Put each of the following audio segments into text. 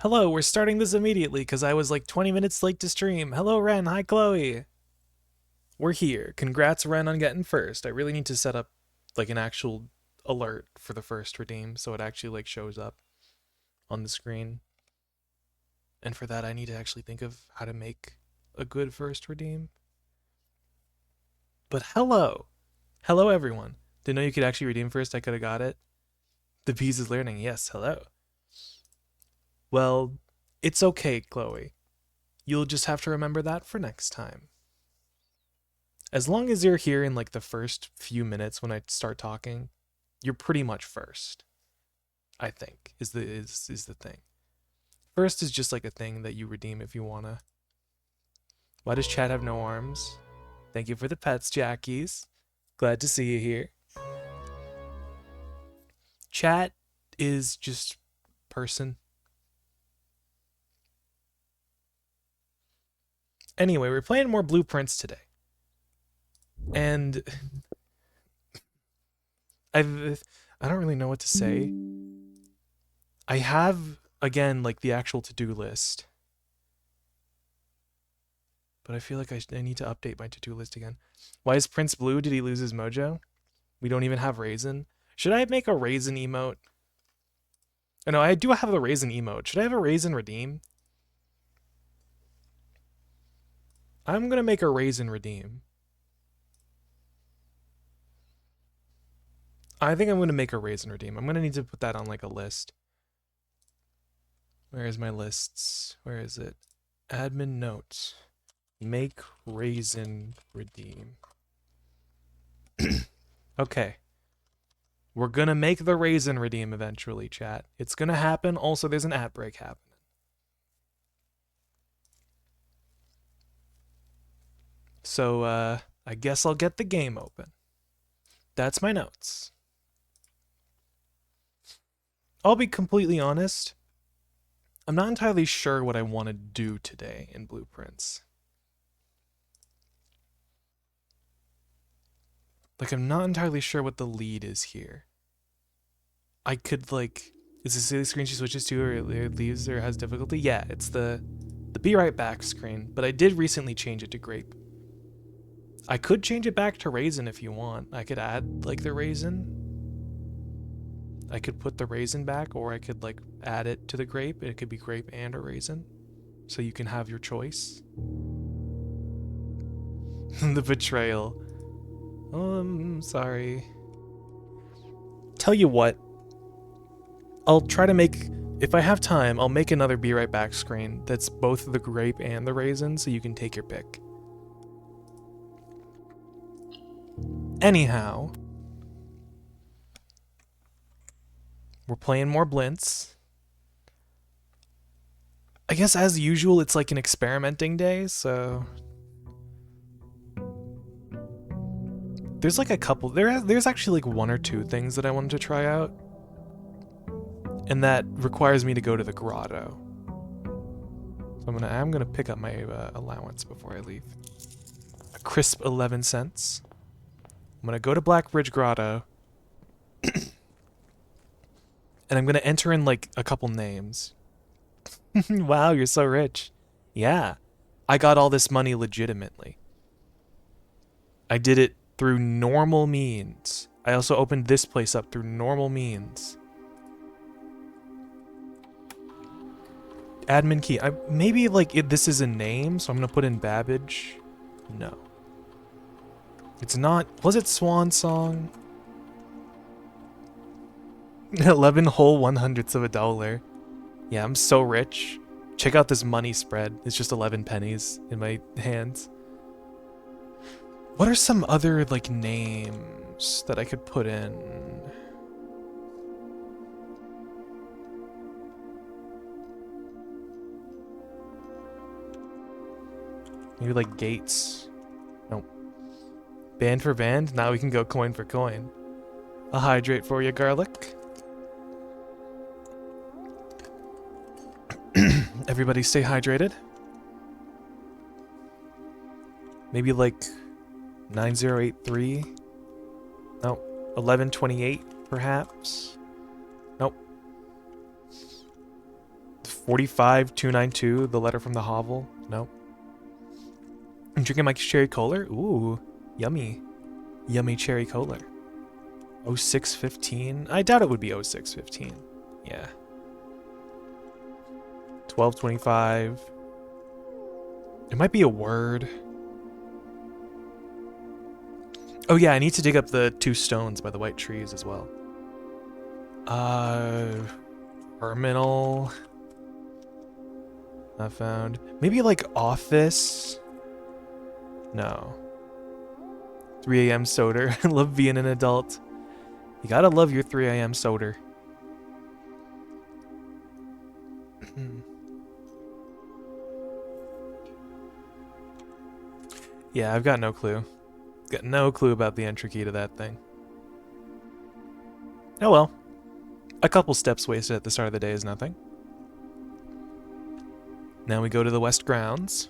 Hello, we're starting this immediately because I was like 20 minutes late to stream. Hello, Ren. Hi, Chloe. We're here. Congrats, Ren, on getting first. I really need to set up like an actual alert for the first redeem so it actually like shows up on the screen. And for that, I need to actually think of how to make a good first redeem. But hello. Hello, everyone. Didn't know you could actually redeem first. I could have got it. The Bees is learning. Yes, hello. Well, it's okay, Chloe. You'll just have to remember that for next time. As long as you're here in like the first few minutes when I start talking, you're pretty much first. I think is the thing. First is just like a thing that you redeem if you wanna. Why does Chad have no arms? Thank you for the pets, Jackies. Glad to see you here. Chat is just person. Anyway, we're playing more blueprints today. And I don't really know what to say. I have again like the actual to-do list. But I feel like I need to update my to-do list again. Why is Prince blue? Did he lose his mojo? We don't even have raisin. Should I make a raisin emote? Oh, no, I do have a raisin emote. Should I have a raisin redeem? I'm gonna make a raisin redeem. I think I'm gonna make a raisin redeem. I'm gonna need to put that on like a list. Where is my lists? Where is it? Admin notes. Make raisin redeem. Okay. We're gonna make the raisin redeem eventually, chat. It's gonna happen. Also, there's an ad break happening. So, I guess I'll get the game open. That's my notes. I'll be completely honest. I'm not entirely sure what I want to do today in Blueprints. Like, I'm not entirely sure what the lead is here. I could, like... Is this the screen she switches to or it leaves or has difficulty? Yeah, it's the be right back screen, but I did recently change it to grape. I could change it back to raisin if you want. I could add, like, the raisin. I could put the raisin back, or I could, like, add it to the grape. It could be grape and a raisin. So you can have your choice. The betrayal. Sorry. Tell you what. I'll try to make... If I have time, I'll make another be right back screen that's both the grape and the raisin, so you can take your pick. Anyhow, we're playing more Blints. I guess as usual, it's like an experimenting day, so... There's like a couple... There's actually like one or two things that I wanted to try out. And that requires me to go to the grotto. So I'm gonna pick up my allowance before I leave. A crisp 11 cents. I'm gonna go to Blackbridge Grotto. And I'm gonna enter in like a couple names. Wow, you're so rich. Yeah. I got all this money legitimately. I did it through normal means. I also opened this place up through normal means. Admin key. Maybe like this is a name, so I'm gonna put in Babbage. No. It's not. Was it Swan Song? 11 whole 100ths of a dollar. Yeah, I'm so rich. Check out this money spread. It's just 11 pennies in my hands. What are some other, like, names that I could put in? Maybe, like, Gates. Nope. Band for band? Now we can go coin for coin. I'll hydrate for you, garlic. Everybody stay hydrated. Maybe like 9083. Nope. 1128 perhaps. Nope. 45292, the letter from the hovel. Nope. I'm drinking my cherry cola. Ooh, yummy. Yummy cherry cola. 0615. I doubt it would be 0615. Yeah. 1225. It might be a word. Oh yeah, I need to dig up the 2 stones by the white trees as well. Terminal. Not found. Maybe like office. No. 3 a.m. soda. I love being an adult. You gotta love your 3 a.m. soda. Yeah, I've got no clue. Got no clue about the entry key to that thing. Oh well. A couple steps wasted at the start of the day is nothing. Now we go to the west grounds.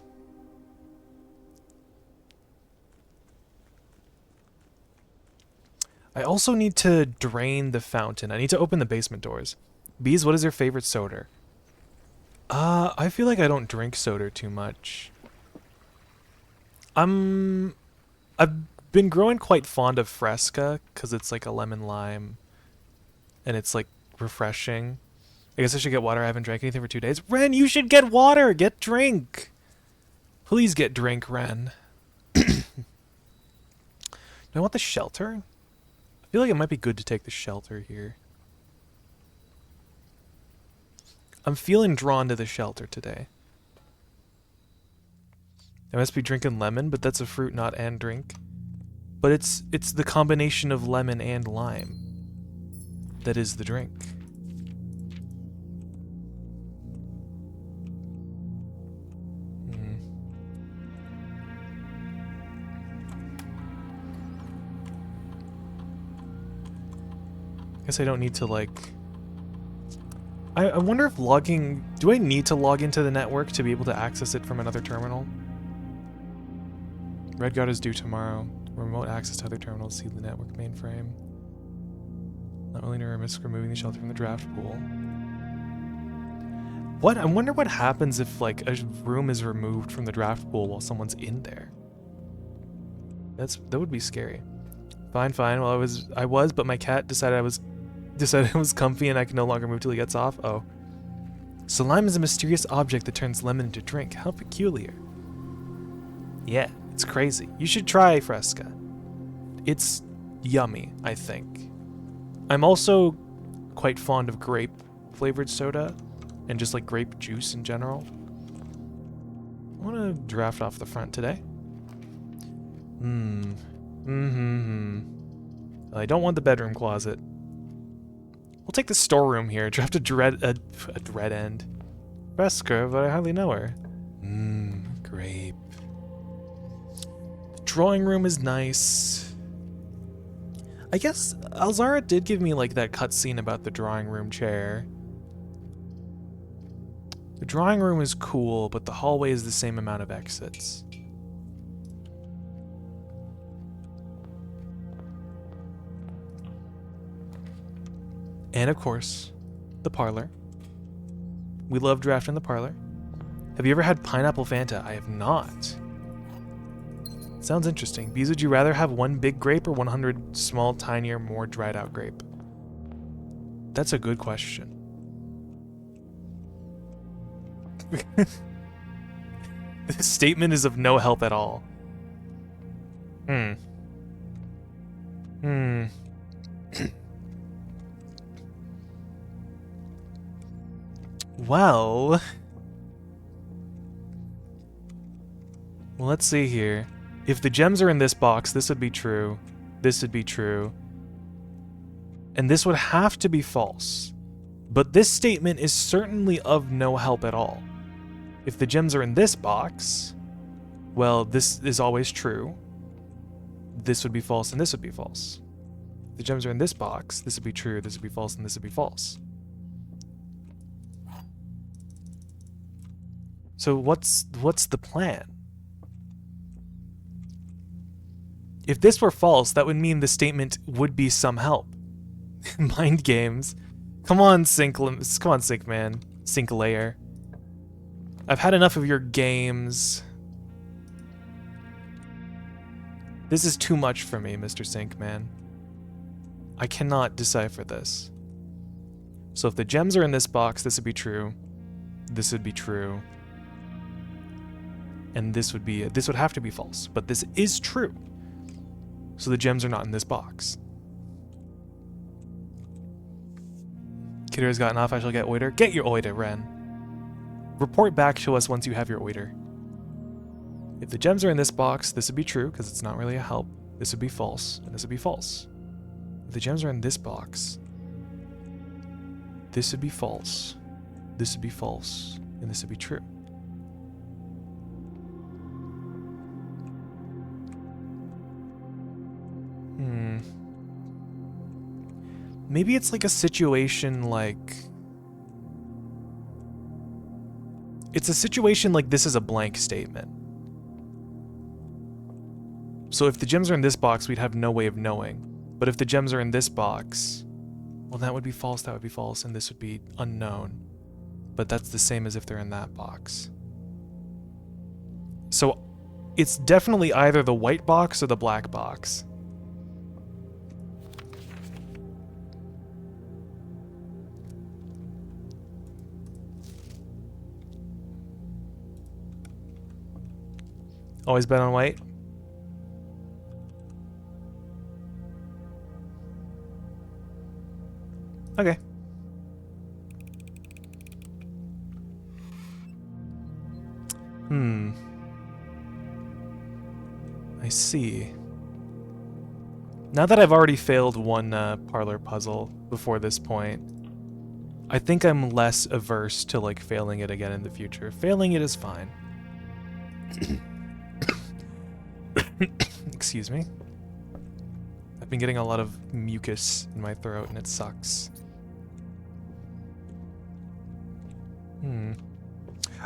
I also need to drain the fountain. I need to open the basement doors. Bees, what is your favorite soda? I feel like I don't drink soda too much. I've been growing quite fond of Fresca because it's like a lemon lime and it's like refreshing. I guess I should get water. I haven't drank anything for 2 days. Ren, you should get water. Get drink. Please get drink, Ren. Do I want the shelter? I feel like it might be good to take the shelter here. I'm feeling drawn to the shelter today. I must be drinking lemon, but that's a fruit, not and drink. But it's the combination of lemon and lime that is the drink. Guess I don't need to like... I wonder if logging... Do I need to log into the network to be able to access it from another terminal? Red Guard is due tomorrow. Remote access to other terminals. See the network mainframe. Not only to risk removing the shelter from the draft pool. What? I wonder what happens if like a room is removed from the draft pool while someone's in there. That would be scary. Fine. Well, I was, but my cat decided it was comfy and I can no longer move till he gets off. Oh. So lime is a mysterious object that turns lemon into drink. How peculiar. Yeah, it's crazy. You should try Fresca. It's yummy, I think. I'm also quite fond of grape flavored soda and just like grape juice in general. I want to draft off the front today. I don't want the bedroom closet. We'll take the storeroom here. Draft a dread end. Fresca, but I hardly know her. Grape. The drawing room is nice. I guess Alzara did give me like that cutscene about the drawing room chair. The drawing room is cool, but the hallway is the same amount of exits. And of course, the parlor. We love drafting the parlor. Have you ever had pineapple Fanta? I have not. Sounds interesting. Bees, would you rather have one big grape or 100 small, tinier, more dried out grape? That's a good question. This statement is of no help at all. Well, let's see here. If the gems are in this box, this would be true. This would be true. And this would have to be false. But this statement is certainly of no help at all. If the gems are in this box, well, this is always true. This would be false and this would be false. If the gems are in this box, this would be true, this would be false, and this would be false. So what's the plan? If this were false, that would mean the statement would be some help. Mind games. Come on, Sync man. Sync layer. I've had enough of your games. This is too much for me, Mr. Sinkman. I cannot decipher this. So if the gems are in this box, this would be true. This would be true. And this would have to be false. But this is true. So the gems are not in this box. Kidder has gotten off, I shall get oiter. Get your oiter, Ren. Report back to us once you have your oiter. If the gems are in this box, this would be true, because it's not really a help. This would be false, and this would be false. If the gems are in this box, this would be false. This would be false, and this would be true. Maybe it's like a situation like... It's a situation like this is a blank statement. So if the gems are in this box, we'd have no way of knowing. But if the gems are in this box, well, that would be false, and this would be unknown. But that's the same as if they're in that box. So it's definitely either the white box or the black box. Always bet on white. Okay. I see. Now that I've already failed one parlor puzzle before this point, I think I'm less averse to like failing it again in the future. Failing it is fine. Excuse me. I've been getting a lot of mucus in my throat and it sucks.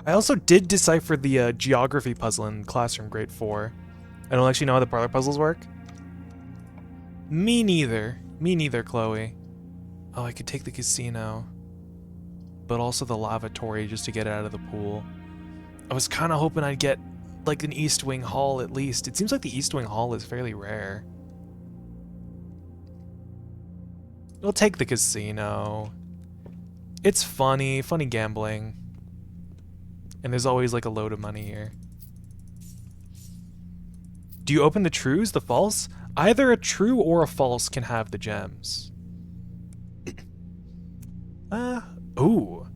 I also did decipher the geography puzzle in classroom grade 4. I don't actually know how the parlor puzzles work. Me neither. Me neither, Chloe. Oh, I could take the casino. But also the lavatory just to get it out of the pool. I was kind of hoping I'd get like an East Wing Hall at least. It seems like the East Wing Hall is fairly rare. We'll take the casino. It's funny gambling. And there's always like a load of money here. Do you open the trues, the false? Either a true or a false can have the gems. Ooh.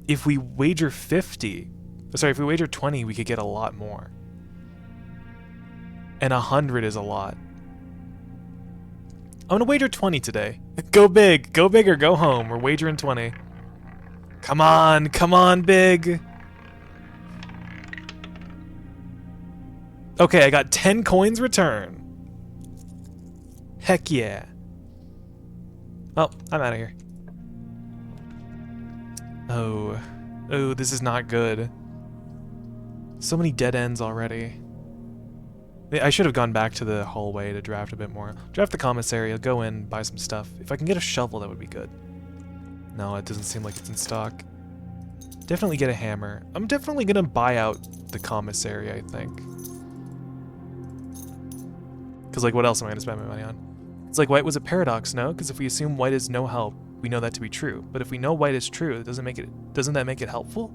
If we wager 50, sorry, if we wager 20, we could get a lot more. And 100 is a lot. I'm gonna wager 20 today. Go big or go home. We're wagering 20. Come on, big. Okay, I got 10 coins return. Heck yeah. Oh, I'm out of here. Oh, this is not good. So many dead ends already. I should have gone back to the hallway to draft a bit more. Draft the commissary, I'll go in, buy some stuff. If I can get a shovel, that would be good. No, it doesn't seem like it's in stock. Definitely get a hammer. I'm definitely gonna buy out the commissary, I think. Because, like, what else am I gonna spend my money on? It's like white was a paradox, no? Because if we assume white is no help, we know that to be true. But if we know white is true, doesn't that make it helpful?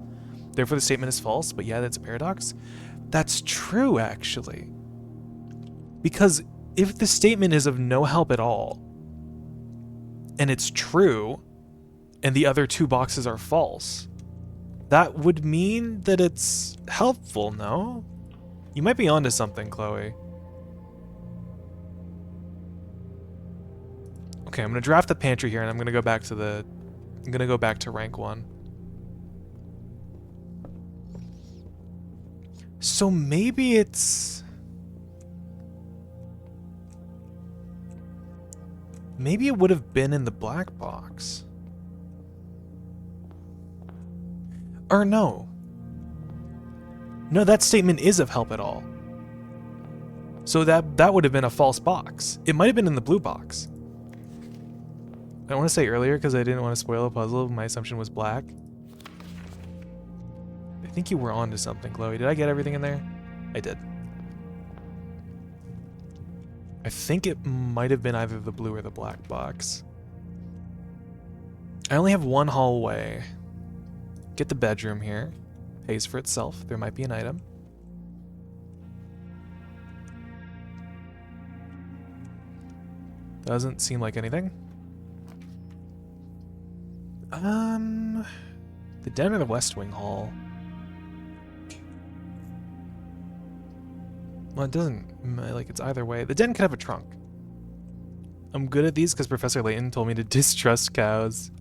Therefore the statement is false, but yeah, that's a paradox? That's true, actually. Because if the statement is of no help at all, and it's true, and the other two boxes are false, that would mean that it's helpful, no? You might be onto something, Chloe. Okay, I'm gonna draft the pantry here, and I'm gonna go back to rank 1. So maybe it's... Maybe it would have been in the black box. Or no. No, that statement is of help at all. So that would have been a false box. It might have been in the blue box. I want to say earlier, because I didn't want to spoil a puzzle, my assumption was black. think you were onto something, Chloe. Did I get everything in there? I did. I think it might have been either the blue or the black box. I only have one hallway. Get the bedroom here. Pays for itself. There might be an item. Doesn't seem like anything. The den or the West Wing Hall? Well, it doesn't, like, it's either way. The den could have a trunk. I'm good at these because Professor Layton told me to distrust cows.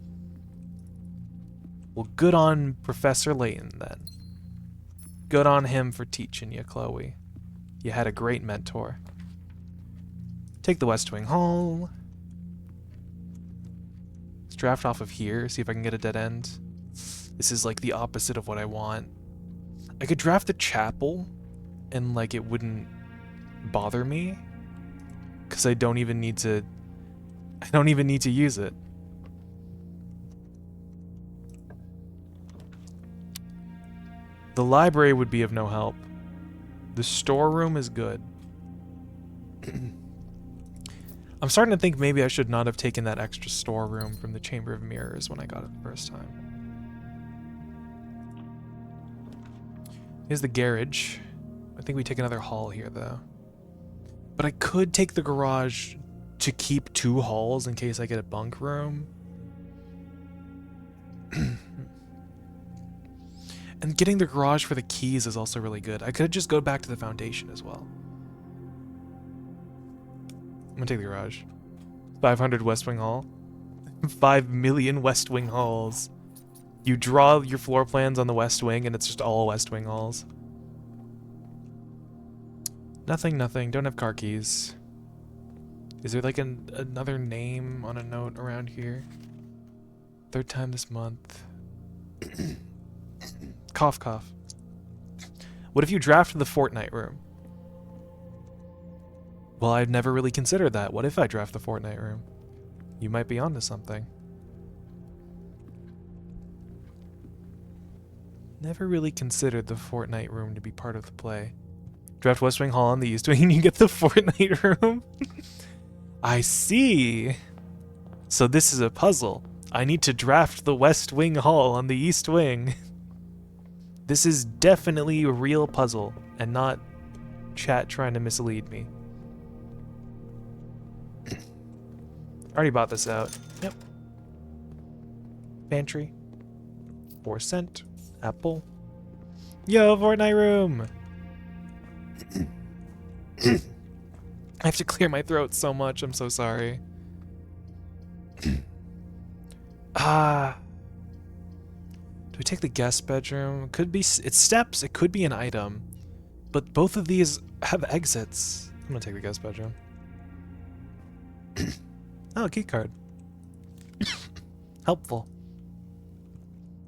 Well, good on Professor Layton, then. Good on him for teaching you, Chloe. You had a great mentor. Take the West Wing Hall. Let's draft off of here, see if I can get a dead end. This is like the opposite of what I want. I could draft the chapel and like it wouldn't bother me because I don't even need to use it. The library would be of no help. The storeroom is good. I'm starting to think maybe I should not have taken that extra storeroom from the Chamber of Mirrors when I got it the first time. Here's the garage. I think we take another hall here, though. But I could take the garage to keep 2 halls in case I get a bunk room. And getting the garage for the keys is also really good. I could just go back to the foundation as well. I'm gonna take the garage. 500 West Wing Hall. 5 million West Wing Halls. You draw your floor plans on the West Wing and it's just all West Wing Halls. Nothing, nothing. Don't have car keys. Is there like another name on a note around here? 3rd time this month. Cough, cough. What if you drafted the Fortnite room? Well, I've never really considered that. What if I draft the Fortnite room? You might be onto something. Never really considered the Fortnite room to be part of the play. Draft West Wing Hall on the East Wing and you get the Fortnite room? I see. So this is a puzzle. I need to draft the West Wing Hall on the East Wing. This is definitely a real puzzle and not chat trying to mislead me. Already bought this out. Yep. Pantry. 4 cent. Apple. Yo, Fortnite room! I have to clear my throat so much, I'm so sorry. Do we take the guest bedroom? Could be, it's steps, it could be an item. But both of these have exits. I'm gonna take the guest bedroom. Oh, key card. Helpful.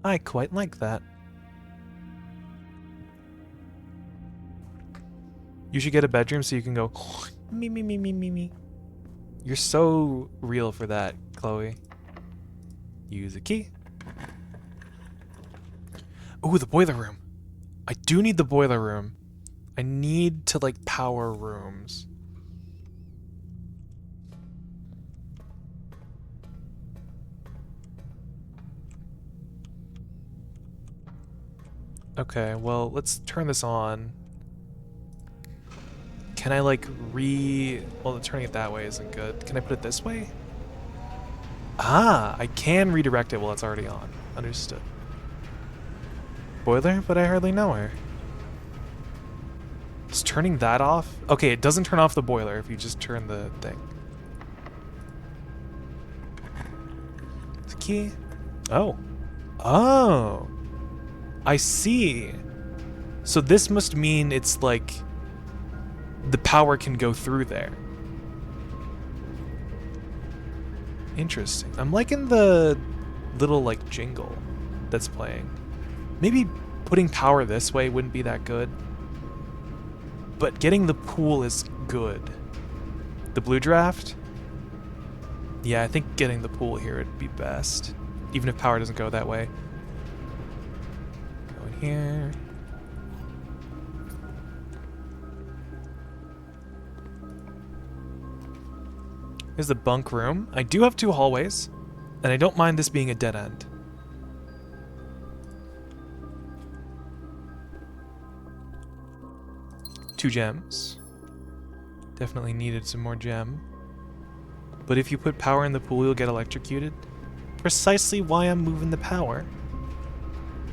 I quite like that. You should get a bedroom so you can go me me me me me me. You're so real for that, Chloe. Use a key. Ooh, the boiler room. I do need the boiler room. I need to like power rooms. Okay, well, let's turn this on. Can I like well, turning it that way isn't good. Can I put it this way? Ah, I can redirect it while it's already on. Understood. Boiler, but I hardly know her. Is turning that off? Okay, it doesn't turn off the boiler if you just turn the thing. The key. Oh. Oh. I see. So this must mean it's like the power can go through there. Interesting. I'm liking the little like jingle that's playing. Maybe putting power this way wouldn't be that good. But getting the pool is good. The blue draft? Yeah, I think getting the pool here would be best. Even if power doesn't go that way. Go in here. Here's the bunk room. I do have 2 hallways, and I don't mind this being a dead end. Two gems. Definitely needed some more gem. But if you put power in the pool, you'll get electrocuted. Precisely why I'm moving the power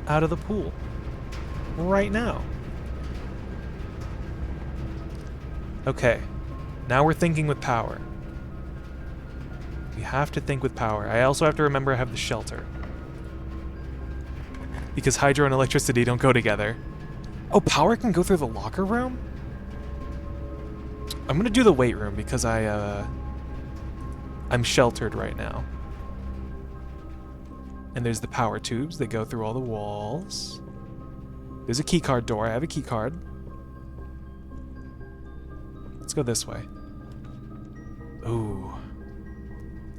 out of the pool right now. Okay, now we're thinking with power. We have to think with power. I also have to remember I have the shelter. Because hydro and electricity don't go together. Oh, power can go through the locker room? I'm gonna do the weight room because I'm sheltered right now. And there's the power tubes that go through all the walls. There's a keycard door. I have a keycard. Let's go this way. Ooh.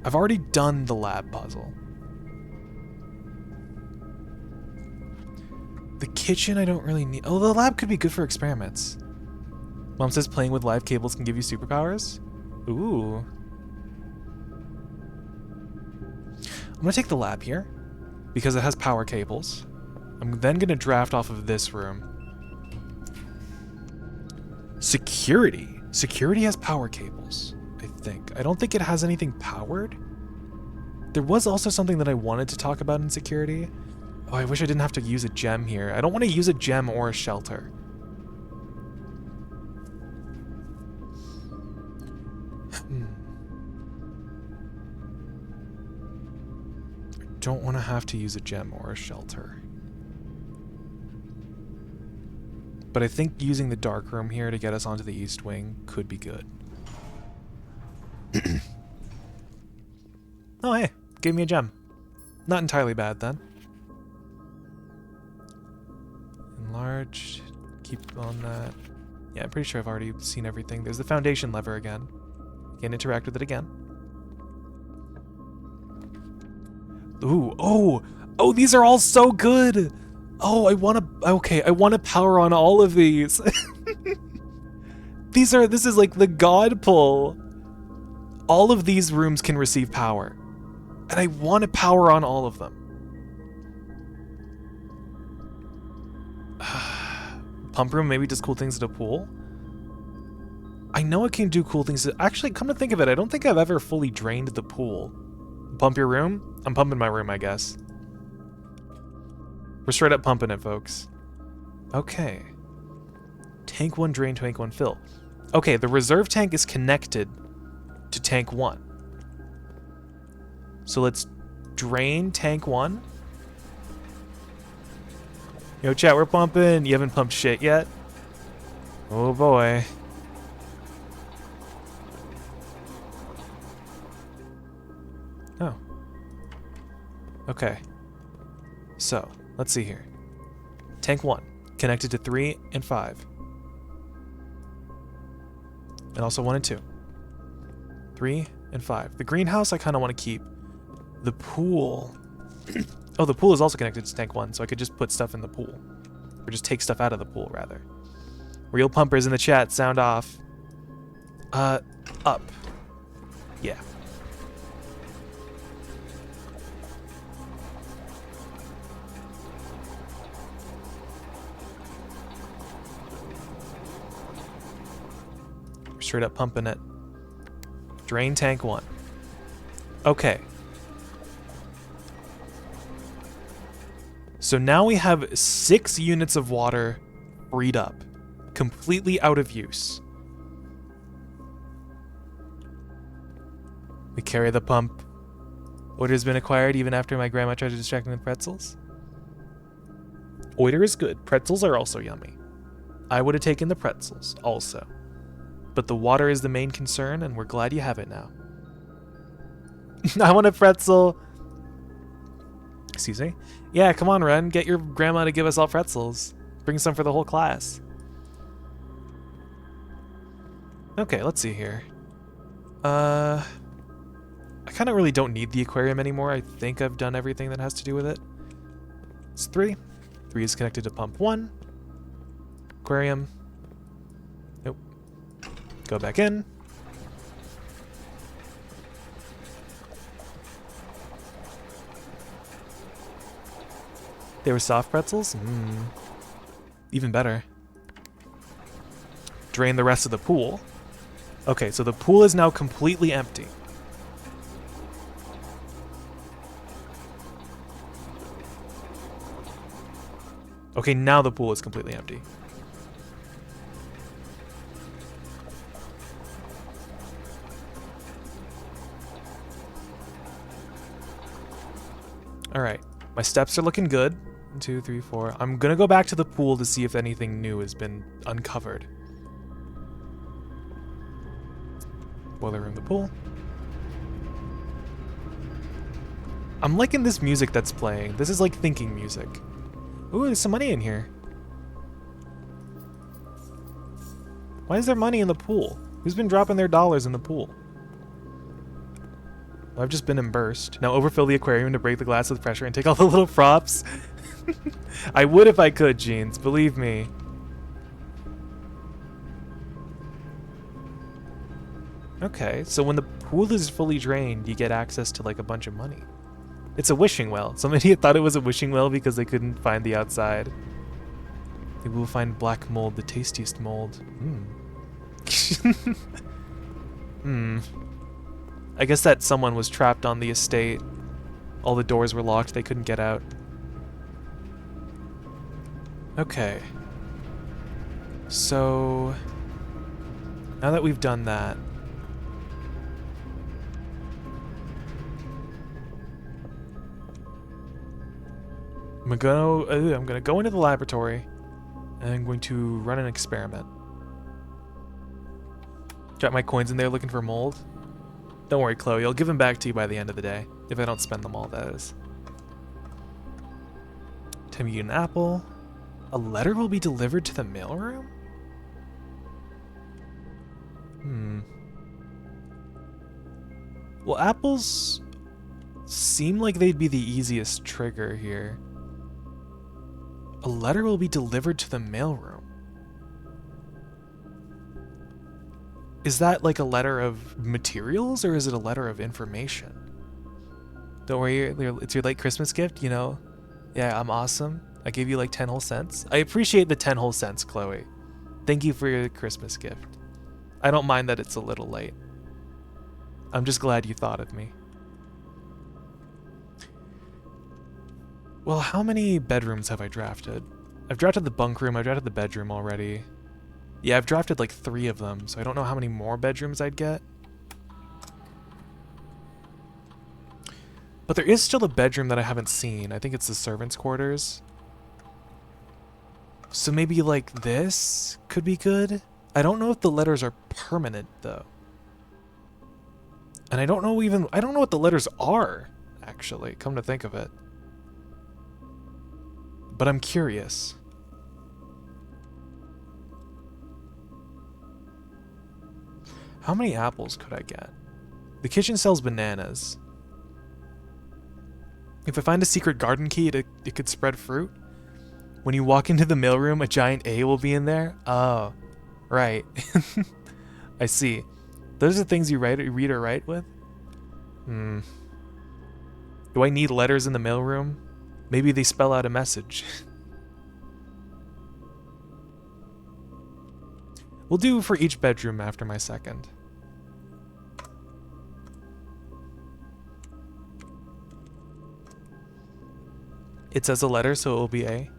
I've already done the lab puzzle. The kitchen I don't really need. Oh, the lab could be good for experiments. Mom says playing with live cables can give you superpowers. Ooh. I'm gonna take the lab here because it has power cables. I'm then gonna draft off of this room. Security. Security has power cables, I think. I don't think it has anything powered. There was also something that I wanted to talk about in security. Oh, I wish I didn't have to use a gem here. I don't want to use a gem or a shelter. I don't want to have to use a gem or a shelter. But I think using the dark room here to get us onto the east wing could be good. Oh, hey, gave me a gem. Not entirely bad then. Enlarged, keep on that. Yeah, I'm pretty sure I've already seen everything. There's the foundation lever again. Can't interact with it again. Ooh, oh, these are all so good. Oh, I want to power on all of these. This is like the god pull. All of these rooms can receive power. And I want to power on all of them. Pump room maybe does cool things at a pool. I know it can do cool things. Actually, come to think of it, I don't think I've ever fully drained the pool. Pump your room? I'm pumping my room, I guess. We're straight up pumping it, folks. Okay. Tank 1 drain, tank 1 fill. Okay, the reserve tank is connected to tank 1. So let's drain tank 1. Yo, chat, we're pumping. You haven't pumped shit yet? Oh boy. Oh. Okay. So, let's see here. Tank 1, connected to 3 and 5. And also 1 and 2. 3 and 5. The greenhouse I kind of want to keep. The pool. Oh, the pool is also connected to tank 1, so I could just put stuff in the pool. Or just take stuff out of the pool, rather. Real pumpers in the chat, sound off. Up. Yeah. We're straight up pumping it. Drain tank 1. Okay. So now we have 6 units of water freed up, completely out of use. We carry the pump. Order's been acquired even after my grandma tried to distract me with pretzels. Order is good. Pretzels are also yummy. I would have taken the pretzels also. But the water is the main concern, and we're glad you have it now. I want a pretzel. Excuse me? Yeah, come on, Ren. Get your grandma to give us all pretzels. Bring some for the whole class. Okay, let's see here. I kind of really don't need the aquarium anymore. I think I've done everything that has to do with it. It's 3 3 is connected to pump 1. Aquarium. Nope. Go back in. They were soft pretzels? Even better. Drain the rest of the pool. Okay, so the pool is now completely empty. Okay, now the pool is completely empty. Alright, my steps are looking good. 1, 2, 3, 4. I'm gonna go back to the pool to see if anything new has been uncovered. Boiler room, the pool. I'm liking this music that's playing. This is like thinking music. Ooh, there's some money in here. Why is there money in the pool? Who's been dropping their dollars in the pool? I've just been immersed. Now overfill the aquarium to break the glass with pressure and take all the little props. I would if I could, Jeans. Believe me. Okay, so when the pool is fully drained, you get access to like a bunch of money. It's a wishing well. Some idiot thought it was a wishing well because they couldn't find the outside. Maybe we'll find black mold, the tastiest mold. I guess that someone was trapped on the estate. All the doors were locked, they couldn't get out. Okay. So, now that we've done that, I'm gonna go into the laboratory and I'm going to run an experiment. Drop my coins in there looking for mold. Don't worry, Chloe, I'll give them back to you by the end of the day. If I don't spend them all, that is. Time you eat an apple. A letter will be delivered to the mailroom? Well, apples seem like they'd be the easiest trigger here. A letter will be delivered to the mailroom. Is that like a letter of materials or is it a letter of information? Don't worry, it's your late Christmas gift, you know? Yeah, I'm awesome. I gave you like 10 whole cents. I appreciate the 10 whole cents, Chloe. Thank you for your Christmas gift. I don't mind that it's a little late. I'm just glad you thought of me. Well, how many bedrooms have I drafted? I've drafted the bunk room, I've drafted the bedroom already. Yeah, I've drafted like 3 of them, so I don't know how many more bedrooms I'd get. But there is still a bedroom that I haven't seen. I think it's the servants' quarters. So maybe like this could be good? I don't know if the letters are permanent though. And I don't know what the letters are, actually, come to think of it. But I'm curious. How many apples could I get? The kitchen sells bananas. If I find a secret garden key, it could spread fruit. When you walk into the mailroom, a giant A will be in there. Oh, right. I see. Those are things you read or write with? Do I need letters in the mailroom? Maybe they spell out a message. We'll do for each bedroom after my second. It says a letter, so it will be A.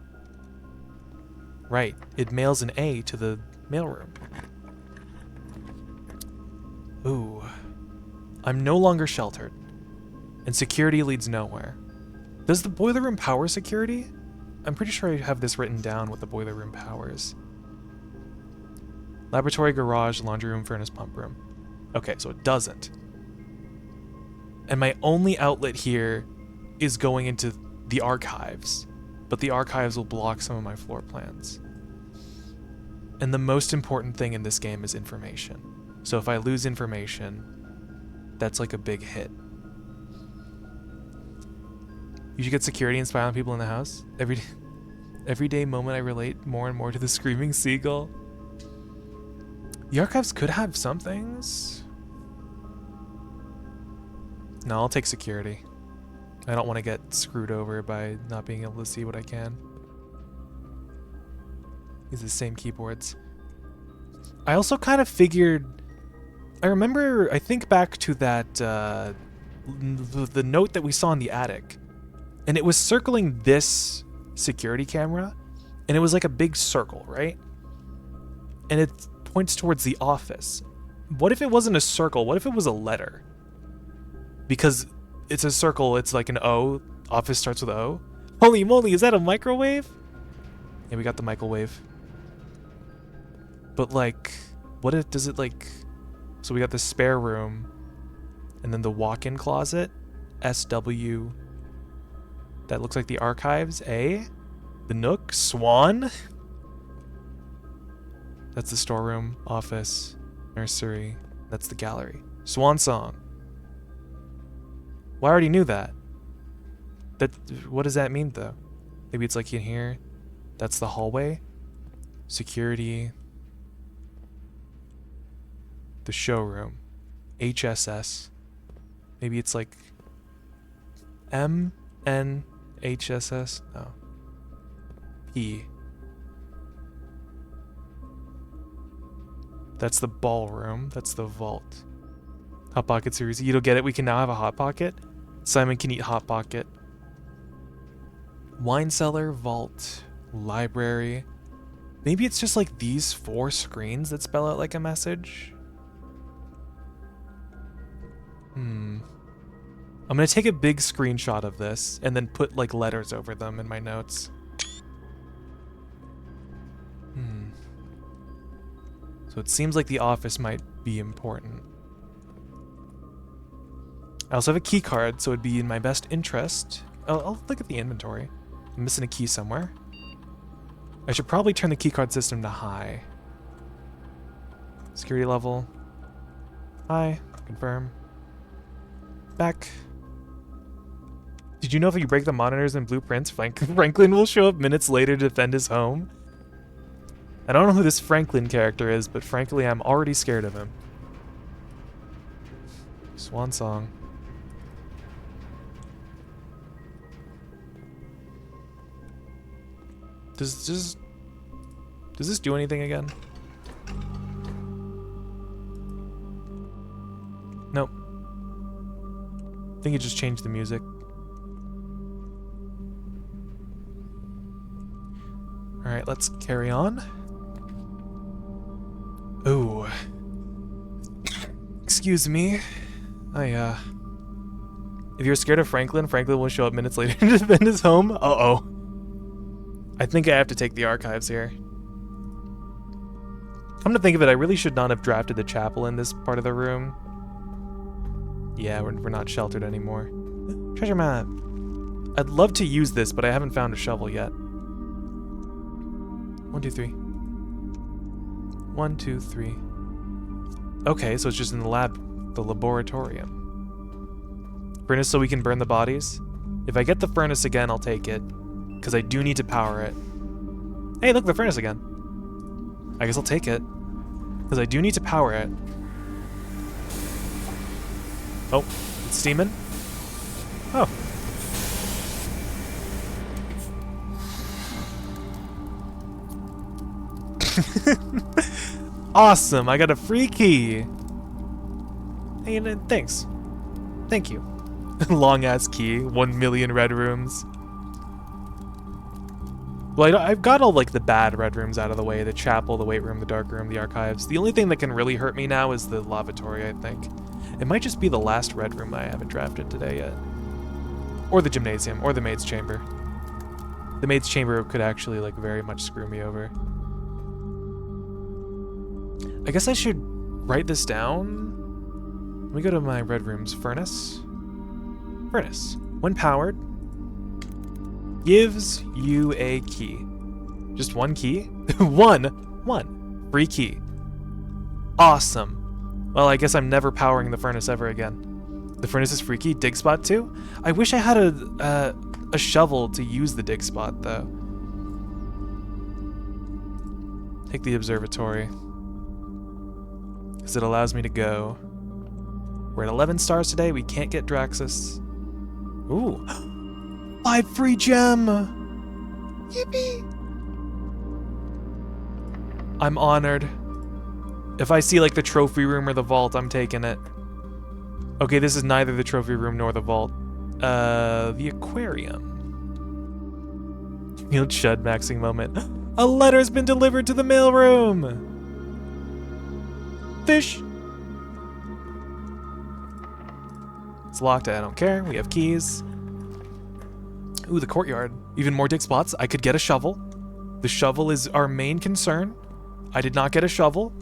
Right, it mails an A to the mailroom. Ooh. I'm no longer sheltered, and security leads nowhere. Does the boiler room power security? I'm pretty sure I have this written down what the boiler room powers. Laboratory, garage, laundry room, furnace, pump room. Okay, so it doesn't. And my only outlet here is going into the archives, but the archives will block some of my floor plans. And the most important thing in this game is information. So if I lose information, that's like a big hit. You should get security and spy on people in the house. Everyday moment I relate more and more to the screaming seagull. The archives could have some things. No, I'll take security. I don't want to get screwed over by not being able to see what I can. These are the same keyboards. I also kind of figured... I remember, I think back to that, the note that we saw in the attic. And it was circling this security camera. And it was like a big circle, right? And it points towards the office. What if it wasn't a circle? What if it was a letter? Because it's a circle, it's like an O. Office starts with O. Holy moly, is that a microwave? Yeah, we got the microwave. But like, what if, does it like... So we got the spare room, and then the walk-in closet, SW. That looks like the archives, A. The Nook, Swan. That's the storeroom, office, nursery. That's the gallery. Swan song. Well, I already knew that. What does that mean though? Maybe it's like in here. That's the hallway. Security. The showroom. HSS. Maybe it's like MNHSS? No. P. That's the ballroom. That's the vault. Hot Pocket series. You don't get it? We can now have a Hot Pocket? Simon can eat Hot Pocket. Wine cellar, vault, library. Maybe it's just like these 4 screens that spell out like a message. I'm gonna take a big screenshot of this and then put like letters over them in my notes. So it seems like the office might be important. I also have a key card, so it'd be in my best interest. I'll look at the inventory. I'm missing a key somewhere. I should probably turn the keycard system to high. Security level. High. Confirm. Back. Did you know if you break the monitors and blueprints, Franklin will show up minutes later to defend his home? I don't know who this Franklin character is, but frankly, I'm already scared of him. Swan song. Does this do anything again? Nope. I think it just changed the music. Alright, let's carry on. Ooh. Excuse me. If you're scared of Franklin, Franklin will show up minutes later to defend his home. Uh-oh. I think I have to take the archives here. Come to think of it, I really should not have drafted the chapel in this part of the room. Yeah, we're not sheltered anymore. Treasure map. I'd love to use this, but I haven't found a shovel yet. 1, 2, 3. 1, 2, 3. Okay, so it's just in the lab, the laboratorium. Furnace so we can burn the bodies. If I get the furnace again, I'll take it. Because I do need to power it. Hey, look, the furnace again. I guess I'll take it. Because I do need to power it. Oh, it's steaming? Oh. Awesome, I got a free key. Hey, thanks. Thank you. Long ass key, 1 million red rooms. Well, I've got all like the bad red rooms out of the way. The chapel, the weight room, the dark room, the archives. The only thing that can really hurt me now is the lavatory, I think. It might just be the last red room I haven't drafted today yet. Or the gymnasium, or the maid's chamber. The maid's chamber could actually like very much screw me over. I guess I should write this down. Let me go to my red rooms. Furnace. Furnace. When powered, gives you a key. Just 1 key? One. Free key. Awesome. Well, I guess I'm never powering the furnace ever again. The furnace is free key. Dig spot too? I wish I had a shovel to use the dig spot though. Take the observatory. Because it allows me to go. We're at 11 stars today. We can't get Draxus. Ooh. 5 free gem! Yippee! I'm honored. If I see like the trophy room or the vault, I'm taking it. Okay, this is neither the trophy room nor the vault. The aquarium. Field Chud maxing moment. A letter's been delivered to the mailroom! Fish! It's locked, I don't care. We have keys. Ooh, the courtyard. Even more dig spots. I could get a shovel. The shovel is our main concern. I did not get a shovel.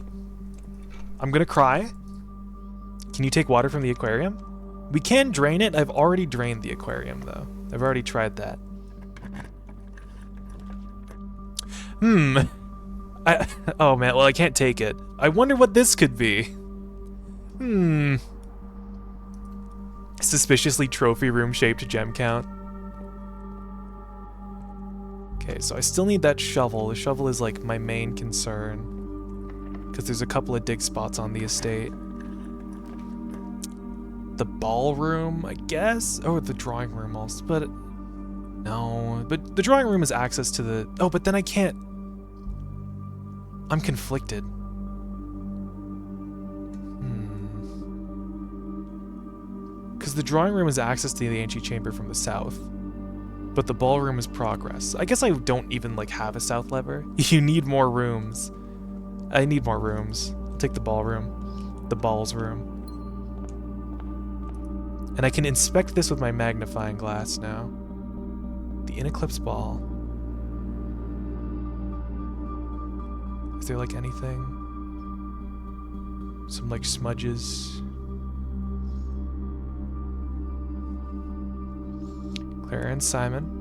I'm gonna cry. Can you take water from the aquarium? We can drain it. I've already drained the aquarium, though. I've already tried that. Oh, man. Well, I can't take it. I wonder what this could be. Suspiciously trophy room-shaped gem count. Okay, so I still need that shovel. The shovel is, like, my main concern. Because there's a couple of dig spots on the estate. The ballroom, I guess? Oh, the drawing room also, but... No, but the drawing room has access to the... Oh, but then I can't... I'm conflicted. Because the drawing room has access to the antechamber from the south. But the ballroom is progress. I guess I don't even, like, have a south lever. You need more rooms. I need more rooms. I'll take the ballroom. The balls room. And I can inspect this with my magnifying glass now. The in-eclipse ball. Is there, like, anything? Some, like, smudges. Clara and Simon.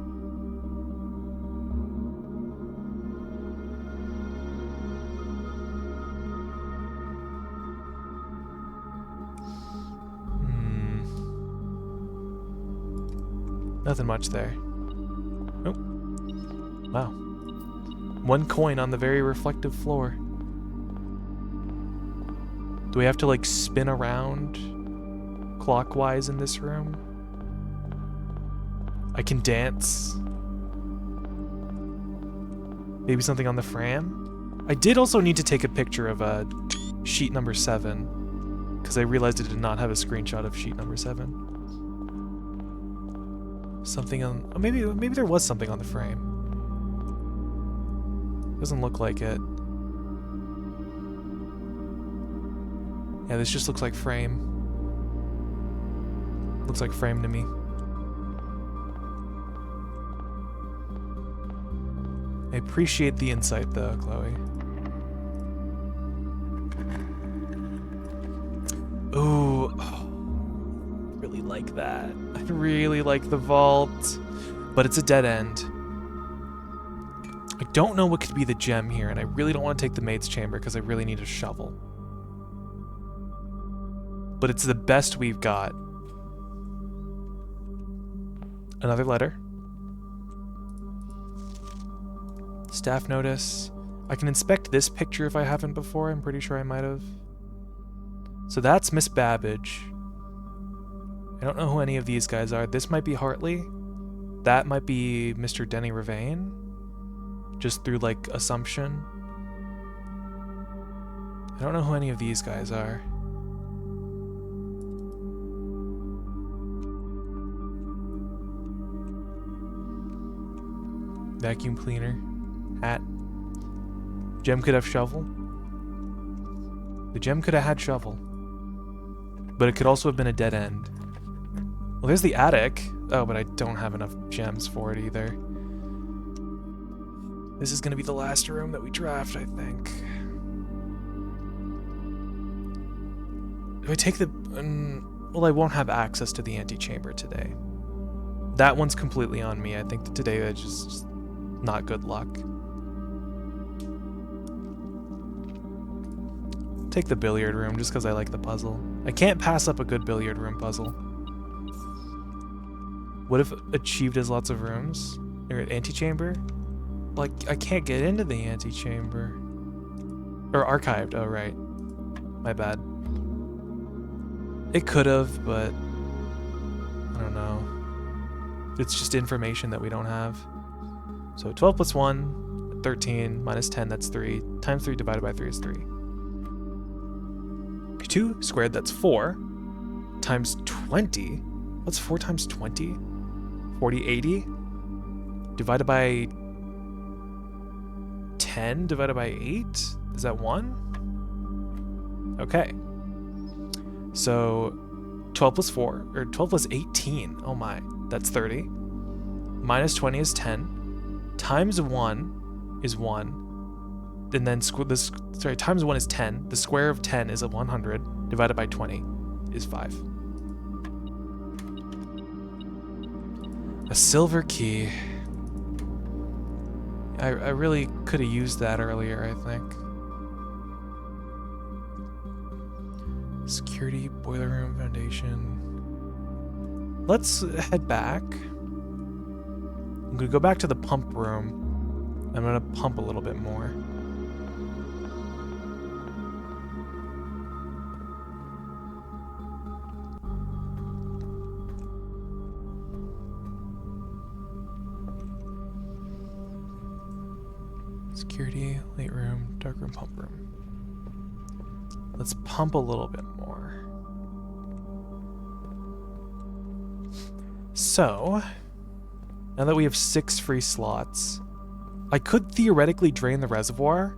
Nothing much there. Oh. Wow. 1 coin on the very reflective floor. Do we have to, like, spin around clockwise in this room? I can dance. Maybe something on the frame? I did also need to take a picture of sheet number 7, because I realized it did not have a screenshot of sheet number 7. Something on... Oh, maybe there was something on the frame. Doesn't look like it. Yeah, this just looks like frame. Looks like frame to me. I appreciate the insight, though, Chloe. Ooh. Oh, really like that. I really like the vault. But it's a dead end. I don't know what could be the gem here, and I really don't want to take the maid's chamber because I really need a shovel. But it's the best we've got. Another letter. Staff notice. I can inspect this picture if I haven't before. I'm pretty sure I might have. So that's Miss Babbage. I don't know who any of these guys are. This might be Hartley. That might be Mr. Denny Ravane. Just through, like, assumption. I don't know who any of these guys are. Vacuum cleaner. Hat. Gem could have shovel. The gem could have had shovel. But it could also have been a dead end. Well, there's the attic. Oh, but I don't have enough gems for it either. This is going to be the last room that we draft, I think. Do I take the... well, I won't have access to the antechamber today. That one's completely on me. I think that today that's just not good luck. Take the billiard room just because I like the puzzle. I can't pass up a good billiard room puzzle. What if achieved has lots of rooms? Or an antechamber? Like, I can't get into the antechamber. Or archived, oh right. My bad. It could have, but I don't know. It's just information that we don't have. So 12 plus 1, 13, minus 10, that's 3. Times 3 divided by 3 is 3. 2 squared, that's 4. Times 20. What's 4 times 20? 40, 80. Divided by 10 divided by 8? Is that 1? Okay. So 12 plus 4, or 12 plus 18. Oh my, that's 30. Minus 20 is 10. Times 1 is 1. And then times 1 is 10. The square of 10 is 100. Divided by 20 is 5. A silver key. I really could have used that earlier, I think. Security, boiler room, foundation. Let's head back. I'm gonna go back to the pump room. I'm gonna pump a little bit more. Security, late room, dark room, pump room. Let's pump a little bit more. So, now that we have 6 free slots, I could theoretically drain the reservoir,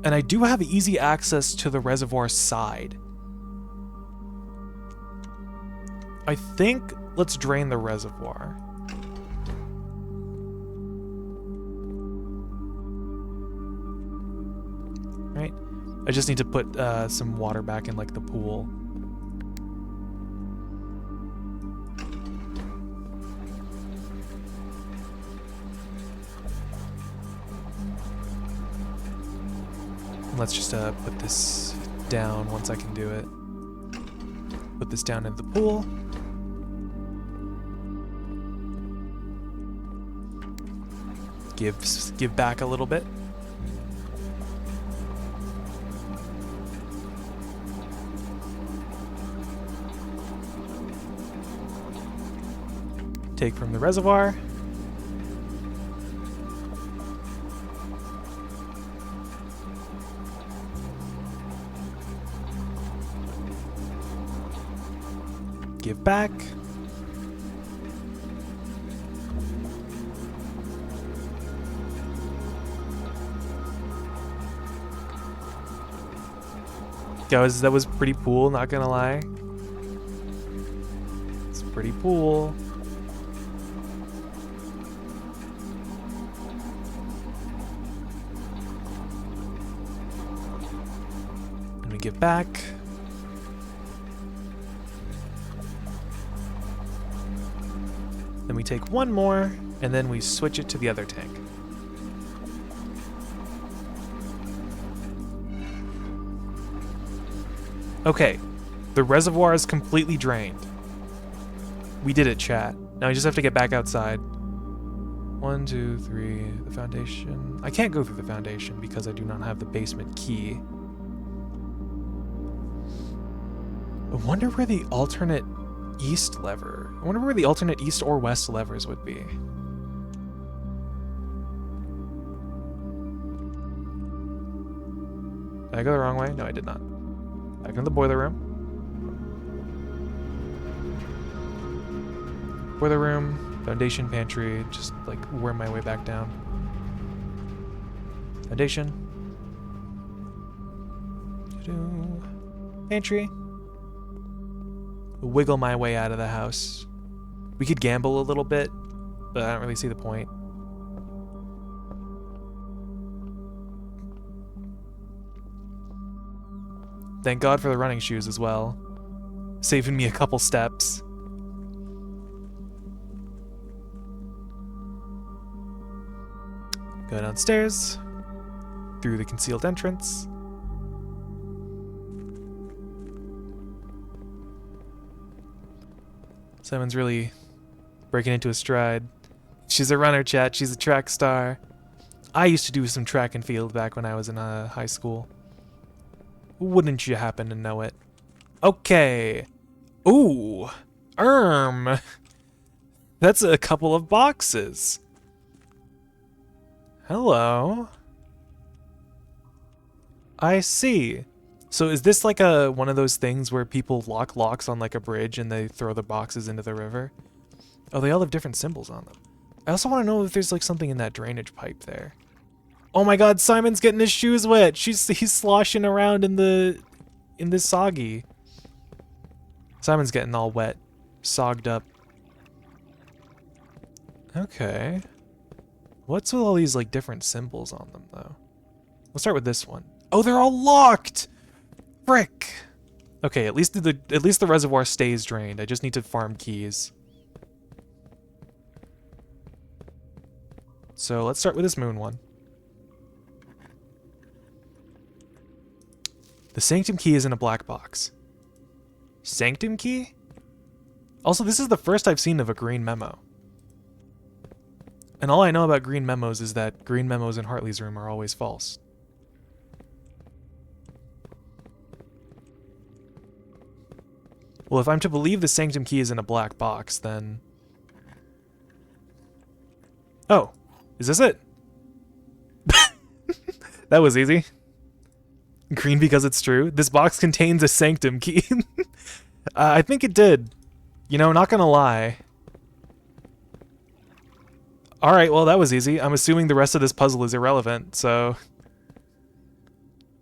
and I do have easy access to the reservoir side. I think let's drain the reservoir. Right? I just need to put some water back in like the pool. Let's just put this down once I can do it. Put this down in the pool. Give back a little bit. Take from the reservoir. Give back. Guys, that was pretty cool, not gonna lie. It's pretty cool. Let me give back. Then we take one more, and then we switch it to the other tank. Okay, the reservoir is completely drained. We did it, chat. Now we just have to get back outside. 1, 2, 3, the foundation. I can't go through the foundation because I do not have the basement key. I wonder where the alternate east lever. I wonder where the alternate east or west levers would be. Did I go the wrong way? No, I did not. Back in the boiler room. Boiler room, foundation, pantry, just like worm my way back down. Foundation. Pantry. Wiggle my way out of the house. We could gamble a little bit, but I don't really see the point. Thank God for the running shoes as well. Saving me a couple steps. Go downstairs. Through the concealed entrance. Simon's really breaking into a stride. She's a runner, chat. She's a track star. I used to do some track and field back when I was in high school. Wouldn't you happen to know it? Okay. Ooh. That's a couple of boxes. Hello. I see. So is this like one of those things where people lock locks on like a bridge and they throw the boxes into the river? Oh, they all have different symbols on them. I also want to know if there's like something in that drainage pipe there. Oh my god, Simon's getting his shoes wet. He's sloshing around in this soggy. Simon's getting all wet, sogged up. Okay. What's with all these like different symbols on them though? We'll start with this one. Oh, they're all locked. Frick. Okay, at least the reservoir stays drained. I just need to farm keys. So let's start with this moon one. The sanctum key is in a black box. Sanctum key? Also, this is the first I've seen of a green memo. And all I know about green memos is that green memos in Hartley's room are always false. Well, if I'm to believe the sanctum key is in a black box, then... Oh, is this it? That was easy. Green because it's true. This box contains a sanctum key. I think it did. You know, not gonna lie. Alright, well that was easy. I'm assuming the rest of this puzzle is irrelevant, so...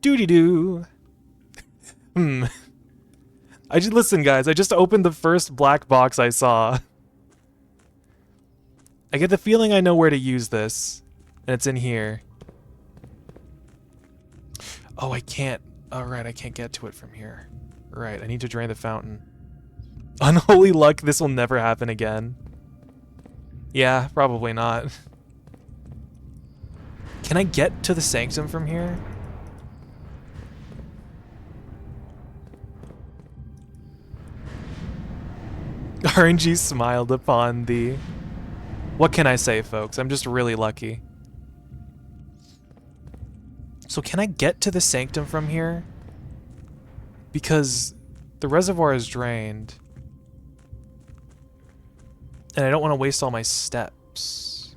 Doody-doo. Listen guys, I just opened the first black box I saw. I get the feeling I know where to use this. And it's in here. Oh, I can't. Alright, I can't get to it from here. Right, I need to drain the fountain. Unholy luck, this will never happen again. Yeah, probably not. Can I get to the sanctum from here? RNG smiled upon the... What can I say, folks? I'm just really lucky. So can I get to the sanctum from here? Because the reservoir is drained. And I don't want to waste all my steps.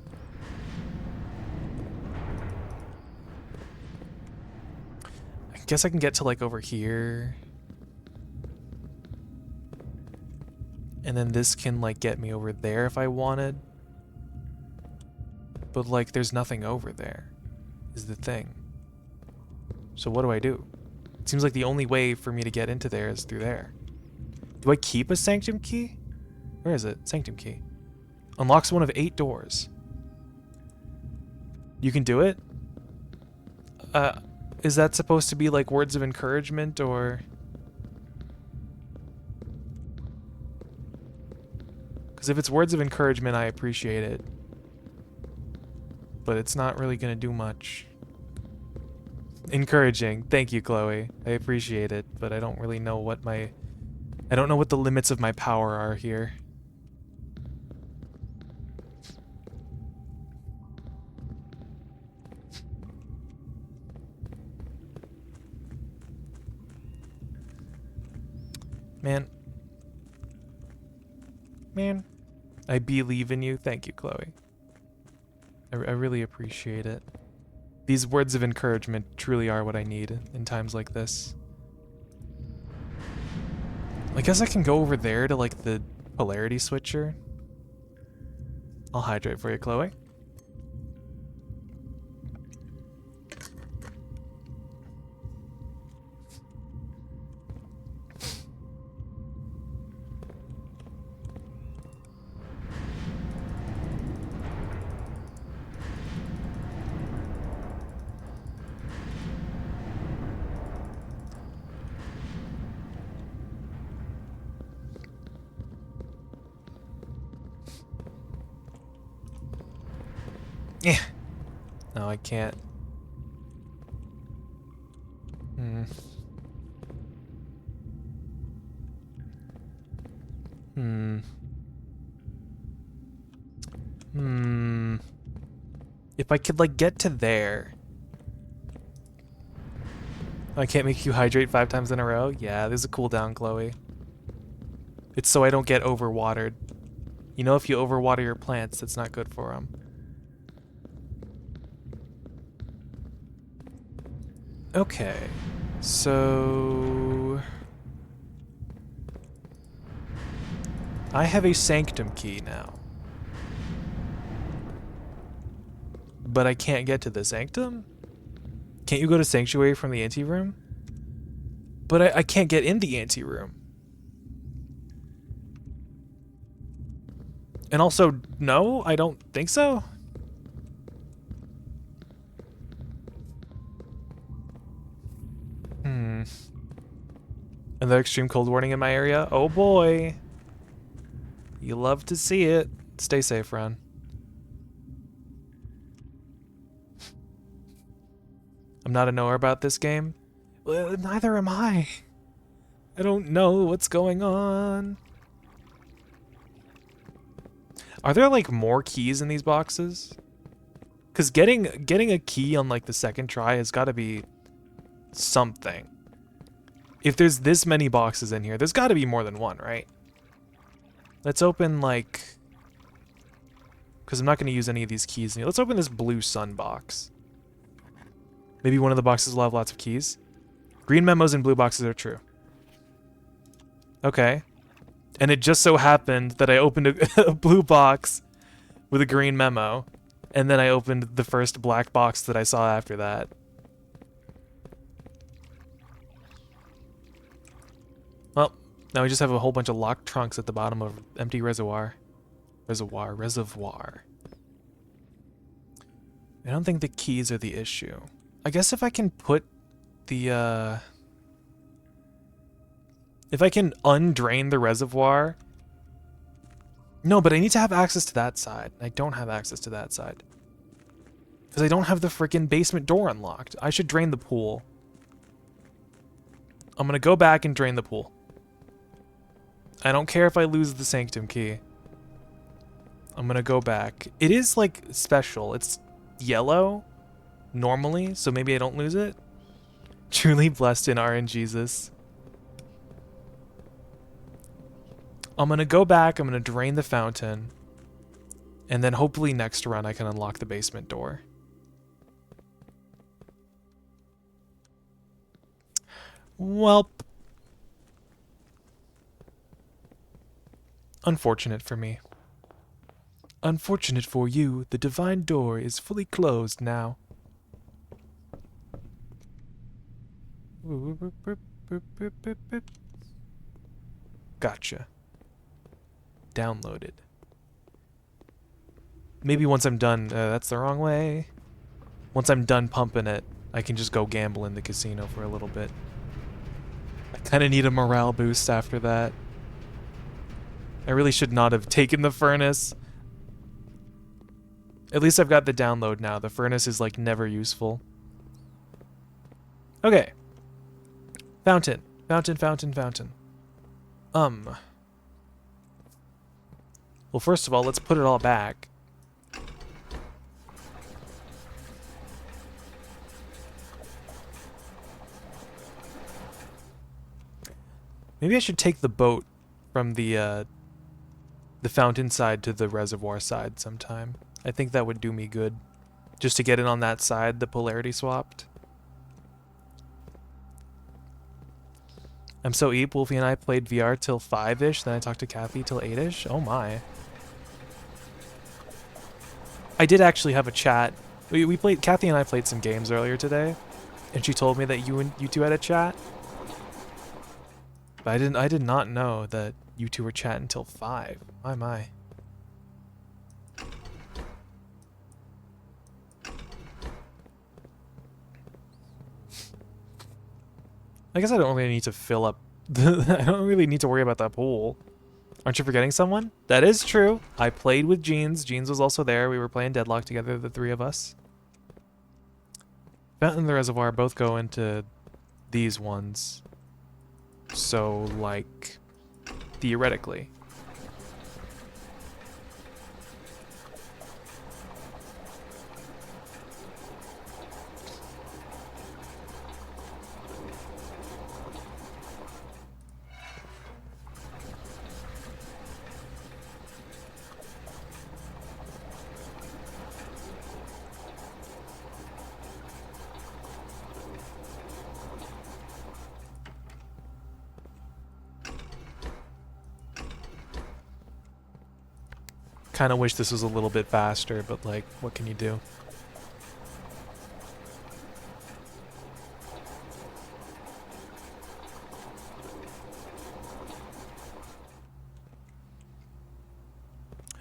I guess I can get to like over here. And then this can like get me over there if I wanted. But like there's nothing over there is the thing. So what do I do? It seems like the only way for me to get into there is through there. Do I keep a sanctum key? Where is it? Sanctum key. Unlocks one of 8 doors. You can do it? Is that supposed to be like words of encouragement or... Because if it's words of encouragement, I appreciate it. But it's not really going to do much. Encouraging. Thank you, Chloe. I appreciate it, but I don't really know what my... I don't know what the limits of my power are here. Man. I believe in you. Thank you, Chloe. I really appreciate it. These words of encouragement truly are what I need in times like this. I guess I can go over there to like the polarity switcher. I'll hydrate for you, Chloe. Yeah. No, I can't. Hmm. If I could, like, get to there. I can't make you hydrate 5 times in a row? Yeah, there's a cooldown, Chloe. It's so I don't get overwatered. You know, if you overwater your plants, that's not good for them. Okay, so... I have a sanctum key now. But I can't get to the sanctum? Can't you go to sanctuary from the anteroom? But I can't get in the anteroom. And also, no, I don't think so. Another extreme cold warning in my area? Oh boy. You love to see it. Stay safe, Ron. I'm not a knower about this game. Well, neither am I. I don't know what's going on. Are there like more keys in these boxes? Because getting a key on like the second try has got to be something. If there's this many boxes in here, there's got to be more than one, right? Let's open like... Because I'm not going to use any of these keys. Let's open this blue sun box. Maybe one of the boxes will have lots of keys. Green memos and blue boxes are true. Okay. And it just so happened that I opened a blue box with a green memo. And then I opened the first black box that I saw after that. Well, now we just have a whole bunch of locked trunks at the bottom of empty reservoir. Reservoir. I don't think the keys are the issue. I guess if I can put the, if I can undrain the reservoir... No, but I need to have access to that side. I don't have access to that side. Because I don't have the freaking basement door unlocked. I should drain the pool. I'm gonna go back and drain the pool. I don't care if I lose the sanctum key. I'm gonna go back. It is, like, special. It's yellow, normally, so maybe I don't lose it. Truly blessed in RNGesus. I'm gonna go back, I'm gonna drain the fountain, and then hopefully next run I can unlock the basement door. Welp. Unfortunate for me. Unfortunate for you, the divine door is fully closed now. Gotcha. Downloaded. Maybe once I'm done, that's the wrong way. Once I'm done pumping it, I can just go gamble in the casino for a little bit. I kind of need a morale boost after that. I really should not have taken the furnace. At least I've got the download now. The furnace is like never useful. Okay. Fountain. Fountain. Well, first of all, let's put it all back. Maybe I should take the boat from the fountain side to the reservoir side sometime. I think that would do me good. Just to get it on that side, the polarity swapped. I'm so eep. Wolfie and I played VR till 5-ish, then I talked to Kathy till 8-ish. Oh my. I did actually have a chat. We played, Kathy and I played some games earlier today, and she told me that you two had a chat. But I did not know that you two were chatting till 5. My. I guess I don't really need to fill up. I don't really need to worry about that pool. Aren't you forgetting someone? That is true. I played with Jeans. Jeans was also there. We were playing Deadlock together, the three of us. Fountain and the reservoir both go into these ones. So, like, theoretically. kind of wish this was a little bit faster, but like, what can you do?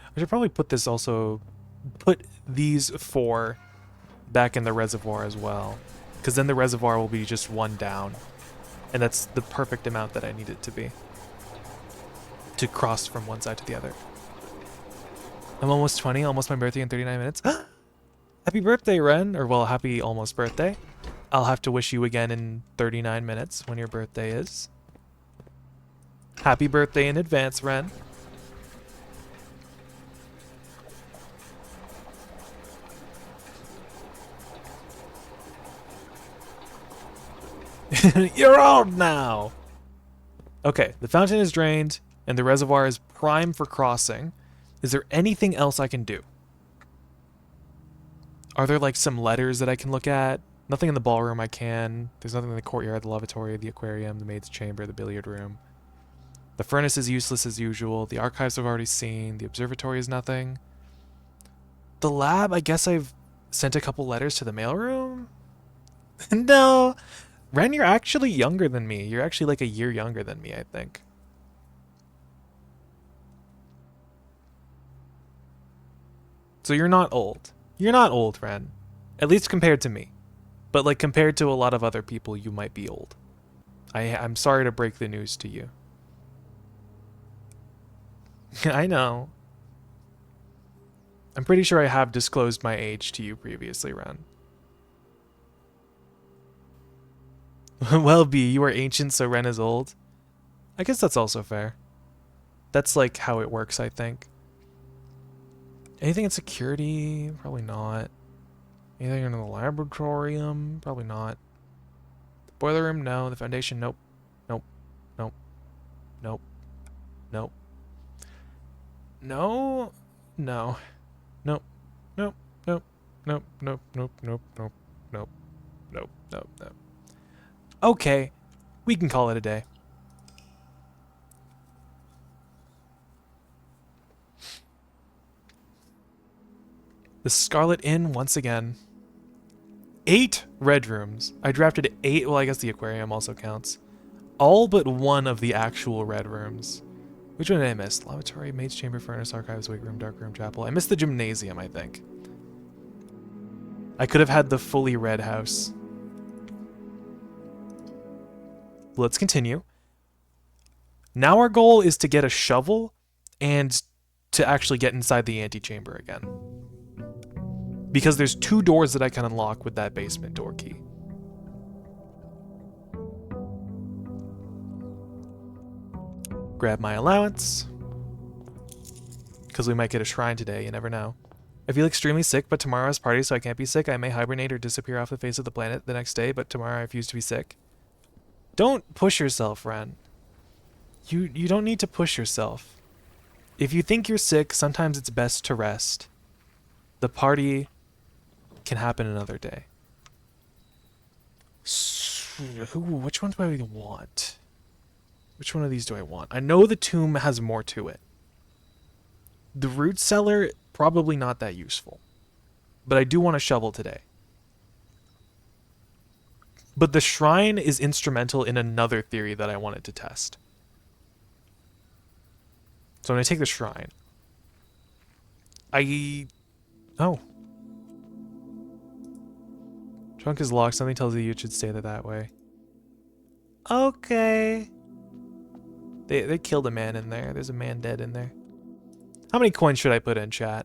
I should probably put these 4 back in the reservoir as well, because then the reservoir will be just 1 down, and that's the perfect amount that I need it to be to cross from one side to the other. I'm almost 20, almost my birthday in 39 minutes. Happy birthday, Ren, or well, happy almost birthday. I'll have to wish you again in 39 minutes when your birthday is. Happy birthday in advance, Ren. You're old now! Okay, the fountain is drained, and the reservoir is prime for crossing. Is there anything else I can do? Are there like some letters that I can look at? Nothing in the ballroom I can. There's nothing in the courtyard, the lavatory, the aquarium, the maid's chamber, the billiard room. The furnace is useless as usual. The archives I've already seen. The observatory is nothing. The lab, I guess I've sent a couple letters to the mailroom? No! Ren, you're actually younger than me. You're actually like a year younger than me, I think. So you're not old. You're not old, Ren. At least compared to me. But like compared to a lot of other people, you might be old. I'm sorry to break the news to you. I know. I'm pretty sure I have disclosed my age to you previously, Ren. Well, B, you are ancient, so Ren is old. I guess that's also fair. That's like how it works, I think. Anything in security? Probably not. Anything in the laboratorium? Probably not. The boiler room? No. The foundation? Nope. Nope. Nope. Nope. Nope. No. No. Nope. Nope. Nope. Nope. Nope. Nope. Nope. Nope. Nope. Nope. Nope. Nope. Okay. We can call it a day. The Scarlet Inn once again. 8 red rooms. I drafted 8. Well, I guess the aquarium also counts. All but 1 of the actual red rooms. Which one did I miss? Lavatory, maid's chamber, furnace, archives, weight room, dark room, chapel. I missed the gymnasium, I think. I could have had the fully red house. Let's continue. Now our goal is to get a shovel and to actually get inside the antechamber again. Because there's 2 doors that I can unlock with that basement door key. Grab my allowance. Because we might get a shrine today, you never know. I feel extremely sick, but tomorrow is party, so I can't be sick. I may hibernate or disappear off the face of the planet the next day, but tomorrow I refuse to be sick. Don't push yourself, Ren. You don't need to push yourself. If you think you're sick, sometimes it's best to rest. The party can happen another day. Which one do I want? Which one of these do I want? I know the tomb has more to it. The root cellar, probably not that useful. But I do want a shovel today. But the shrine is instrumental in another theory that I wanted to test. So I'm going to take the shrine. Oh. Trunk is locked. Something tells you it should stay there that way. Okay. They killed a man in there. There's a man dead in there. How many coins should I put in, chat?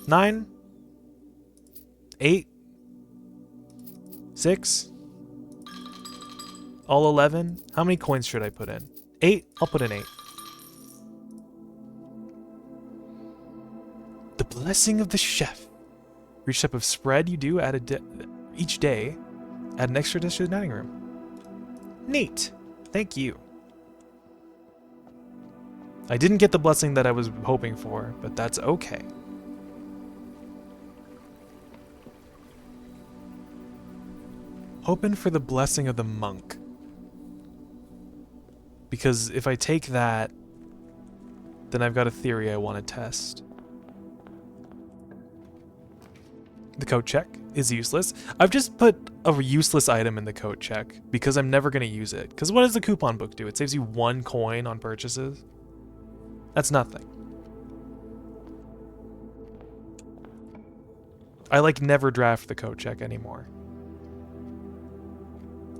Nine? 8? 6? All 11? How many coins should I put in? 8? I'll put in 8. The blessing of the chef. For each type of spread you do each day, add an extra dish to the dining room. Neat. Thank you. I didn't get the blessing that I was hoping for, but that's okay. Hoping for the blessing of the monk. Because if I take that, then I've got a theory I want to test. The code check is useless. I've just put a useless item in the code check because I'm never going to use it. Because what does the coupon book do? It saves you 1 coin on purchases. That's nothing. I like never draft the code check anymore.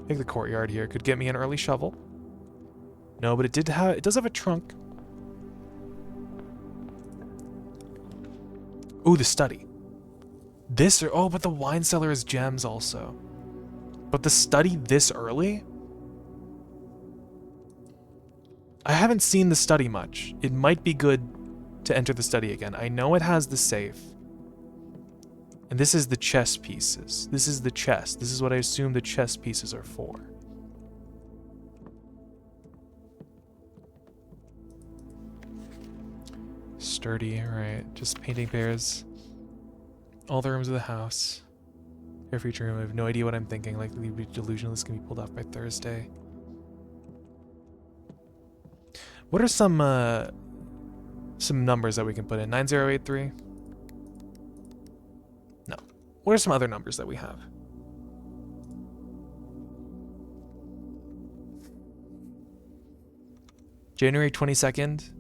I think the courtyard here could get me an early shovel. No, but it does have a trunk. Ooh, the study. Oh, but the wine cellar is gems also. But the study this early? I haven't seen the study much. It might be good to enter the study again. I know it has the safe. And this is the chess pieces. This is the chest. This is what I assume the chess pieces are for. Sturdy, alright. Just painting pairs. All the rooms of the house. Air feature room. I have no idea what I'm thinking. Likely to be delusional. This can be pulled off by Thursday. What are some numbers that we can put in? 9083? No. What are some other numbers that we have? January 22nd.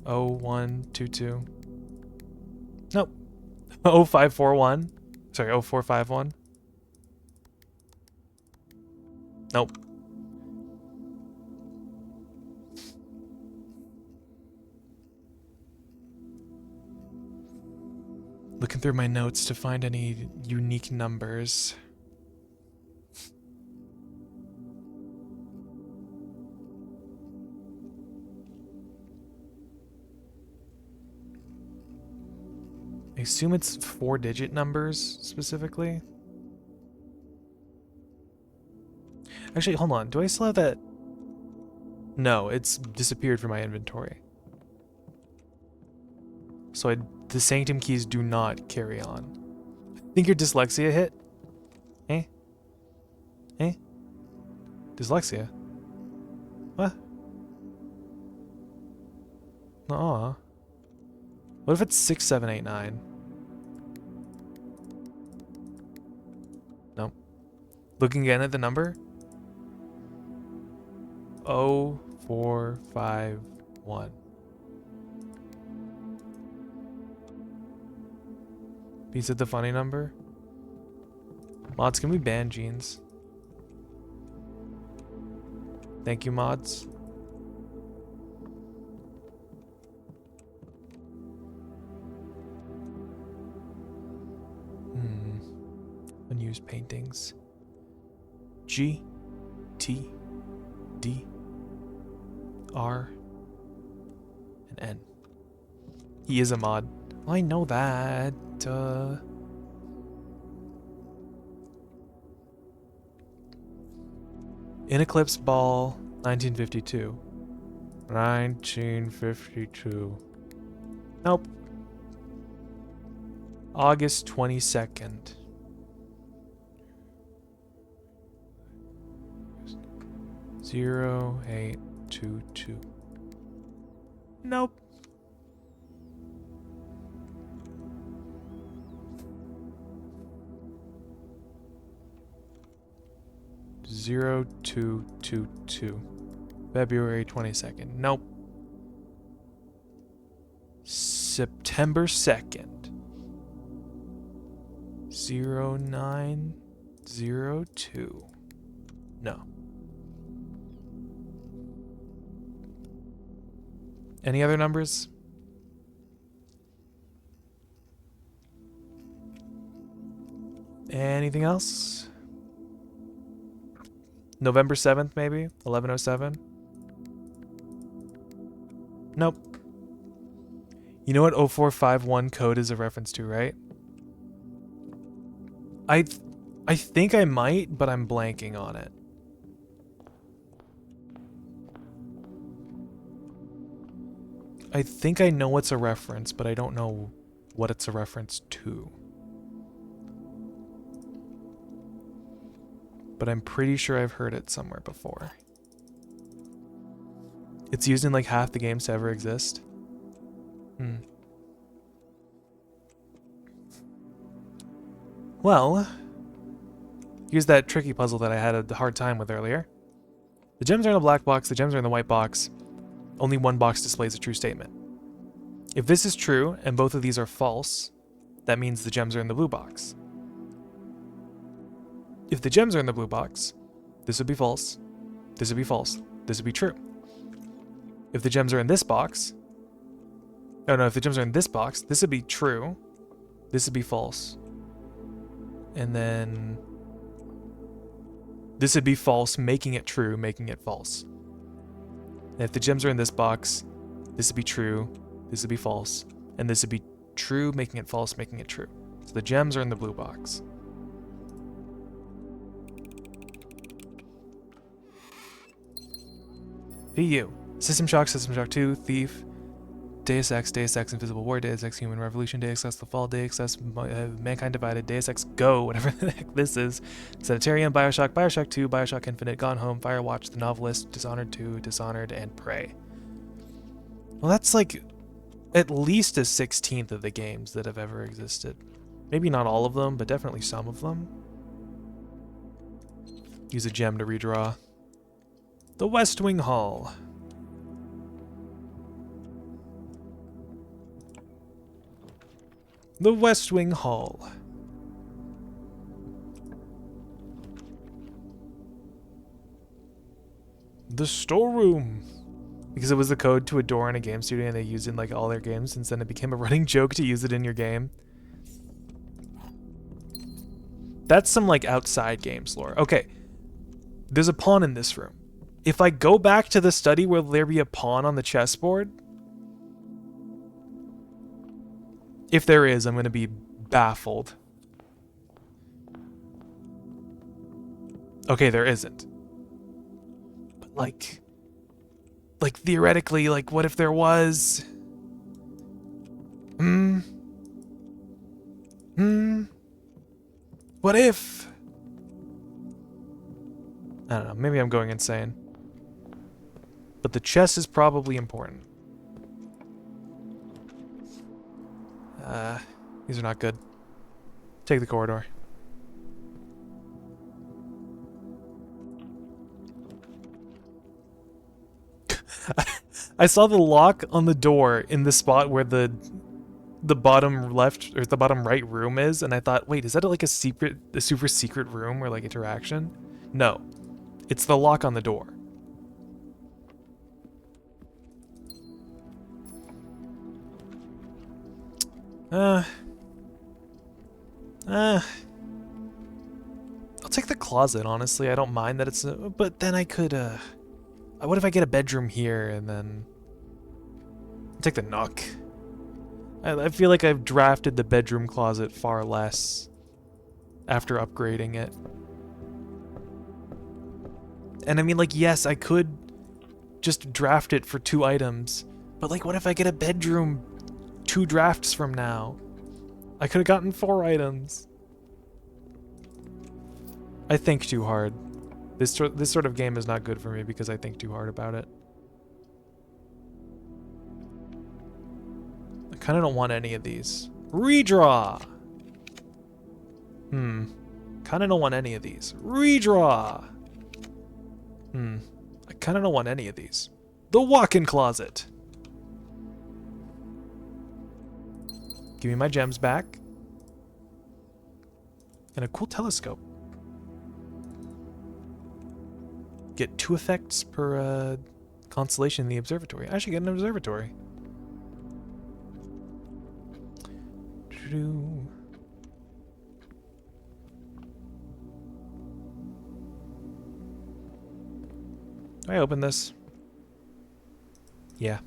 0122. Nope. 0541. Sorry, 0451. Nope. Looking through my notes to find any unique numbers. I assume it's 4-digit numbers, specifically. Actually, hold on. Do I still have that? No, it's disappeared from my inventory. So the Sanctum keys do not carry on. I think your dyslexia hit? Eh? Eh? Dyslexia? What? Aw. What if it's 6789? Nope. Looking again at the number? 0451. Is it the funny number? Mods, can we ban jeans? Thank you, mods. Unused paintings. G, T, D, R, and N. He is a mod. I know that. In Eclipse Ball, 1952. 1952. Nope. August 22nd. Zero, 822. Nope. Zero, 222. February 22nd. Nope. September 2nd. 0902. No. Any other numbers? Anything else? November 7th, maybe? 1107? Nope. You know what 0451 code is a reference to, right? I think I might, but I'm blanking on it. I think I know it's a reference, but I don't know what it's a reference to. But I'm pretty sure I've heard it somewhere before. It's used in like half the games to ever exist. Well, here's that tricky puzzle that I had a hard time with earlier. The gems are in a black box, the gems are in the white box. Only one box displays a true statement. If this is true, and both of these are false, that means the gems are in the blue box. If the gems are in the blue box, this would be false, this would be false, this would be true. If the gems are in this box, oh no, if the gems are in this box, this would be true, this would be false. And then this would be false, making it true, making it false. And if the gems are in this box, this would be true, this would be false, and this would be true, making it false, making it true. So the gems are in the blue box. PU. System Shock 2, Thief, Deus Ex, Invisible War, Deus Ex Human Revolution, Deus Ex The Fall, Deus Ex Mankind Divided, Deus Ex Go, whatever the heck this is, Sanitarium, Bioshock 2, Bioshock Infinite, Gone Home, Firewatch, The Novelist, Dishonored 2, Dishonored, and Prey. Well, that's like at least a 16th of the games that have ever existed. Maybe not all of them, but definitely some of them. Use a gem to redraw. The West Wing Hall. The West Wing Hall. The storeroom. Because it was the code to a door in a game studio and they used it in like all their games, and then it became a running joke to use it in your game. That's some like outside games lore. Okay. There's a pawn in this room. If I go back to the study, will there be a pawn on the chessboard? If there is, I'm going to be baffled. Okay, there isn't. But like theoretically, like what if there was? What if? I don't know, maybe I'm going insane. But the chess is probably important. These are not good. Take the corridor. I saw the lock on the door in the spot where the bottom left or the bottom right room is, and I thought, wait, is that like a super secret room or like interaction? No. It's the lock on the door. I'll take the closet, honestly. I don't mind that it's... but then I could, what if I get a bedroom here and then... I'll take the nook. I feel like I've drafted the bedroom closet far less after upgrading it. And I mean, like, yes, I could just draft it for 2 items, but like, what if I get a bedroom 2 drafts from now? I could have gotten 4 items. I think too hard. This sort of game is not good for me because I think too hard about it. I kind of don't want any of these. Redraw! Kind of don't want any of these. Redraw! I kind of don't want any of these. The walk-in closet! Give me my gems back. And a cool telescope. Get 2 effects per constellation in the observatory. I should get an observatory. I open this? Yeah.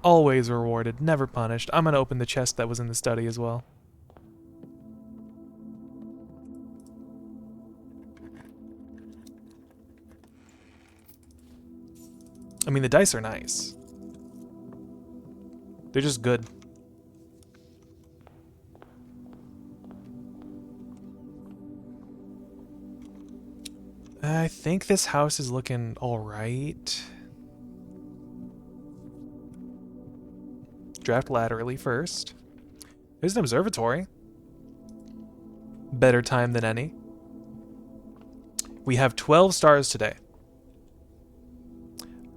Always rewarded, never punished. I'm gonna open the chest that was in the study as well. I mean, the dice are nice. They're just good. I think this house is looking alright. Draft laterally first. There's an observatory. Better time than any. We have 12 stars today.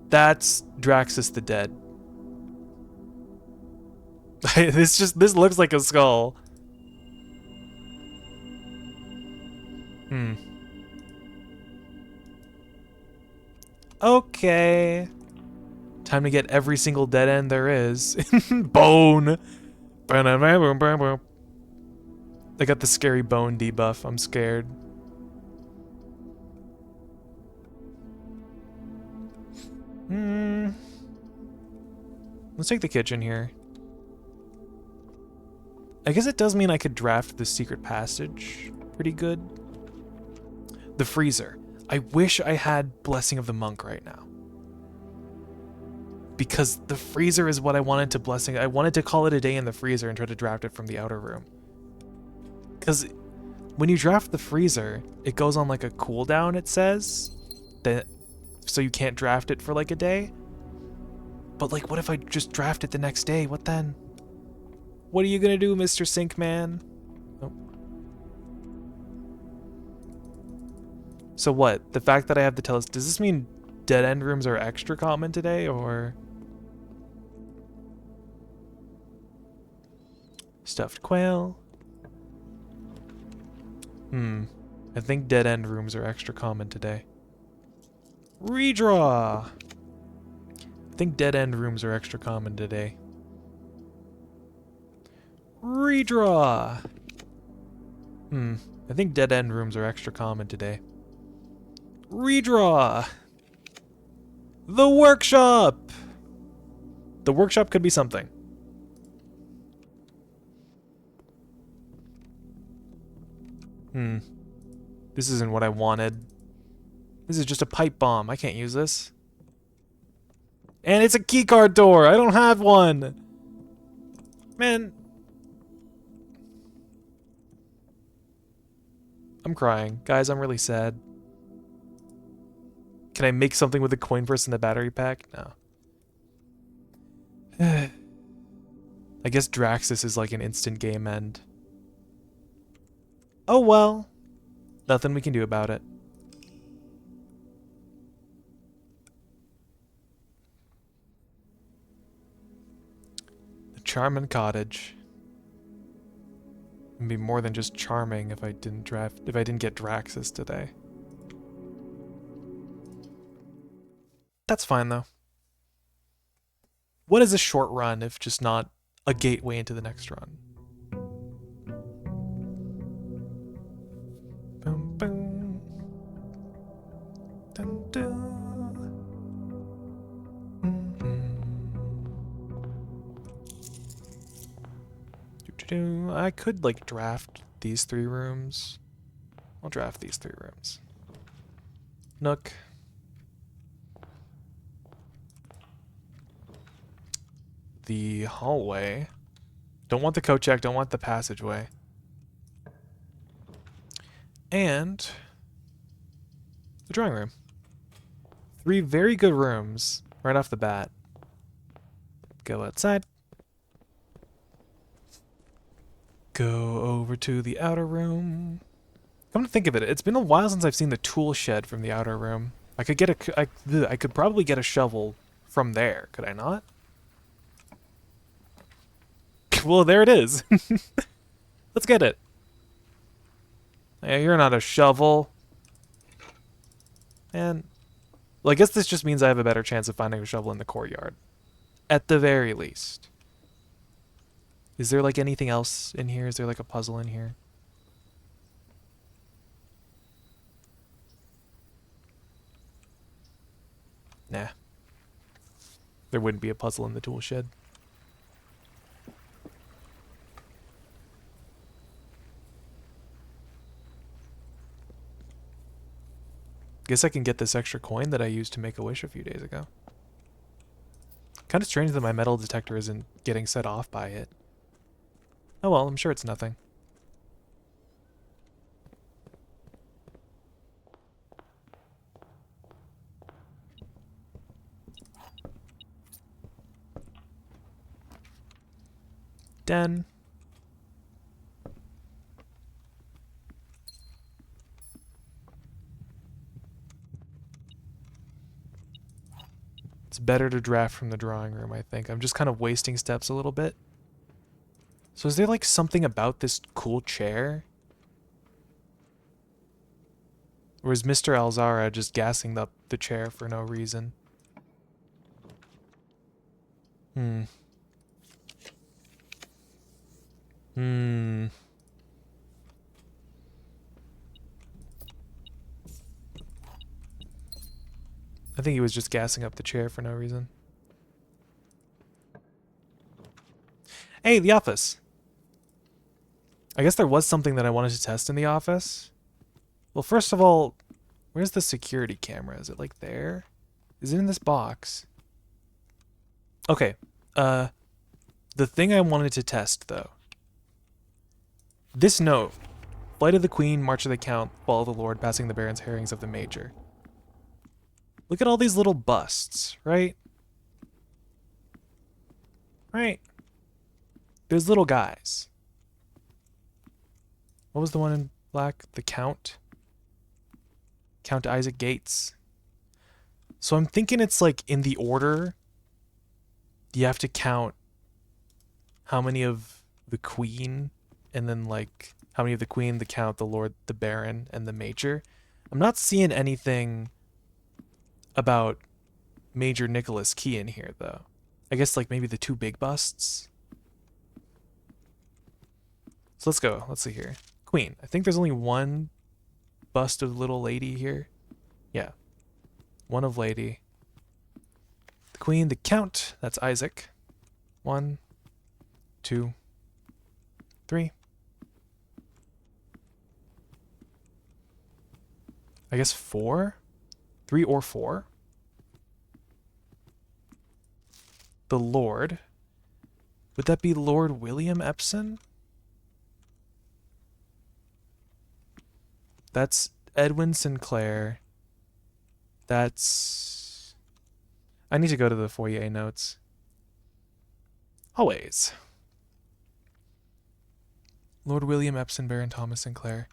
That's Draxus the Dead. This looks like a skull. Okay. Time to get every single dead end there is. Bone. I got the scary bone debuff. I'm scared. Let's take the kitchen here. I guess it does mean I could draft the secret passage pretty good. The freezer. I wish I had Blessing of the Monk right now. Because the freezer is what I wanted to Blessing. I wanted to call it a day in the freezer and try to draft it from the outer room. Because when you draft the freezer, it goes on like a cooldown, it says. That, so you can't draft it for like a day. But like, what if I just draft it the next day? What then? What are you gonna do, Mr. Sinkman? Oh. So what? The fact that I have the does this mean dead end rooms are extra common today, or? Stuffed quail. I think dead end rooms are extra common today. Redraw! I think dead end rooms are extra common today. Redraw! I think dead end rooms are extra common today. Redraw! The workshop! The workshop could be something. This isn't what I wanted. This is just a pipe bomb. I can't use this. And it's a keycard door. I don't have one. Man. I'm crying. Guys, I'm really sad. Can I make something with the coin purse and the battery pack? No. I guess Draxus is like an instant game end. Oh well. Nothing we can do about it. The Charmin Cottage. It'd be more than just charming if I didn't get Draxus today. That's fine though. What is a short run if just not a gateway into the next run? Boom, boom. Dun, dun. I could like draft these 3 rooms. I'll draft these 3 rooms. Nook. The hallway. Don't want the coat check, don't want the passageway. And the drawing room. 3 very good rooms right off the bat. Go outside. Go over to the outer room. Come to think of it, it's been a while since I've seen the tool shed from the outer room. I could probably get a shovel from there, could I not? Well, there it is. Let's get it. Hey, you're not a shovel. And, well, I guess this just means I have a better chance of finding a shovel in the courtyard. At the very least. Is there like anything else in here? Is there like a puzzle in here? Nah. There wouldn't be a puzzle in the tool shed. Guess I can get this extra coin that I used to make a wish a few days ago. Kind of strange that my metal detector isn't getting set off by it. Oh well, I'm sure it's nothing. den. It's better to draft from the drawing room, I think. I'm just kind of wasting steps a little bit. So is there like something about this cool chair? Or is Mr. Alzara just gassing up the chair for no reason? Hmm. Hmm. I think he was just gassing up the chair for no reason. Hey, the office. I guess there was something that I wanted to test in the office. Well, first of all, where's the security camera? Is it like there? Is it in this box? Okay. The thing I wanted to test though. This note. Flight of the Queen, March of the Count, Fall of the Lord, Passing the Barons, Herrings of the Major. Look at all these little busts, right? Right? There's little guys. What was the one in black? The Count? Count Isaac Gates. So I'm thinking it's like in the order. You have to count how many of the Queen, and then like how many of the Queen, the Count, the Lord, the Baron, and the Major. I'm not seeing anything about Major Nicholas Key in here, though. I guess like maybe the two big busts. So let's go. Let's see here. Queen. I think there's only one bust of little lady here. Yeah. One of lady. The Queen, the Count. That's Isaac. 1, 2, 3. I guess 4? 3 or 4. The Lord. Would that be Lord William Epson? That's Edwin Sinclair. That's... I need to go to the foyer notes. Always. Lord William Epson, Baron Thomas Sinclair.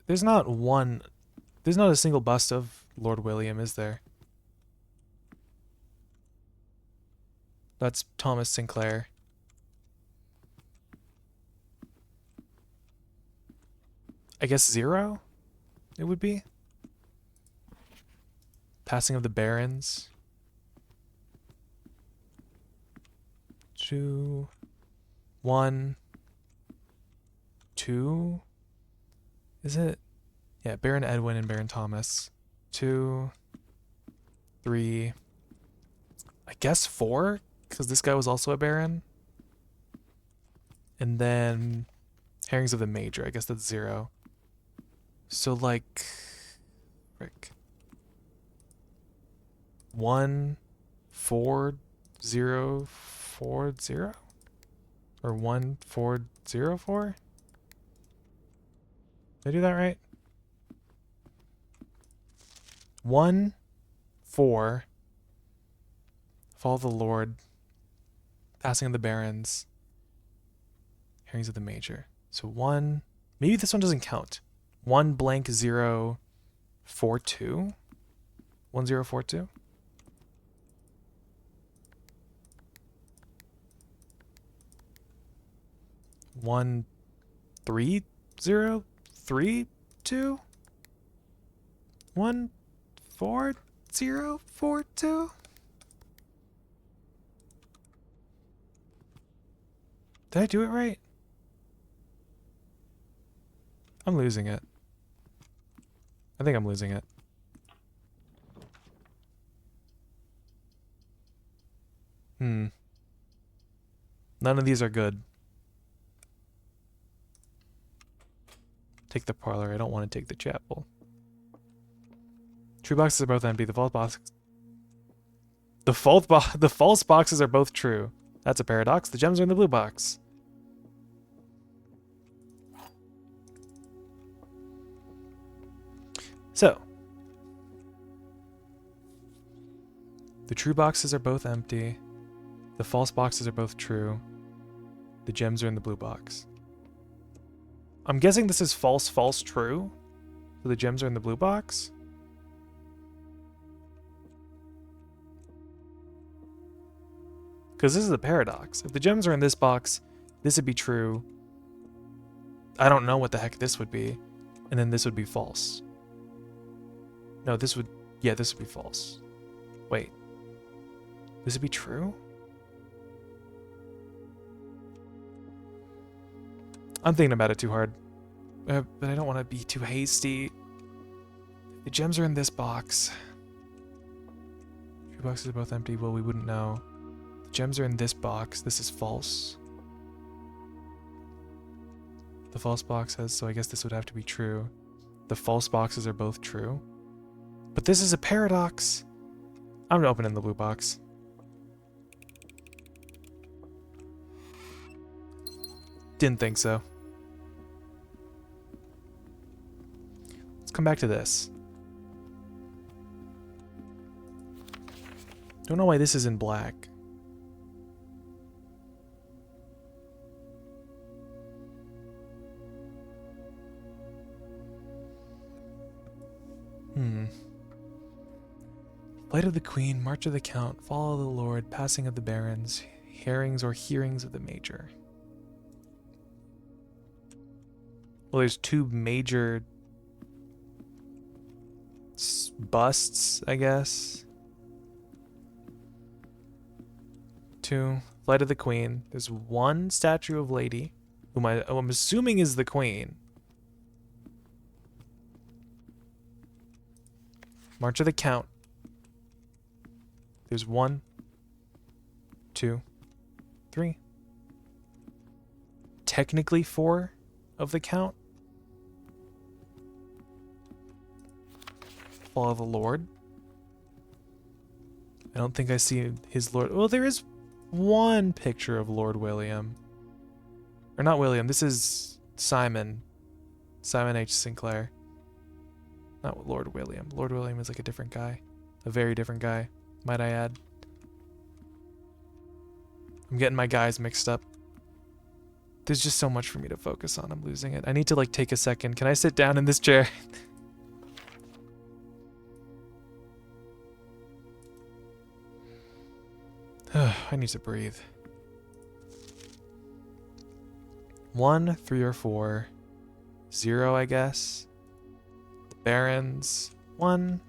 There's not a single bust of Lord William, is there? That's Thomas Sinclair. I guess 0? It would be? Passing of the Barons. 2, 1, 2. Is it? Yeah, Baron Edwin and Baron Thomas. 2, 3. I guess 4, because this guy was also a Baron. And then Herrings of the Major. I guess that's 0. So like, frick. 1, 4, 0, 4, 0? Or 1, 4, 0, 4? Did I do that right? 1, 4. Fall of the Lord. Passing of the Barons. Herrings of the Major. So 1. Maybe this one doesn't count. 1 blank 0 4 2. 1 0 4 2. 1 3 0 3 2. 1 4 0 4 2. Did I do it right? I'm losing it. I think I'm losing it. None of these are good. Take the parlor. I don't want to take the chapel. True boxes are both empty. The false box. The false boxes are both true. That's a paradox. The gems are in the blue box. So, the true boxes are both empty. The false boxes are both true. The gems are in the blue box. I'm guessing this is false, false, true. So the gems are in the blue box. Because this is a paradox. If the gems are in this box, this would be true. I don't know what the heck this would be. And then this would be false. No, this would... Yeah, this would be false. Wait. This would be true? I'm thinking about it too hard. But I don't want to be too hasty. The gems are in this box. Two boxes are both empty. Well, we wouldn't know. The gems are in this box. This is false. The false box has, so I guess this would have to be true. The false boxes are both true. But this is a paradox. I'm opening the blue box. Didn't think so. Let's come back to this. Don't know why this is in black. Flight of the Queen, March of the Count, Fall of the Lord, Passing of the Barons, Herrings or Hearings of the Major. Well, there's two major busts, I guess. Two, Flight of the Queen. There's one statue of Lady, whom I'm assuming is the Queen. March of the Count. There's 1, 2, 3. Technically 4 of the Count. Fall of the Lord. I don't think I see his Lord. Well, there is one picture of Lord William. Or not William, this is Simon. Simon H. Sinclair. Not Lord William. Lord William is like a different guy. A very different guy, might I add. I'm getting my guys mixed up. There's just so much for me to focus on. I'm losing it. I need to like take a second. Can I sit down in this chair? I need to breathe. 1, 3, or 4. 0, I guess. Barons. 1,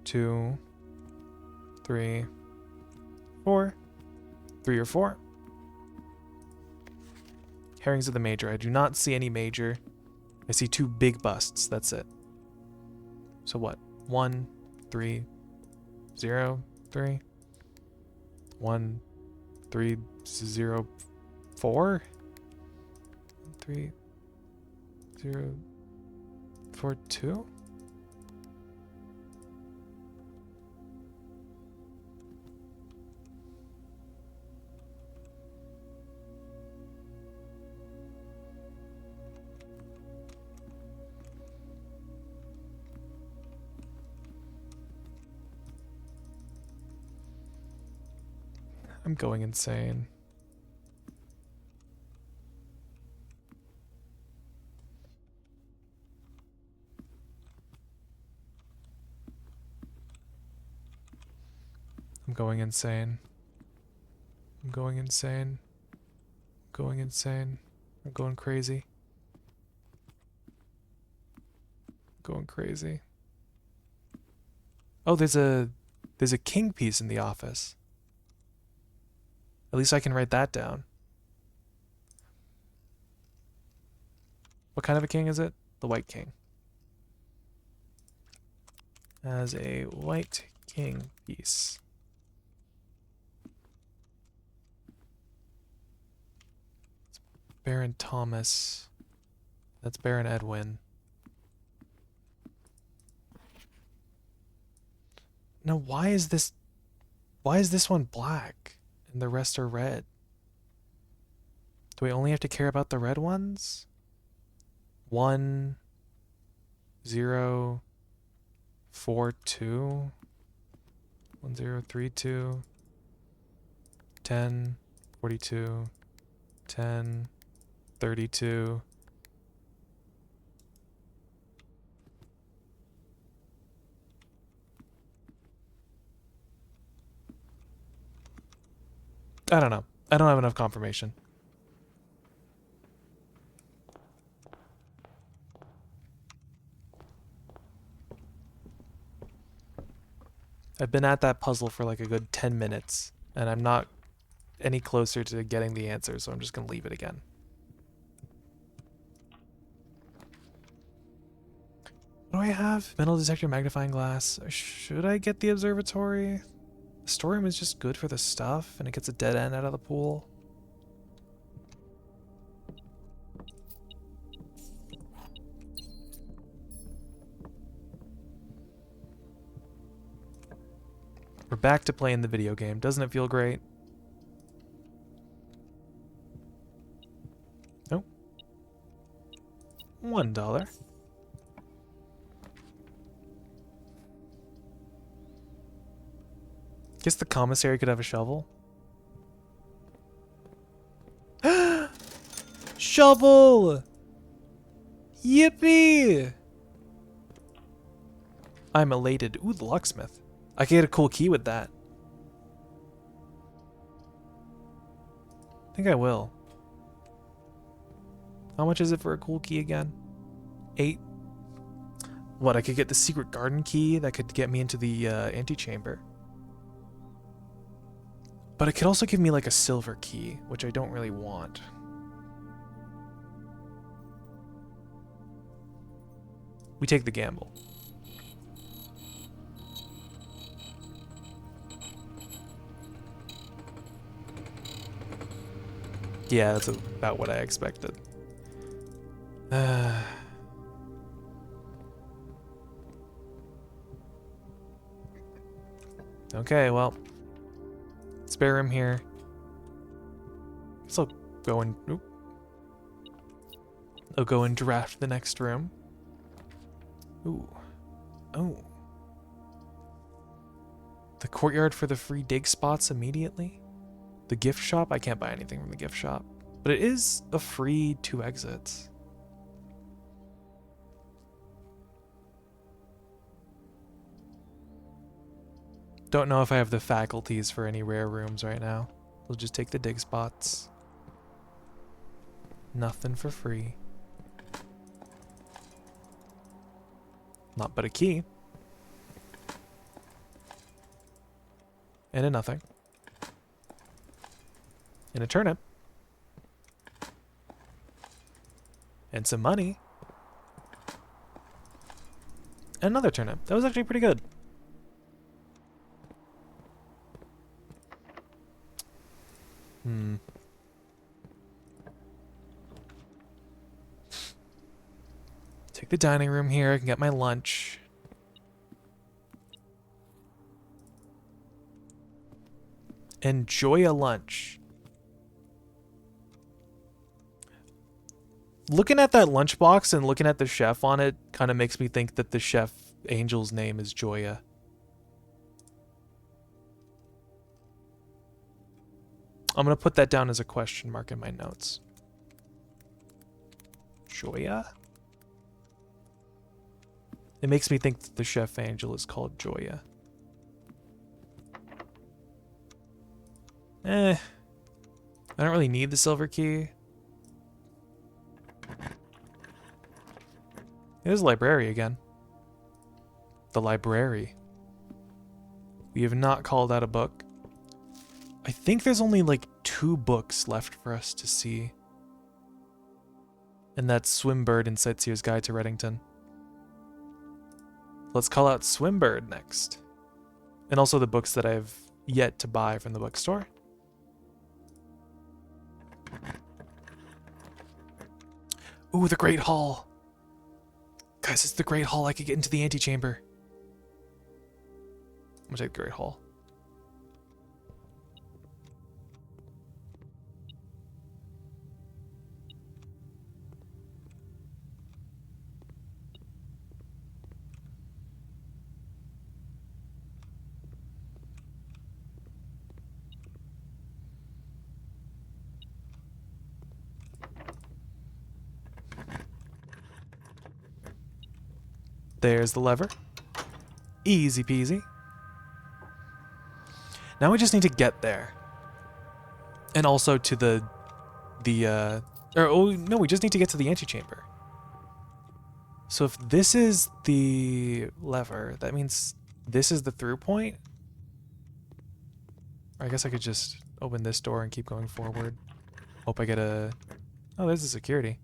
2, 3, 4. 3 or 4. Herrings of the Major. I do not see any major. I see 2 big busts. That's it. So what? 1, 3, 0, 3. 1, 3, 0, 4. 3, 0, 4, 2. I'm going insane. I'm going insane. I'm going insane. I'm going insane. I'm going crazy. I'm going crazy. Oh, there's a king piece in the office. At least I can write that down. What kind of a king is it? The White King. As a White King piece. It's Baron Thomas. That's Baron Edwin. Now, why is this one black? And the rest are red. Do we only have to care about the red ones? 1, 0, 4, 2. 1, 0, 3, 2. 10, 42, 10, 32. I don't know. I don't have enough confirmation. I've been at that puzzle for like a good 10 minutes, and I'm not any closer to getting the answer, so I'm just going to leave it again. What do I have? Metal detector, magnifying glass. Should I get the observatory? The storeroom is just good for the stuff, and it gets a dead end out of the pool. We're back to playing the video game. Doesn't it feel great? Nope. $1. Guess the commissary could have a shovel. Shovel! Yippee! I'm elated. Ooh, the locksmith. I could get a cool key with that. I think I will. How much is it for a cool key again? 8. What, I could get the secret garden key that could get me into the antechamber. But it could also give me like a silver key, which I don't really want. We take the gamble. Yeah, that's about what I expected. Okay, well. Spare room here. Guess I'll go and... Oop. I'll go and draft the next room. Ooh. Oh. The courtyard for the free dig spots immediately? The gift shop? I can't buy anything from the gift shop. But it is a free 2 exits. Don't know if I have the faculties for any rare rooms right now. We'll just take the dig spots. Nothing for free. Not but a key. And a nothing. And a turnip. And some money. And another turnip. That was actually pretty good. Take the dining room here. I can get my lunch. Enjoy a lunch. Looking at that lunchbox and looking at the chef on it kind of makes me think that the chef Angel's name is Joya. I'm going to put that down as a question mark in my notes. Joya? It makes me think that the chef Angel is called Joya. I don't really need the silver key. There's the library again. The library. We have not called out a book. I think there's only like 2 books left for us to see. And that's Swimbird and Sightseer's Guide to Reddington. Let's call out Swimbird next. And also the books that I've yet to buy from the bookstore. Ooh, the Great Hall. Guys, it's the Great Hall. I could get into the antechamber. I'm gonna take the Great Hall. There's the lever. Easy peasy. Now we just need to get there. And also to no, we just need to get to the antechamber. So if this is the lever, that means this is the through point? Or I guess I could just open this door and keep going forward. Hope I get a... Oh, there's the security.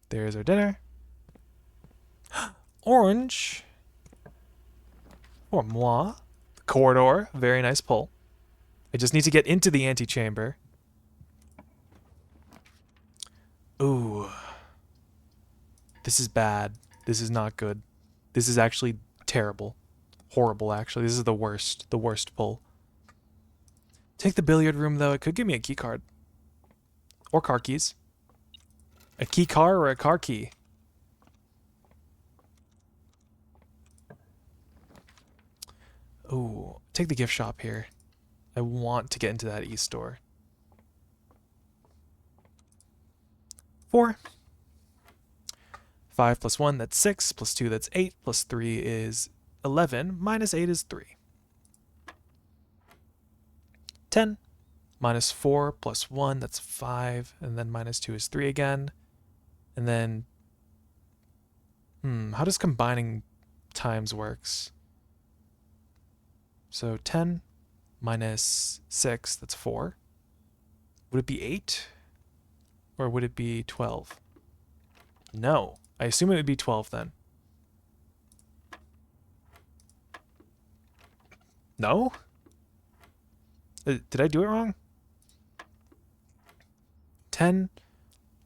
There's our dinner. Orange. Pour moi. The corridor. Very nice pull. I just need to get into the antechamber. Ooh. This is bad. This is not good. This is actually terrible. Horrible, actually. This is the worst. The worst pull. Take the billiard room, though. It could give me a key card. Or car keys. A key car or a car key? Ooh. Take the gift shop here. I want to get into that east door. 4. 5 plus 1, that's 6. Plus 2, that's 8. Plus 3 is 11. Minus 8 is 3. 10. Minus 4 plus 1, that's 5. And then minus 2 is 3 again. And then... how does combining times works? So 10 minus 6, that's 4. Would it be 8? Or would it be 12? No. I assume it would be 12 then. No? Did I do it wrong? 10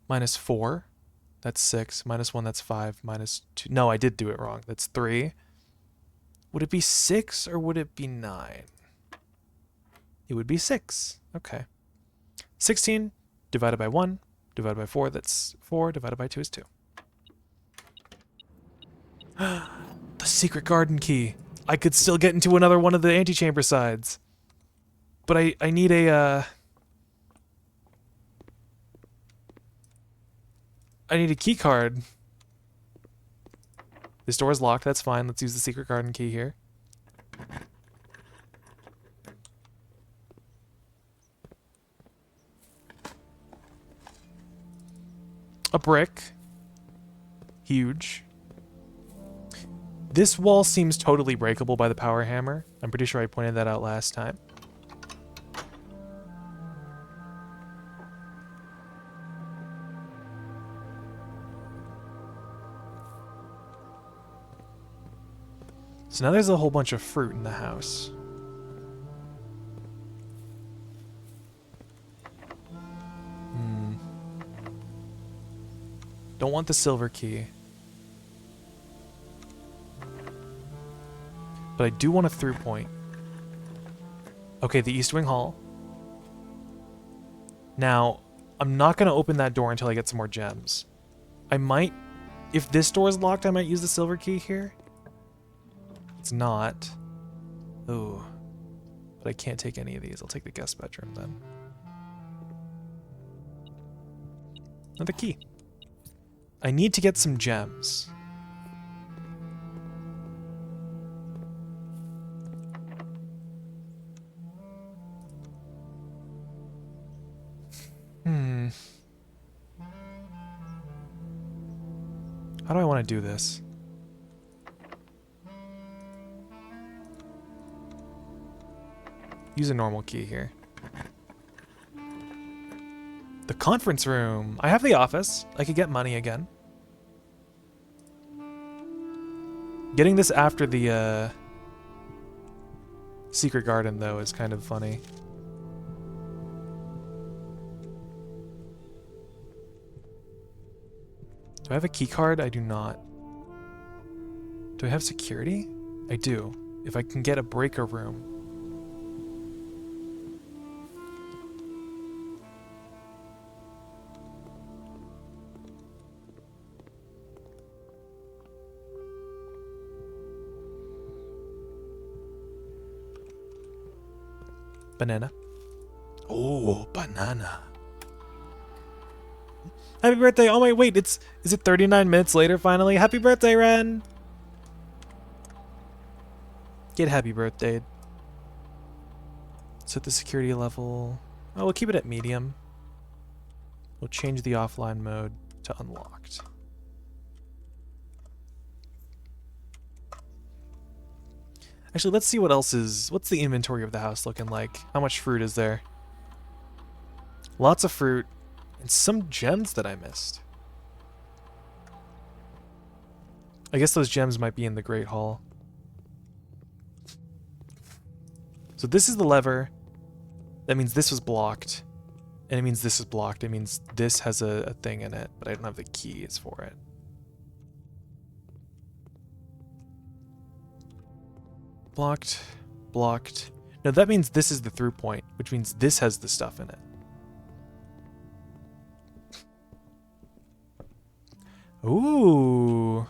minus 4, that's 6. Minus 1, that's 5. Minus 2. No, I did do it wrong. That's 3. Would it be 6 or would it be 9? It would be 6. Okay. 16 divided by 1 divided by 4, that's 4. Divided by 2 is 2. The secret garden key. I could still get into another one of the antechamber sides. But I need a, I need a key card. This door is locked, that's fine. Let's use the secret garden key here. A brick. Huge. This wall seems totally breakable by the power hammer. I'm pretty sure I pointed that out last time. So now there's a whole bunch of fruit in the house. Don't want the silver key. But I do want a through point. Okay, the East Wing Hall. Now, I'm not going to open that door until I get some more gems. I might... If this door is locked, I might use the silver key here. It's not. Ooh. But I can't take any of these. I'll take the guest bedroom then. Another key. I need to get some gems. How do I want to do this? Use a normal key here. The conference room. I have the office. I could get money again. Getting this after the secret garden, though, is kind of funny. Do I have a key card? I do not. Do I have security? I do. If I can get a breaker room. Banana. Oh, banana. Happy birthday! Oh my, wait, is it 39 minutes later finally? Happy birthday, Ren! Get happy birthday. Set the security level. Oh, we'll keep it at medium. We'll change the offline mode to unlocked. Actually, let's see what else is... What's the inventory of the house looking like? How much fruit is there? Lots of fruit. And some gems that I missed. I guess those gems might be in the Great Hall. So this is the lever. That means this was blocked. And it means this is blocked. It means this has a thing in it, but I don't have the keys for it. Blocked. Blocked. No, that means this is the through point, which means this has the stuff in it. Ooh.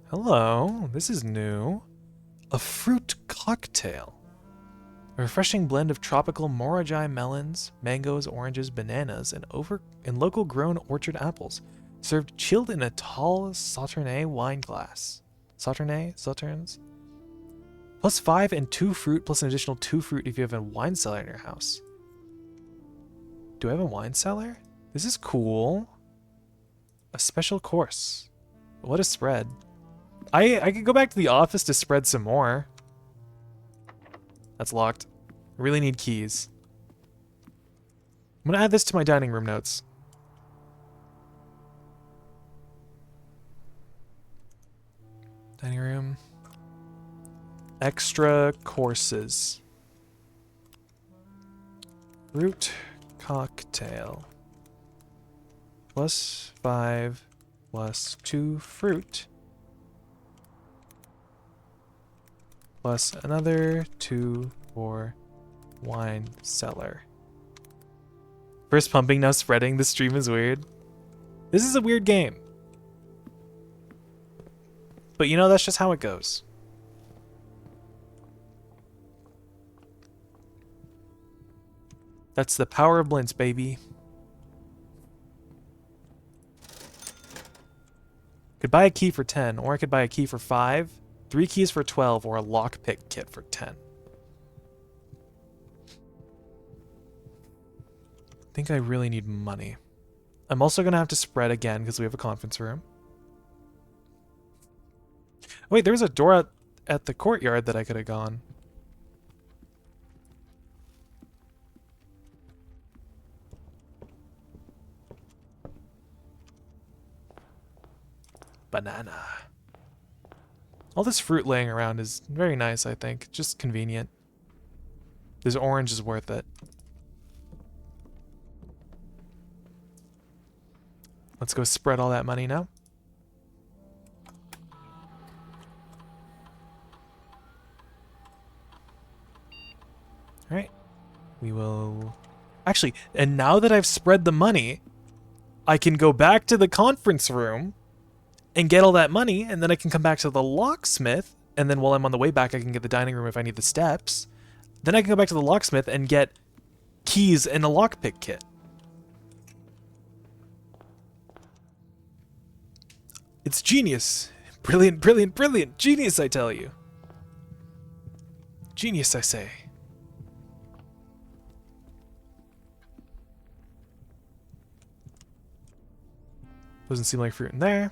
Hello. This is new. A fruit cocktail. A refreshing blend of tropical Moragi melons, mangoes, oranges, bananas, and local grown orchard apples, served chilled in a tall Sauternes wine glass. Sauternes? Plus 5 and 2 fruit, plus an additional 2 fruit if you have a wine cellar in your house. Do I have a wine cellar? This is cool. A special course. What a spread. I could go back to the office to spread some more. That's locked. I really need keys. I'm gonna add this to my dining room notes. Dining room. Extra courses. Fruit cocktail. Plus 5 plus 2 fruit. Plus another 2 for wine cellar. First pumping, now spreading. This stream is weird. This is a weird game. But you know, that's just how it goes. That's the power of Blintz, baby. Could buy a key for 10, or I could buy a key for 5, 3 keys for 12, or a lockpick kit for 10. I think I really need money. I'm also going to have to spread again because we have a conference room. Wait, there was a door at the courtyard that I could have gone. Banana. All this fruit laying around is very nice, I think. Just convenient. This orange is worth it. Let's go spread all that money now. Alright. We will... Actually, and now that I've spread the money, I can go back to the conference room and get all that money, and then I can come back to the locksmith, and then while I'm on the way back, I can get the dining room if I need the steps. Then I can go back to the locksmith and get keys and a lockpick kit. It's genius. Brilliant, brilliant, brilliant. Genius, I tell you. Genius, I say. Doesn't seem like fruit in there.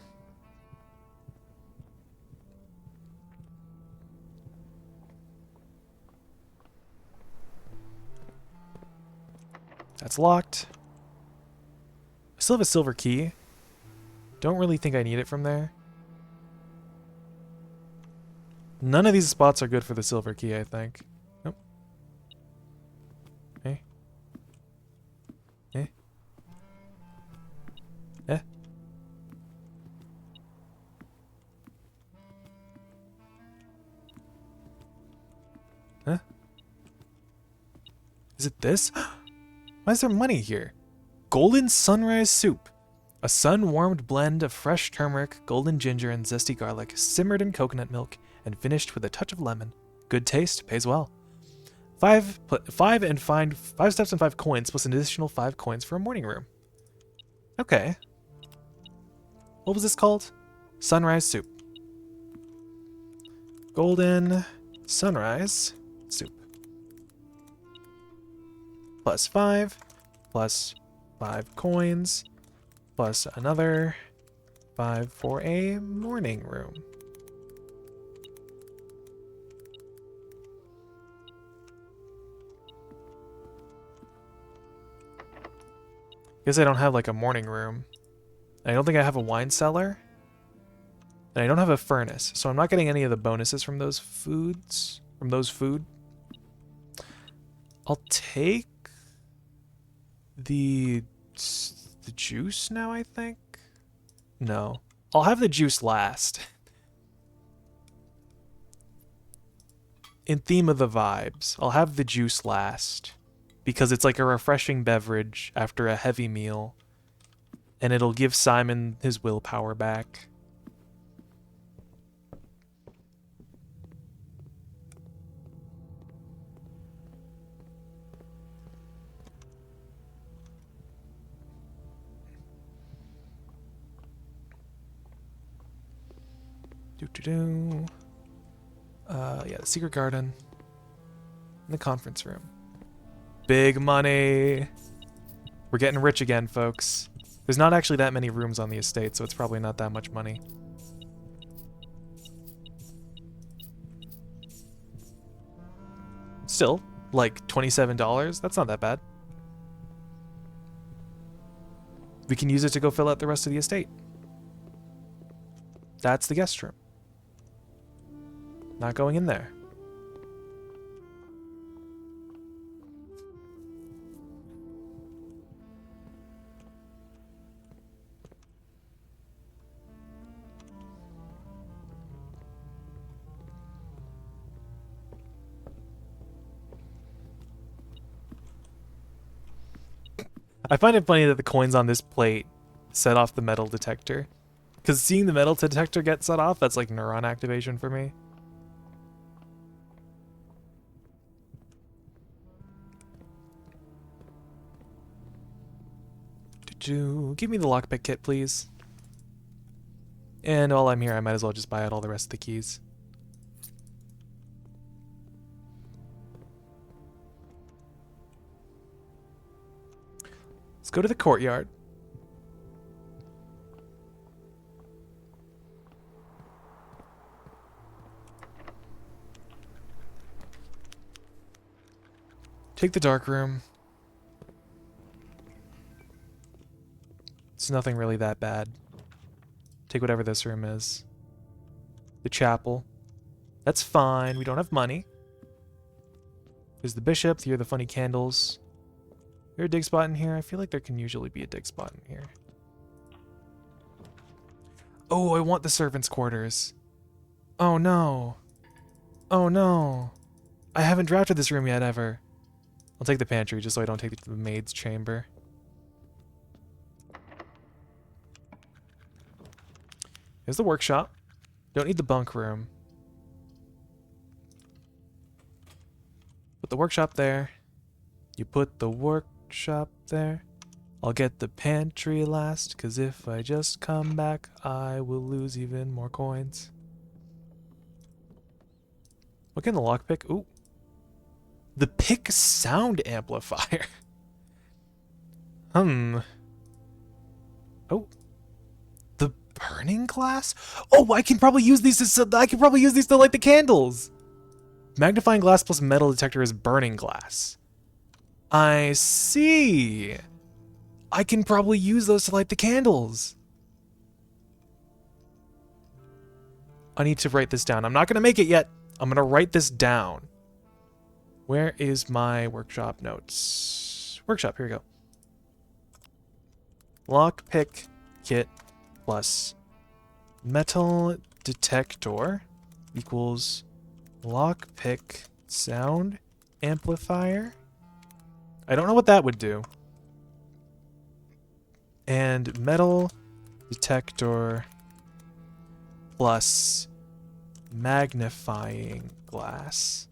That's locked. I still have a silver key. Don't really think I need it from there. None of these spots are good for the silver key, I think. Nope. Eh? Eh? Eh? Huh? Is it this? Why is there money here? Golden sunrise soup. A sun-warmed blend of fresh turmeric, golden ginger, and zesty garlic, simmered in coconut milk, and finished with a touch of lemon. Good taste, pays well. 5 steps and 5 coins, plus an additional 5 coins for a morning room. Okay. What was this called? Sunrise soup. Golden sunrise soup. +5, +5 coins, plus another 5 for a morning room. Guess I don't have like a morning room. I don't think I have a wine cellar. And I don't have a furnace, so I'm not getting any of the bonuses from those foods. I'll take the juice now, I think? No. I'll have the juice last. In theme of the vibes, I'll have the juice last. Because it's like a refreshing beverage after a heavy meal. And it'll give Simon his willpower back. Yeah, the secret garden. And the conference room. Big money! We're getting rich again, folks. There's not actually that many rooms on the estate, so it's probably not that much money. Still, like $27? That's not that bad. We can use it to go fill out the rest of the estate. That's the guest room. Not going in there. I find it funny that the coins on this plate set off the metal detector. Because seeing the metal detector get set off, that's like neuron activation for me. Give me the lockpick kit, please. And while I'm here, I might as well just buy out all the rest of the keys. Let's go to the courtyard. Take the dark room. It's nothing really that bad. Take whatever this room is. The chapel. That's fine. We don't have money. There's the bishop. Here are the funny candles. Is there a dig spot in here? I feel like there can usually be a dig spot in here. Oh, I want the servants' quarters. Oh no. Oh no. I haven't drafted this room yet ever. I'll take the pantry just so I don't take it to the maid's chamber. Here's the workshop. Don't need the bunk room. Put the workshop there. You put the workshop there. I'll get the pantry last, cause if I just come back, I will lose even more coins. Look in the lockpick. Ooh. The pick sound amplifier. Oh. The burning glass? Oh, I can probably use these to light the candles. Magnifying glass plus metal detector is burning glass. I see. I can probably use those to light the candles. I need to write this down. I'm not going to make it yet. I'm going to write this down. Where is my workshop notes? Workshop, here we go. Lockpick kit plus metal detector equals lockpick sound amplifier. I don't know what that would do. And metal detector plus magnifying glass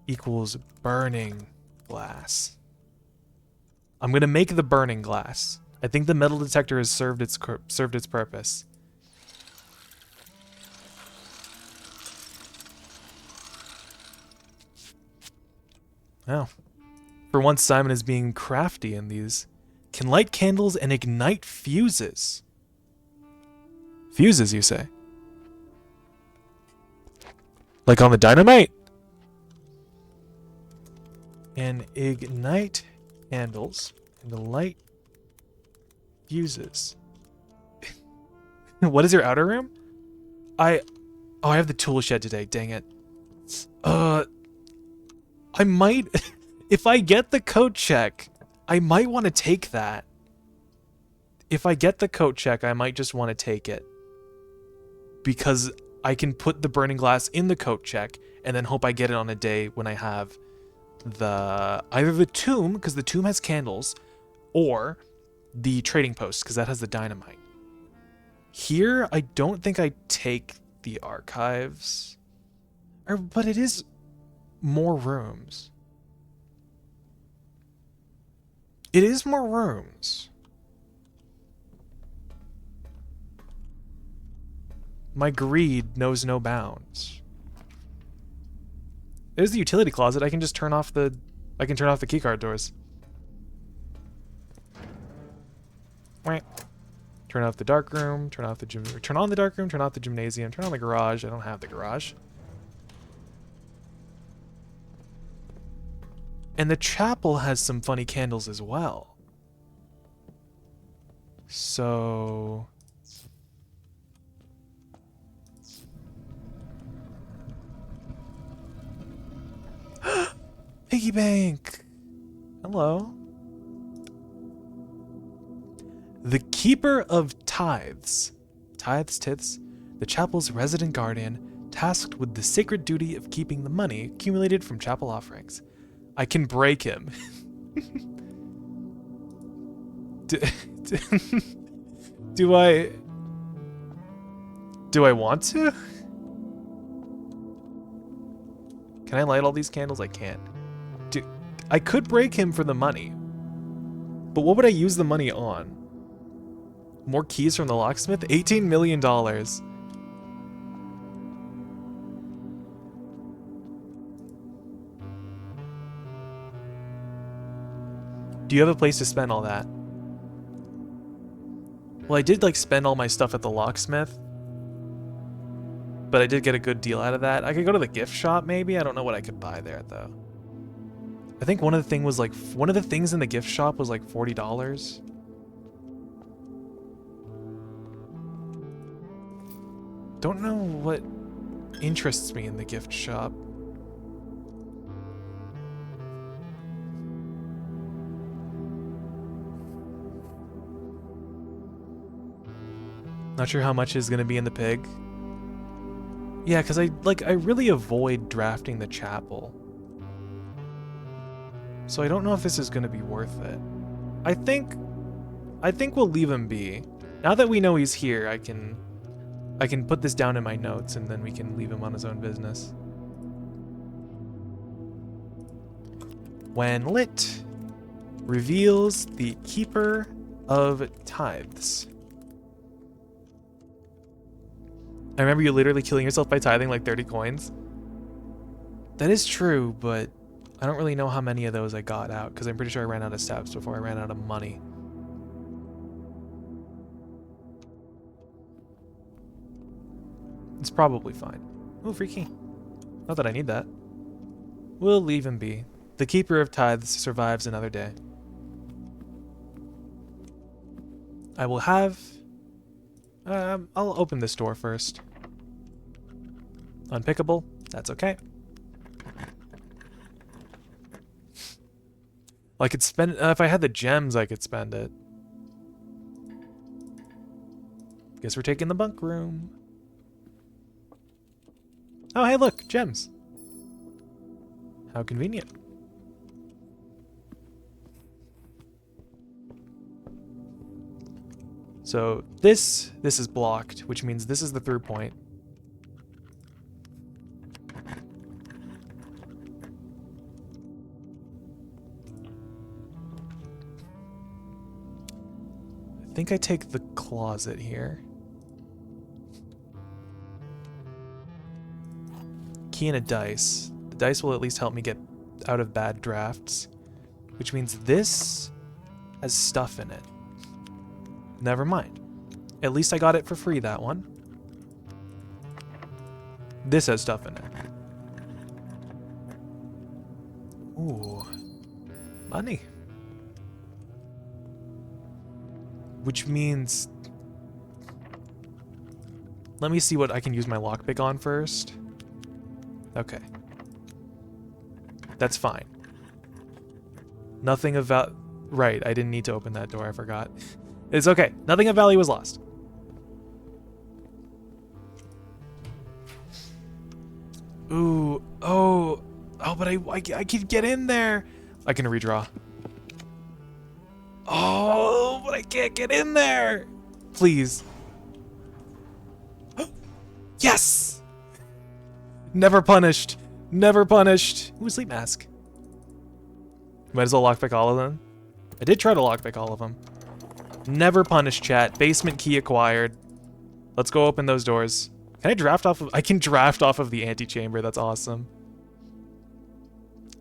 equals burning glass. I'm going to make the burning glass. I think the metal detector has served its purpose. Oh. For once, Simon is being crafty in these. Can light candles and ignite fuses. Fuses, you say? Like on the dynamite? And ignite candles and light fuses. What is your outer room? I have the tool shed today, dang it. I might, if I get the coat check, I might want to take that. If I get the coat check, I might just want to take it. Because I can put the burning glass in the coat check and then hope I get it on a day when I have either the tomb, because the tomb has candles, or the trading post, because that has the dynamite. Here, I don't think I take the archives. But it is more rooms. It is more rooms. My greed knows no bounds. There's the utility closet. I can just turn off the keycard doors. Right. Turn off the dark room, turn on the dark room, turn off the gymnasium, turn on the garage. I don't have the garage. And the chapel has some funny candles as well. So... Piggy bank! Hello. The Keeper of Tithes. Tithes? The chapel's resident guardian, tasked with the sacred duty of keeping the money accumulated from chapel offerings. I can break him. Do I want to? Can I light all these candles? I can't. I could break him for the money. But what would I use the money on? More keys from the locksmith? $18 million. Do you have a place to spend all that? Well, I did like spend all my stuff at the locksmith. But I did get a good deal out of that. I could go to the gift shop maybe. I don't know what I could buy there though. I think one of the things in the gift shop was like $40. Don't know what interests me in the gift shop. Not sure how much is gonna be in the pig. Yeah, because I really avoid drafting the chapel. So I don't know if this is gonna be worth it. I think we'll leave him be. Now that we know he's here, I can put this down in my notes and then we can leave him on his own business. When lit, reveals the Keeper of Tithes. I remember you literally killing yourself by tithing like 30 coins. That is true, but I don't really know how many of those I got out because I'm pretty sure I ran out of steps before I ran out of money. It's probably fine. Oh, free key. Not that I need that. We'll leave him be. The Keeper of Tithes survives another day. I will have... I'll open this door first. Unpickable? That's okay. I could spend... if I had the gems, I could spend it. Guess we're taking the bunk room. Oh, hey, look, gems. How convenient. So this is blocked, which means this is the through point. I think I take the closet here. Key and a dice. The dice will at least help me get out of bad drafts, which means this has stuff in it. Never mind. At least I got it for free, that one. This has stuff in it. Ooh. Money. Which means... Let me see what I can use my lockpick on first. Okay. That's fine. Nothing of value... Right, I didn't need to open that door, I forgot. It's okay. Nothing of value was lost. Ooh, oh, but I can get in there. I can redraw. Oh, but I can't get in there. Please. Yes! Never punished. Never punished. Ooh, sleep mask. Might as well lockpick all of them. I did try to lockpick all of them. Never punished, chat. Basement key acquired. Let's go open those doors. Can I draft off of... I can draft off of the antechamber. That's awesome.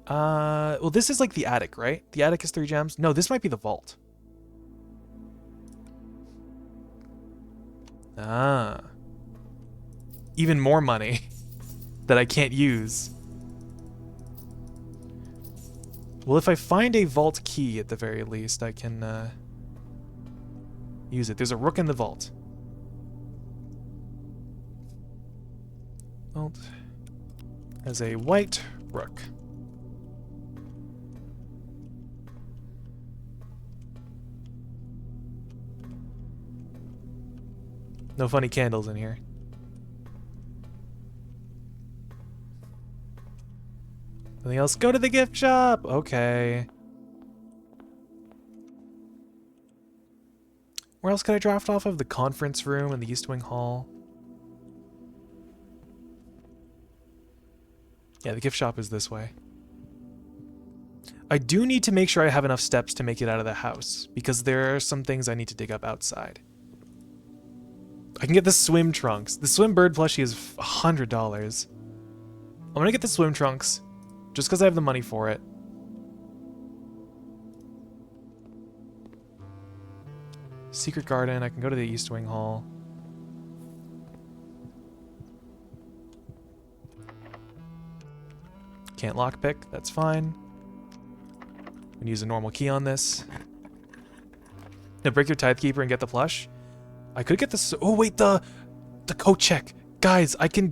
Well, this is like the attic, right? The attic is 3 gems. No, this might be the vault. Ah. Even more money that I can't use. Well, if I find a vault key at the very least, I can use it. There's a rook in the vault. Vault has a white rook. No funny candles in here. Anything else? Go to the gift shop! Okay. Where else could I draft off of? The conference room and the East Wing Hall. Yeah, the gift shop is this way. I do need to make sure I have enough steps to make it out of the house, because there are some things I need to dig up outside. I can get the swim trunks. The swim bird plushie is $100. I'm gonna get the swim trunks, just because I have the money for it. Secret garden, I can go to the East Wing Hall. Can't lockpick, that's fine. I'm gonna use a normal key on this. Now break your tithe keeper and get the plush. I could get this. Oh wait, the coat check, guys. I can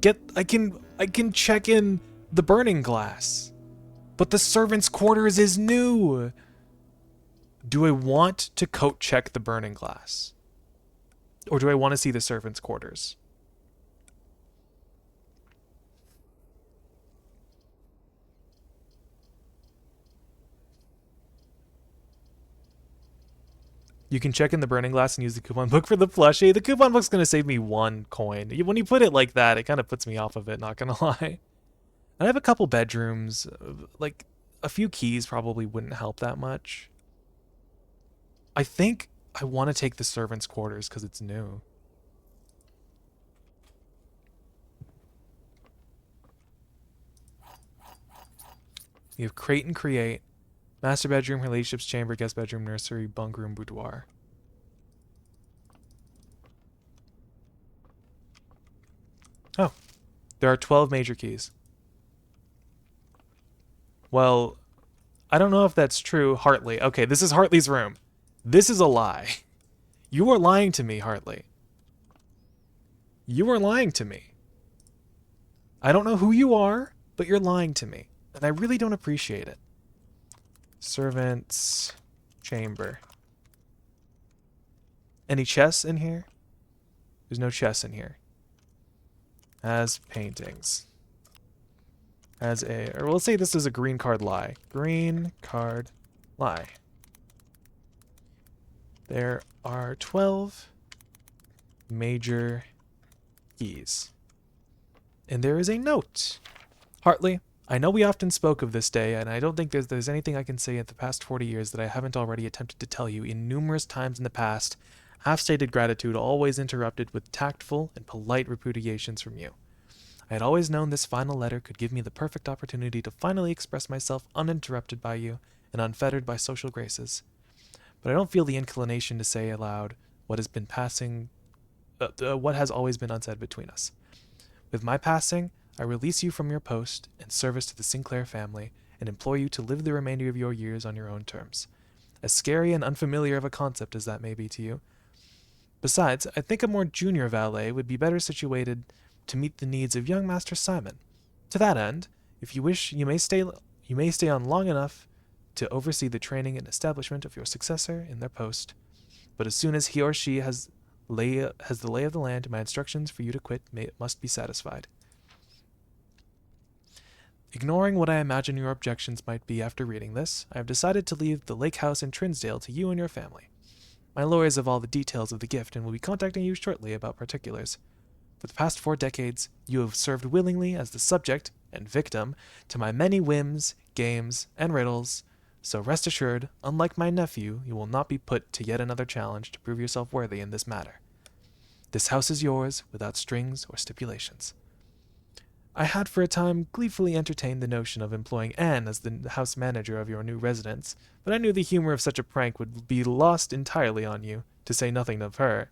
check in the burning glass, but the servants' quarters is new. Do I want to coat check the burning glass, or do I want to see the servants' quarters? You can check in the burning glass and use the coupon book for the plushie. The coupon book's going to save me 1 coin. When you put it like that, it kind of puts me off of it, not going to lie. I have a couple bedrooms. Like, a few keys probably wouldn't help that much. I think I want to take the servants' quarters because it's new. You have crate and create. Master bedroom, relationship's chamber, guest bedroom, nursery, bunk room, boudoir. Oh, there are 12 major keys. Well, I don't know if that's true. Hartley. Okay, this is Hartley's room. This is a lie. You are lying to me, Hartley. You are lying to me. I don't know who you are, but you're lying to me. And I really don't appreciate it. Servants' chamber. Any chests in here? There's no chests in here. As paintings. As a, or we'll say this is a green card lie. Green card lie. There are 12 major keys. And there is a note. Hartley, I know we often spoke of this day, and I don't think there's anything I can say in the past 40 years that I haven't already attempted to tell you in numerous times in the past. half-stated gratitude always interrupted with tactful and polite repudiations from you. I had always known this final letter could give me the perfect opportunity to finally express myself uninterrupted by you and unfettered by social graces. But I don't feel the inclination to say aloud what what has always been unsaid between us. With my passing, I release you from your post and service to the Sinclair family and implore you to live the remainder of your years on your own terms. As scary and unfamiliar of a concept as that may be to you. Besides, I think a more junior valet would be better situated to meet the needs of young Master Simon. To that end, if you wish, you may stay on long enough to oversee the training and establishment of your successor in their post. But as soon as he or she has the lay of the land, my instructions for you to quit must be satisfied. Ignoring what I imagine your objections might be after reading this, I have decided to leave the lake house in Trinsdale to you and your family. My lawyers have all the details of the gift and will be contacting you shortly about particulars. For the past 4 decades, you have served willingly as the subject and victim to my many whims, games, and riddles, so rest assured, unlike my nephew, you will not be put to yet another challenge to prove yourself worthy in this matter. This house is yours, without strings or stipulations. I had for a time gleefully entertained the notion of employing Anne as the house manager of your new residence, but I knew the humor of such a prank would be lost entirely on you, to say nothing of her.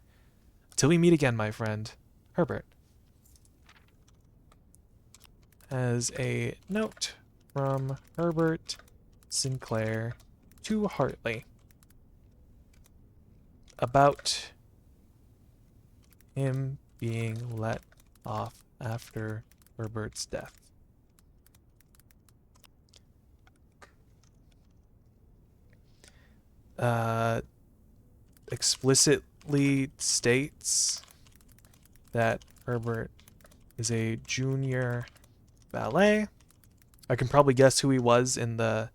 Till we meet again, my friend, Herbert. As a note from Herbert Sinclair to Hartley about him being let off after Herbert's death. Explicitly states that Herbert is a junior valet. I can probably guess who he was in the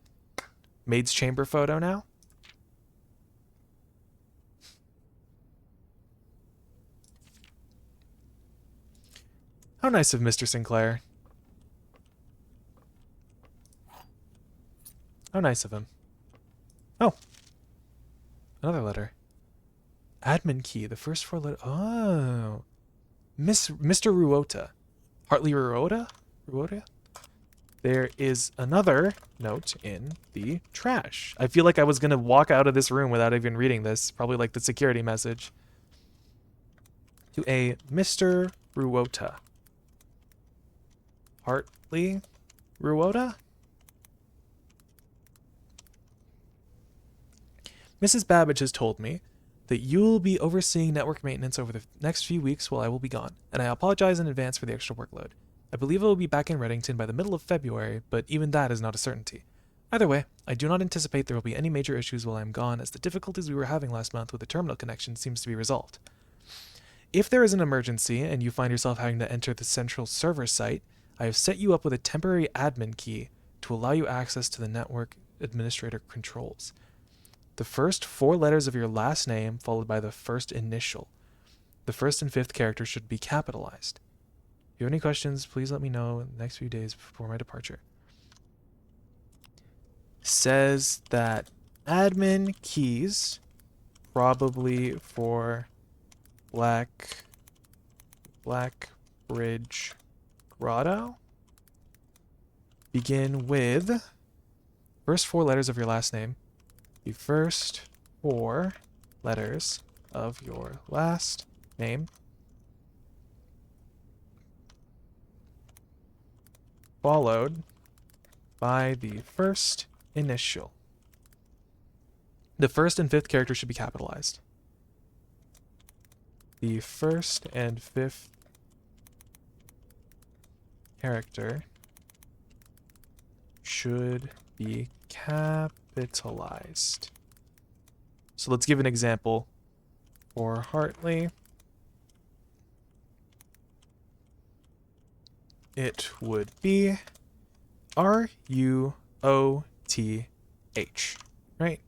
maid's chamber photo now. How nice of Mr. Sinclair. How nice of him. Oh. Another letter. Admin key, the first 4 letters. Oh. Mr. Ruota. Hartley Ruota? Ruota? There is another note in the trash. I feel like I was going to walk out of this room without even reading this. Probably like the security message. To a Mr. Ruota. Hartley Ruota? Mrs. Babbage has told me that you'll be overseeing network maintenance over the next few weeks while I will be gone, and I apologize in advance for the extra workload. I believe I will be back in Reddington by the middle of February, but even that is not a certainty. Either way, I do not anticipate there will be any major issues while I am gone, as the difficulties we were having last month with the terminal connection seems to be resolved. If there is an emergency and you find yourself having to enter the central server site, I have set you up with a temporary admin key to allow you access to the network administrator controls. The first 4 letters of your last name followed by the first initial. The first and 5th character should be capitalized. If you have any questions, please let me know in the next few days before my departure. Says that admin keys, probably for Blackbridge Grotto, begin with first 4 letters of your last name. The first 4 letters of your last name followed by the first initial. The first and 5th character should be capitalized. The first and 5th character should be capitalized. So let's give an example. For Hartley, it would be R-U-O-T-H, right?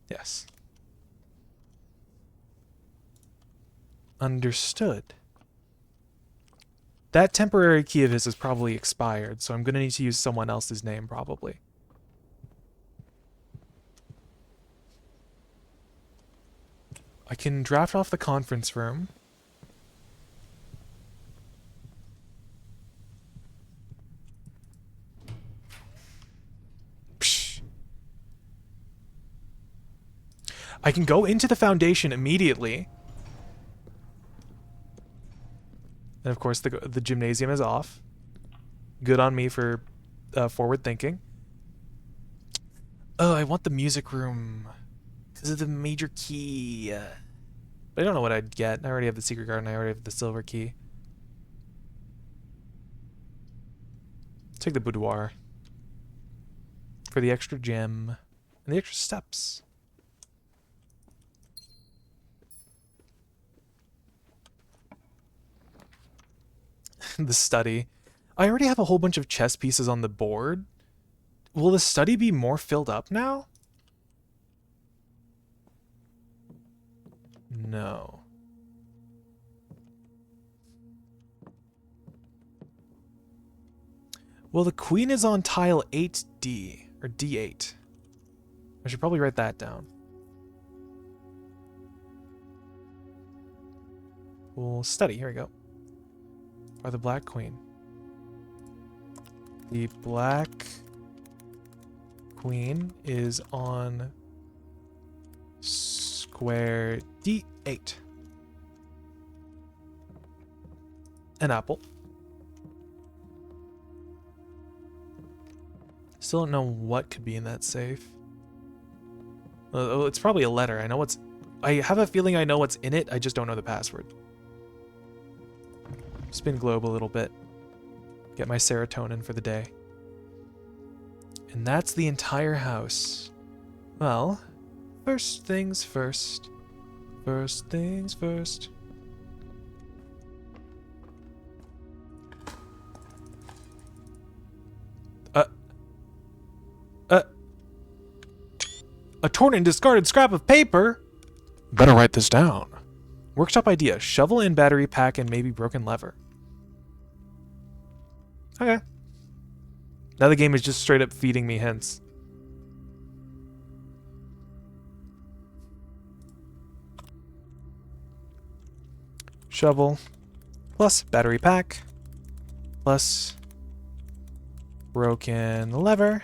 Yes. Understood. That temporary key of his is probably expired, so I'm going to need to use someone else's name, probably. can draft off the conference room. Psh. I can go into the foundation immediately. And of course the gymnasium is off. Good on me for forward thinking. Oh, I want the music room because of the major key. But I don't know what I'd get. I already have the secret garden. I already have the silver key. Take the boudoir for the extra gem and the extra steps. The study. I already have a whole bunch of chess pieces on the board. Will the study be more filled up now? No. Well, the queen is on tile 8D, or D8. I should probably write that down. We'll study, here we go. Or the black queen. The black queen is on square D8. An apple. Still don't know what could be in that safe. Oh, it's probably a letter. I have a feeling I know what's in it. I just don't know the password. Spin globe a little bit. Get my serotonin for the day. And that's the entire house. Well, first things first. First things first. A torn and discarded scrap of paper? Better write this down. Workshop idea. Shovel and battery pack and maybe broken lever. Okay. Now the game is just straight up feeding me hints. Shovel plus battery pack plus broken lever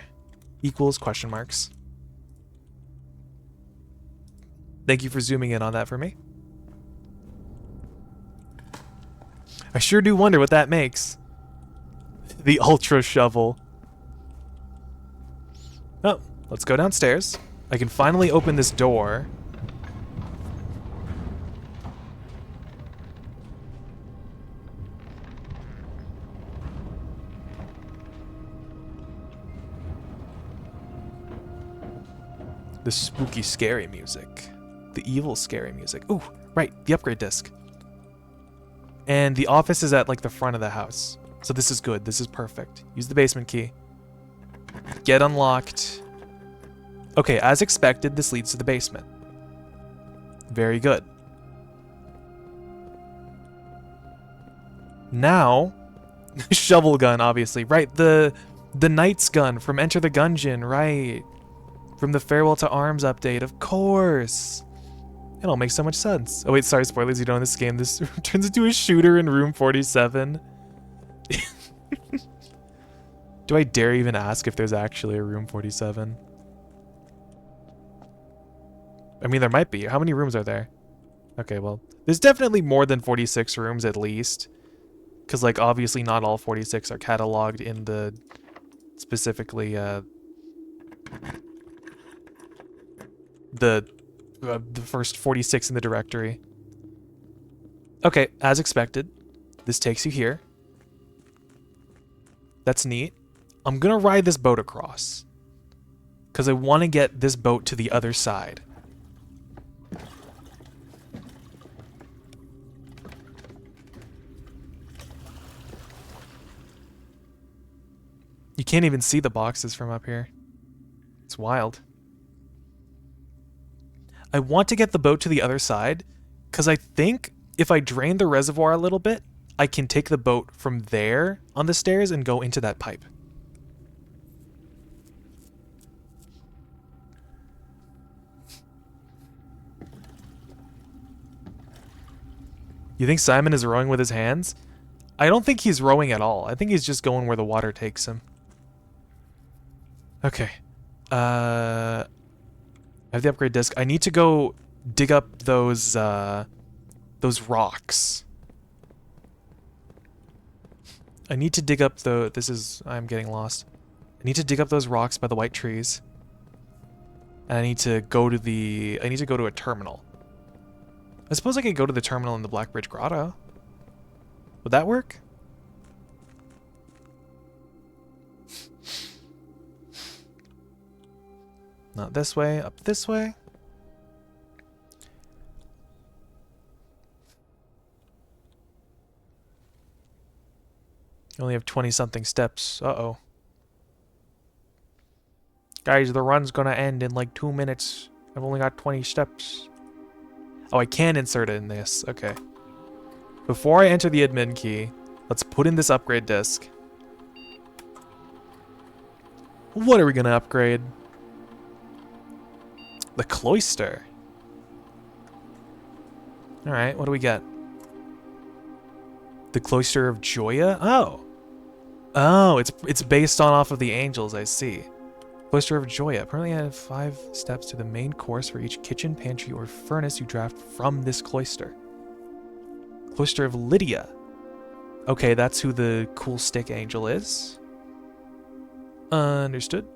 equals question marks. Thank you for zooming in on that for me. I sure do wonder what that makes. The ultra shovel. Oh, let's go downstairs. I can finally open this door. The spooky, scary music. The evil, scary music. Ooh, right, the upgrade disc. And the office is at, like, the front of the house. So this is good. This is perfect. Use the basement key. Get unlocked. Okay, as expected, this leads to the basement. Very good. Now, shovel gun, obviously. Right, the knight's gun from Enter the Gungeon, right. From the Farewell to Arms update, of course. It all makes so much sense. Oh wait, sorry, spoilers, you know in this game, this turns into a shooter in room 47. Do I dare even ask if there's actually a room 47? I mean, there might be. How many rooms are there? Okay, well, there's definitely more than 46 rooms at least. Because, like, obviously not all 46 are cataloged in the, specifically, the first 46 in the directory. Okay, as expected, this takes you here. That's neat. I'm gonna ride this boat across because I want to get this boat to the other side. You can't even see the boxes from up here. It's wild. I want to get the boat to the other side because I think if I drain the reservoir a little bit, I can take the boat from there on the stairs and go into that pipe. You think Simon is rowing with his hands? I don't think he's rowing at all. I think he's just going where the water takes him. Okay. I have the upgrade disc. I need to go dig up those rocks. I need to dig up I'm getting lost. I need to dig up those rocks by the white trees. And I need to go to a terminal. I suppose I could go to the terminal in the Blackbridge Grotto. Would that work? Not this way, up this way. You only have 20-something steps. Uh-oh. Guys, the run's gonna end in like 2 minutes. I've only got 20 steps. Oh, I can insert it in this. Okay. Before I enter the admin key, let's put in this upgrade disc. What are we gonna upgrade? The cloister. Alright, what do we get? The cloister of Joya? Oh. Oh, it's based off of the angels, I see. Cloister of Joya. Apparently I have 5 steps to the main course for each kitchen, pantry, or furnace you draft from this cloister. Cloister of Lydia. Okay, that's who the cool stick angel is. Understood.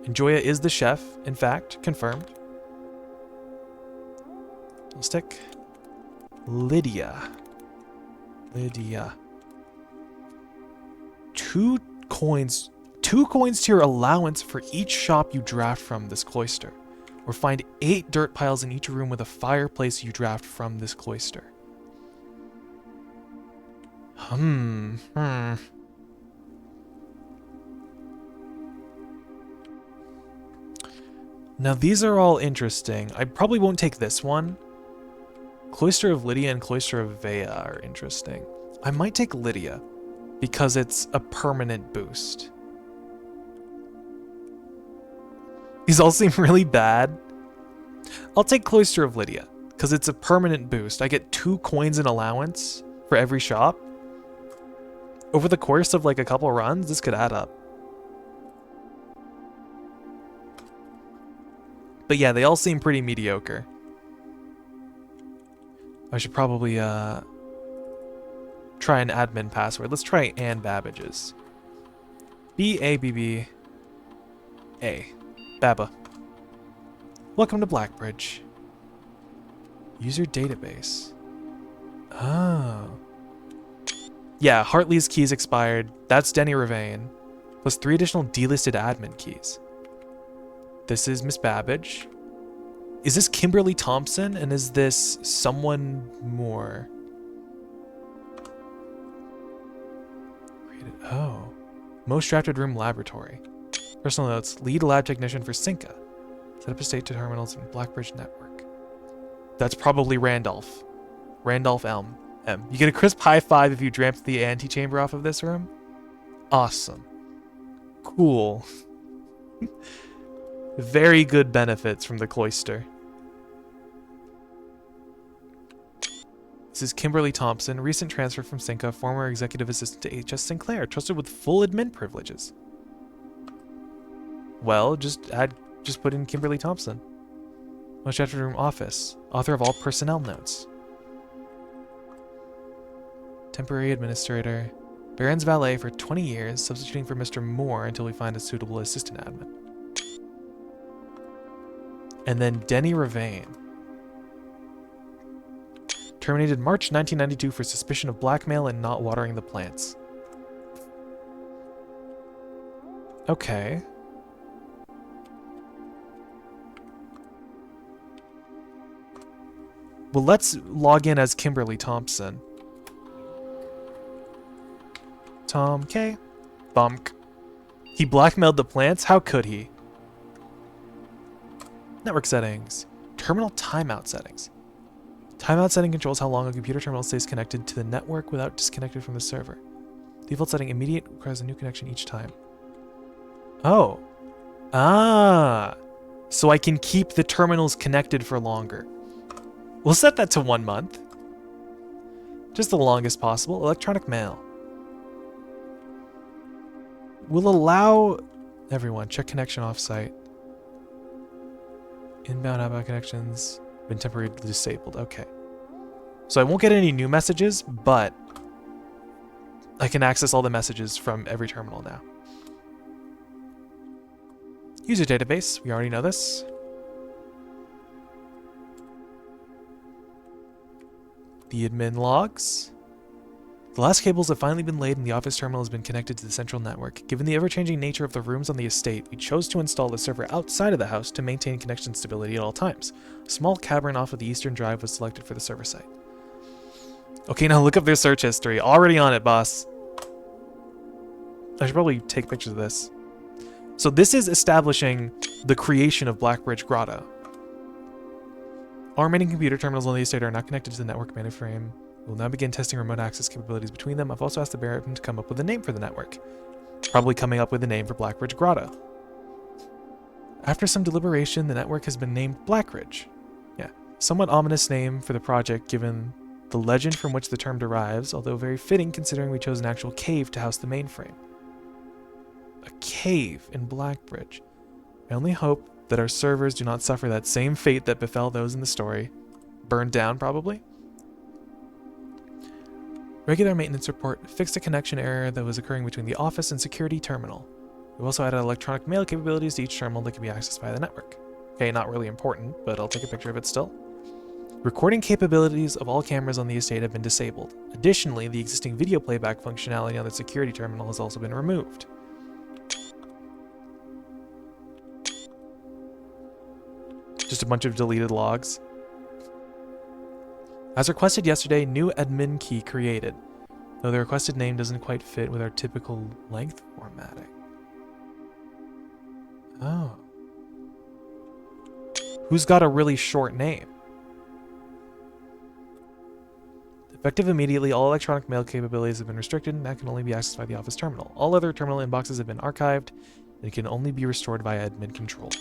And Joya is the chef, in fact, confirmed. Cool stick. Lydia. Lydia. 2 coins. 2 coins to your allowance for each shop you draft from this cloister. Or find 8 dirt piles in each room with a fireplace you draft from this cloister. Now these are all interesting. I probably won't take this one. Cloister of Lydia and Cloister of Vea are interesting. I might take Lydia because it's a permanent boost. These all seem really bad. I'll take Cloister of Lydia because it's a permanent boost. I get 2 coins in allowance for every shop. Over the course of like a couple runs, this could add up. But yeah, they all seem pretty mediocre. I should probably try an admin password. Let's try Ann Babbage's. B-A-B-B-A. Baba. Welcome to Blackbridge. User database. Oh. Yeah, Hartley's keys expired. That's Denny Ravane. Plus 3 additional delisted admin keys. This is Miss Babbage. Is this Kimberly Thompson? And is this someone more? Oh. Most drafted room laboratory. Personal notes. Lead lab technician for Cinca. Set up estate terminals in Blackbridge network. That's probably Randolph. Randolph Elm. M. You get a crisp high 5 if you dreamt the antechamber off of this room. Awesome. Cool. Very good benefits from the cloister. This is Kimberly Thompson, recent transfer from Cinca, former executive assistant to H.S. Sinclair, trusted with full admin privileges. Well, just put in Kimberly Thompson. Most drafted room office. Author of all personnel notes. Temporary administrator. Baron's valet for 20 years, substituting for Mr. Moore until we find a suitable assistant admin. And then Denny Ravane. Terminated March 1992 for suspicion of blackmail and not watering the plants. Okay. Well, let's log in as Kimberly Thompson. Tom K. Bumk. He blackmailed the plants? How could he? Network settings. Terminal timeout settings. Timeout setting controls how long a computer terminal stays connected to the network without disconnected from the server. Default setting immediate requires a new connection each time. Oh. Ah. So I can keep the terminals connected for longer. We'll set that to 1 month. Just the longest possible. Electronic mail. Will allow everyone. Check connection off-site. Inbound, outbound connections. Been temporarily disabled. Okay. So I won't get any new messages, but I can access all the messages from every terminal now. User database. We already know this. The admin logs. The last cables have finally been laid and the office terminal has been connected to the central network. Given the ever-changing nature of the rooms on the estate, we chose to install the server outside of the house to maintain connection stability at all times. A small cavern off of the eastern drive was selected for the server site. Okay, now look up their search history. Already on it, boss. I should probably take pictures of this. So this is establishing the creation of Blackbridge Grotto. All remaining computer terminals on the estate are not connected to the network mainframe. We'll now begin testing remote access capabilities between them. I've also asked the Baron to come up with a name for the network. Probably coming up with a name for Blackbridge Grotto. After some deliberation, the network has been named Blackridge. Yeah, somewhat ominous name for the project given the legend from which the term derives, although very fitting considering we chose an actual cave to house the mainframe. A cave in Blackbridge. I only hope that our servers do not suffer that same fate that befell those in the story. Burned down, probably? Regular maintenance report fixed a connection error that was occurring between the office and security terminal. We've also added electronic mail capabilities to each terminal that can be accessed via the network. Okay, not really important, but I'll take a picture of it still. Recording capabilities of all cameras on the estate have been disabled. Additionally, the existing video playback functionality on the security terminal has also been removed. Just a bunch of deleted logs. As requested yesterday, new admin key created, though the requested name doesn't quite fit with our typical length formatting. Oh. Who's got a really short name? Effective immediately, all electronic mail capabilities have been restricted and that can only be accessed by the office terminal. All other terminal inboxes have been archived and can only be restored via admin control.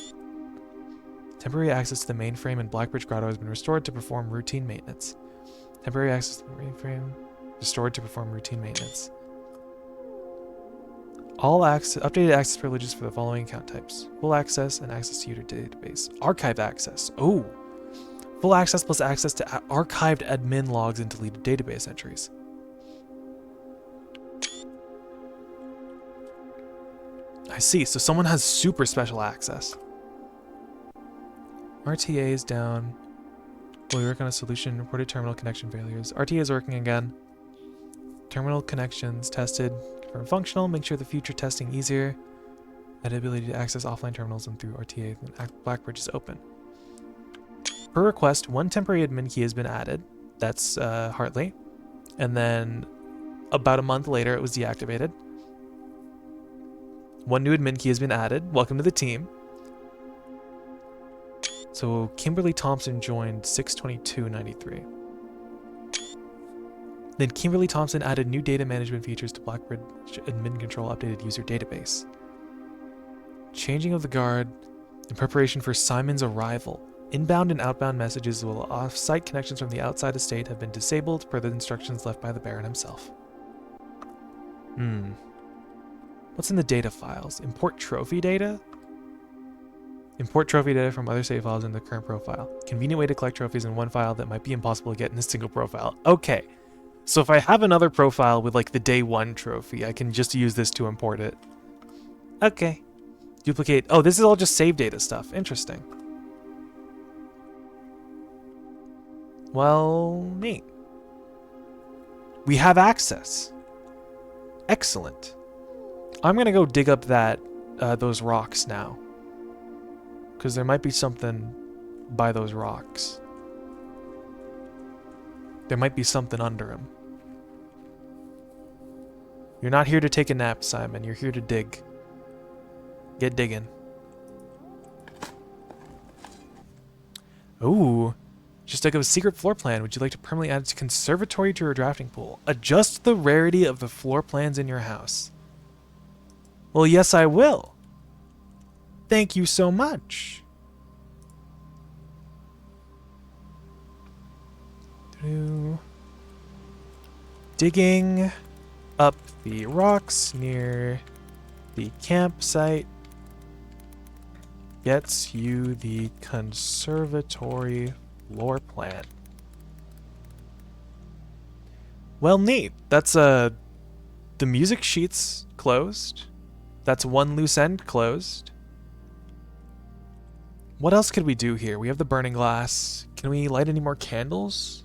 Temporary access to the mainframe in Blackbridge Grotto has been restored to perform routine maintenance. Temporary access to the mainframe restored to perform routine maintenance. All updated access privileges for the following account types. Full access and access to user database. Archive access. Oh! Full access plus access to archived admin logs and deleted database entries. I see, so someone has super special access. RTA is down. Will we work on a solution? Reported terminal connection failures. RTA is working again. Terminal connections tested. Confirm functional. Make sure the future testing easier. Add ability to access offline terminals and through RTA. Blackbridge is open. Per request, one temporary admin key has been added. That's Hartley. And then about a month later, it was deactivated. One new admin key has been added. Welcome to the team. So Kimberly Thompson joined 6/22/93. Then Kimberly Thompson added new data management features to Blackbridge admin control updated user database. Changing of the guard in preparation for Simon's arrival. Inbound and outbound messages will off-site connections from the outside estate have been disabled per the instructions left by the Baron himself. What's in the data files? Import trophy data? Import trophy data from other save files in the current profile. Convenient way to collect trophies in one file that might be impossible to get in a single profile. Okay. So if I have another profile with like the day one trophy, I can just use this to import it. Okay. Duplicate. Oh, this is all just save data stuff. Interesting. Well, neat. We have access. Excellent. I'm gonna go dig up those rocks now. Because there might be something by those rocks. There might be something under them. You're not here to take a nap, Simon. You're here to dig. Get digging. Ooh. Just dug up a secret floor plan. Would you like to permanently add a conservatory to your drafting pool? Adjust the rarity of the floor plans in your house. Well, yes, I will. Thank you so much. Digging up the rocks near the campsite gets you the conservatory floor plan. Well, neat. That's the music sheet's closed. That's one loose end closed. What else could we do here? We have the burning glass. Can we light any more candles?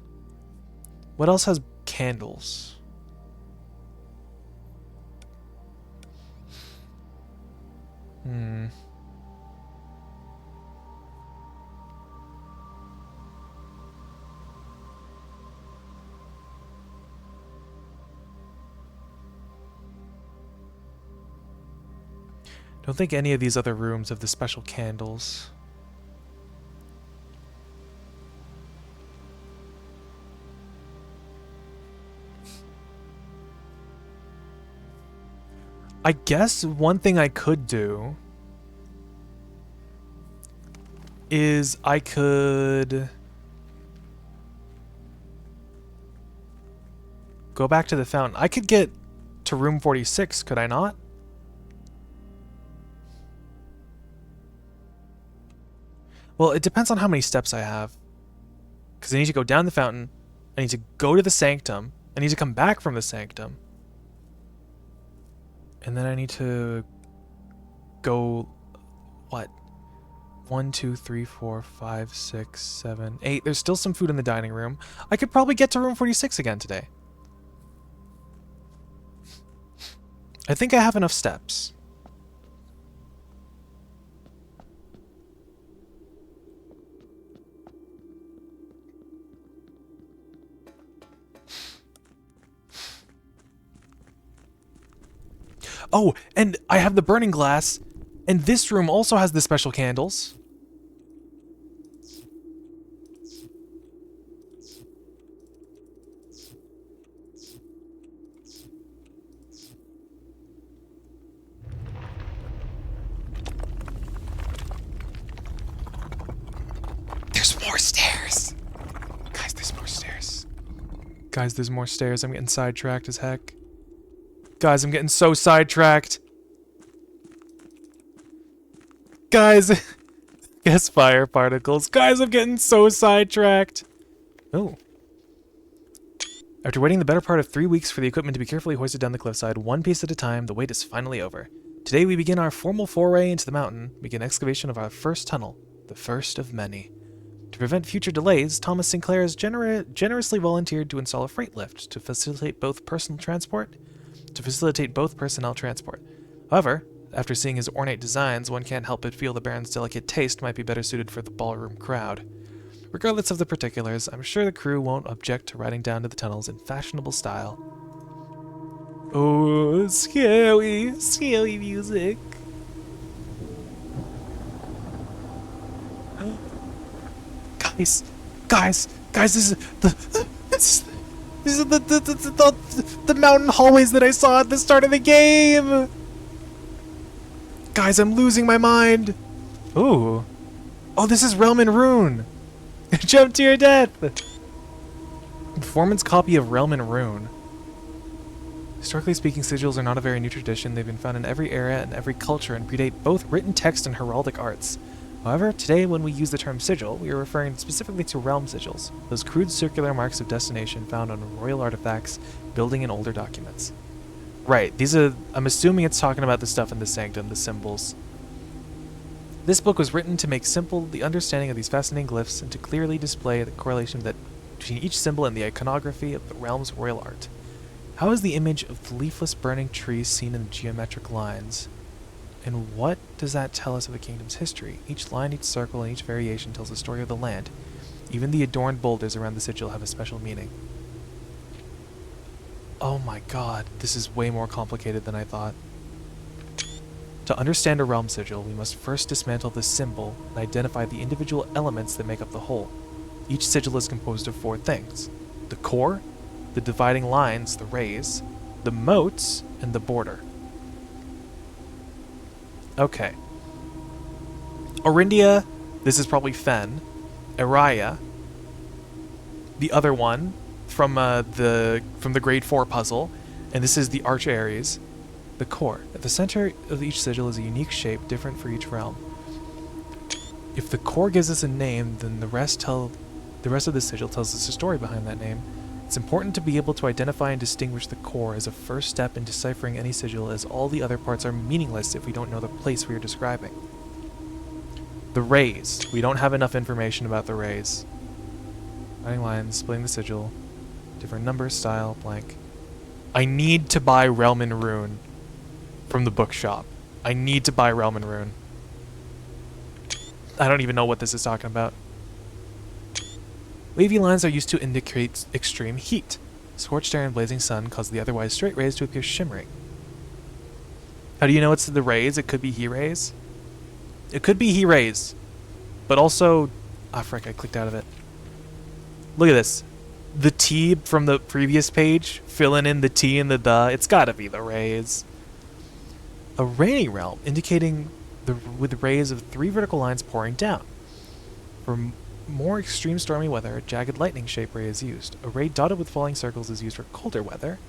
What else has candles? Don't think any of these other rooms have the special candles. I guess one thing I could do is I could go back to the fountain. I could get to room 46, could I not? Well, it depends on how many steps I have. Because I need to go down the fountain, I need to go to the sanctum, I need to come back from the sanctum. And then I need to go, what? 1, 2, 3, 4, 5, 6, 7, 8. There's still some food in the dining room. I could probably get to room 46 again today. I think I have enough steps. Oh, and I have the burning glass, and this room also has the special candles. There's more stairs! Guys, there's more stairs. Guys, there's more stairs. I'm getting sidetracked as heck. Guys, I'm getting so sidetracked. Guys, guess fire particles. Guys, I'm getting so sidetracked. Oh. After waiting the better part of 3 weeks for the equipment to be carefully hoisted down the cliffside, one piece at a time, the wait is finally over. Today we begin our formal foray into the mountain, begin excavation of our first tunnel, the first of many. To prevent future delays, Thomas Sinclair has generously volunteered to install a freight lift to facilitate both personnel transport. However, after seeing his ornate designs, one can't help but feel the Baron's delicate taste might be better suited for the ballroom crowd. Regardless of the particulars, I'm sure the crew won't object to riding down to the tunnels in fashionable style. Oh, scary, scary music. Guys, this is the mountain hallways that I saw at the start of the game. Guys, I'm losing my mind. Ooh. Oh, this is Realm and Rune. Jump to your death. Performance copy of Realm and Rune. Historically speaking, sigils are not a very new tradition. They've been found in every era and every culture and predate both written text and heraldic arts. However, today when we use the term sigil, we are referring specifically to realm sigils, those crude circular marks of destination found on royal artifacts, building, and older documents. Right, these are, I'm assuming it's talking about the stuff in the sanctum, the symbols. This book was written to make simple the understanding of these fascinating glyphs and to clearly display the correlation between each symbol and the iconography of the realm's royal art. How is the image of the leafless burning trees seen in the geometric lines? And what does that tell us of the kingdom's history? Each line, each circle, and each variation tells the story of the land. Even the adorned boulders around the sigil have a special meaning. Oh my god, this is way more complicated than I thought. To understand a realm sigil, we must first dismantle the symbol and identify the individual elements that make up the whole. Each sigil is composed of 4 things: the core, the dividing lines, the rays, the moats, and the border. Okay. Orindia, this is probably Fen. Araya. The other one, from the grade 4 puzzle, and this is the Arch Ares, the core. At the center of each sigil is a unique shape, different for each realm. If the core gives us a name, then the rest of the sigil tells us a story behind that name. It's important to be able to identify and distinguish the core as a first step in deciphering any sigil, as all the other parts are meaningless if we don't know the place we are describing. The rays. We don't have enough information about the rays. Writing lines, splitting the sigil, different numbers, style, blank. I need to buy Realm and Rune from the bookshop. I need to buy Realm and Rune. I don't even know what this is talking about. Wavy lines are used to indicate extreme heat. Scorched air and blazing sun cause the otherwise straight rays to appear shimmering. How do you know it's the rays? It could be heat rays. It could be heat rays. But also... Ah, frick, I clicked out of it. Look at this. The T from the previous page, filling in the T and the. It's gotta be the rays. A rainy realm, indicating with rays of 3 vertical lines pouring down. For more extreme stormy weather, a jagged lightning shape ray is used. A ray dotted with falling circles is used for colder weather.